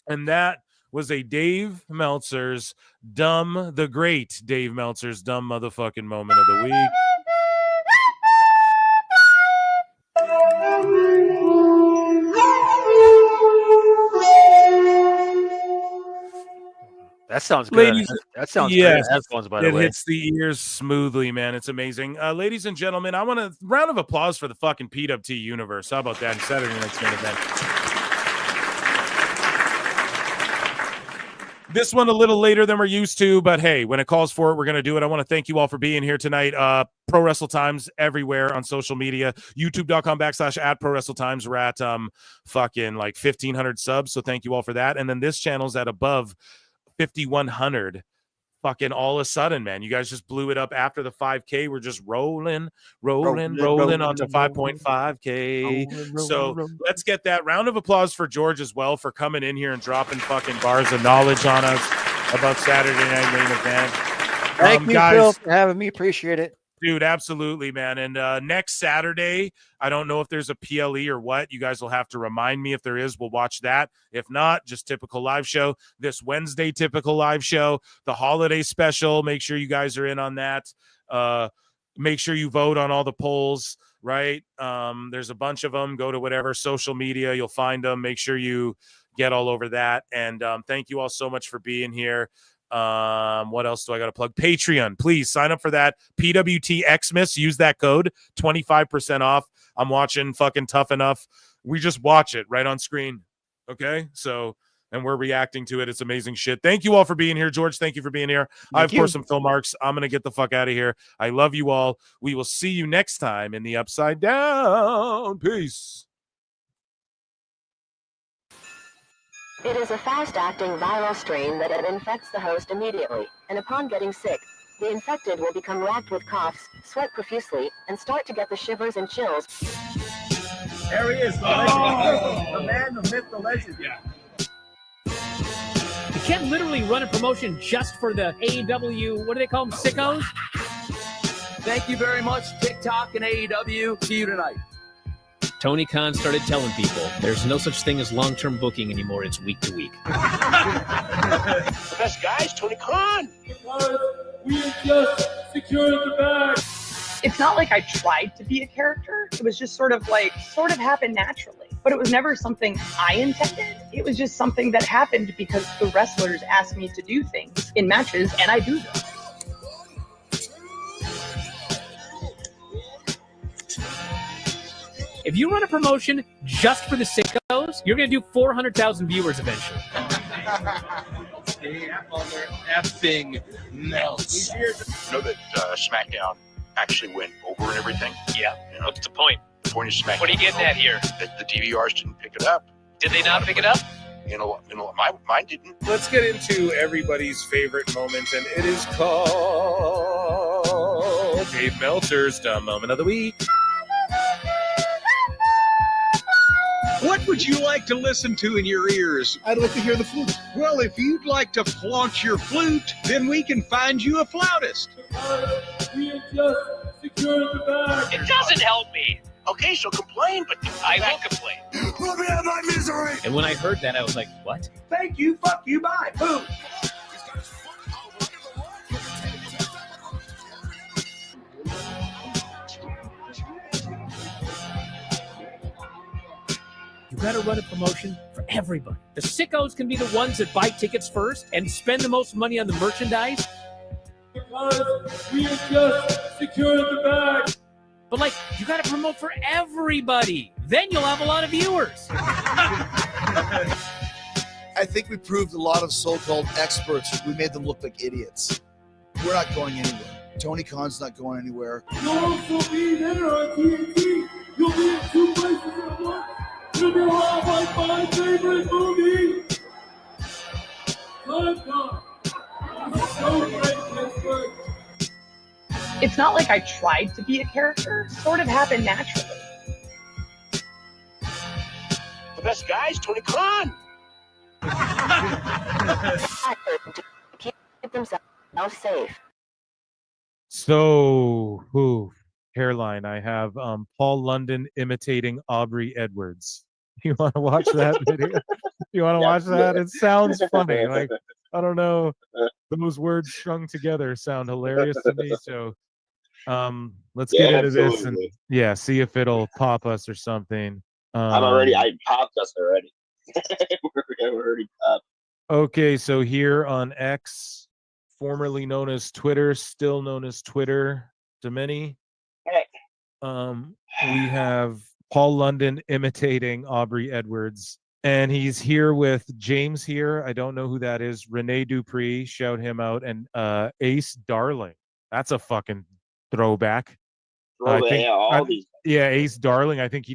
And that was a Dave Meltzer's the great Dave Meltzer's dumb motherfucking moment of the week. That sounds good. Ladies, that sounds yes, great. Headphones, by the it way. hits the ears smoothly, man. It's amazing. Ladies and gentlemen, I want a round of applause for the fucking PWT universe. How about that? Saturday night's main event. This one a little later than we're used to, but hey, when it calls for it, we're going to do it. I want to thank you all for being here tonight. Pro Wrestle Times everywhere on social media. YouTube.com/@ProWrestleTimes. We're at fucking like 1,500 subs, so thank you all for that. And then this channel's at above 5,100. Fucking all of a sudden, man, you guys just blew it up after the 5K. We're just rolling onto 5.5K. So let's get that round of applause for George as well for coming in here and dropping fucking bars of knowledge on us about Saturday Night Main Event. Thank you, guys, Phil, for having me. Appreciate it. Dude, absolutely, man. And next Saturday, I don't know if there's a PLE or what. You guys will have to remind me. If there is, we'll watch that. If not, just typical live show. This Wednesday, typical live show. The holiday special. Make sure you guys are in on that. Make sure you vote on all the polls, right? There's a bunch of them. Go to whatever social media. You'll find them. Make sure you get all over that. And thank you all so much for being here. What else do I got to plug? Patreon, please sign up for that. PWT Xmas, use that code, 25% off. I'm watching fucking Tough Enough. We just watch it right on screen. Okay, so and we're reacting to it. It's amazing shit. Thank you all for being here. George, thank you for being here. I have pour some Phil Marks. I'm gonna get the fuck out of here. I love you all. We will see you next time in the Upside Down. Peace. It is a fast-acting viral strain that infects the host immediately, and upon getting sick, the infected will become racked with coughs, sweat profusely, and start to get the shivers and chills. There he is, the legend. The man, the myth, the legend. Yeah. You can't literally run a promotion just for the AEW, what do they call them, sickos? Thank you very much, TikTok and AEW. See you tonight. Tony Khan started telling people there's no such thing as long-term booking anymore. It's week to week. The best guys, Tony Khan. We have just secured the bag. It's not like I tried to be a character. It was just sort of happened naturally. But it was never something I intended. It was just something that happened because the wrestlers asked me to do things in matches, and I do them. If you run a promotion just for the sickos, you're going to do 400,000 viewers eventually. Effing melts. You know that Smackdown actually went over and everything? Yeah. You know, What's the point? the point of Smackdown. What are you getting at here? That the DVRs didn't pick it up. Did they not pick it up? You know, mine didn't. Let's get into everybody's favorite moment, and it is called Dave Meltzer's Dumb Moment of the Week. What would you like to listen to in your ears? I'd like to hear the flute. Well, if you'd like to flaunt your flute, then we can find you a flautist. We just secured the bag. It doesn't help me. Okay, so complain, but I will complain. Let me have my misery. And when I heard that, I was like, what? Thank you, fuck you, bye, boom. You got to run a promotion for everybody. The sickos can be the ones that buy tickets first and spend the most money on the merchandise. Because we have just secured the bag. But you got to promote for everybody. Then you'll have a lot of viewers. I think we proved a lot of so-called experts. We made them look like idiots. We're not going anywhere. Tony Khan's not going anywhere. You'll also be there on TNT. You'll be in 2 places at once. You'll be like my favorite movie. Smackdown. It's so great, Pittsburgh. It's not like I tried to be a character. It sort of happened naturally. the best guys, Tony Khan. Keep themselves safe. So, hairline. I have Paul London imitating Aubrey Edwards. You want to watch that video? You want to watch that? It sounds funny. Like, I don't know. Those words strung together sound hilarious to me. So, let's get into this and see if it'll pop us or something. I popped us already. We're already popped. Okay, so here on X, formerly known as Twitter, still known as Twitter to many, we have Paul London imitating Aubrey Edwards. And he's here with James here. I don't know who that is. Rene Dupree, shout him out. And Ace Darling. That's a fucking throwback. Ace Darling. I think he did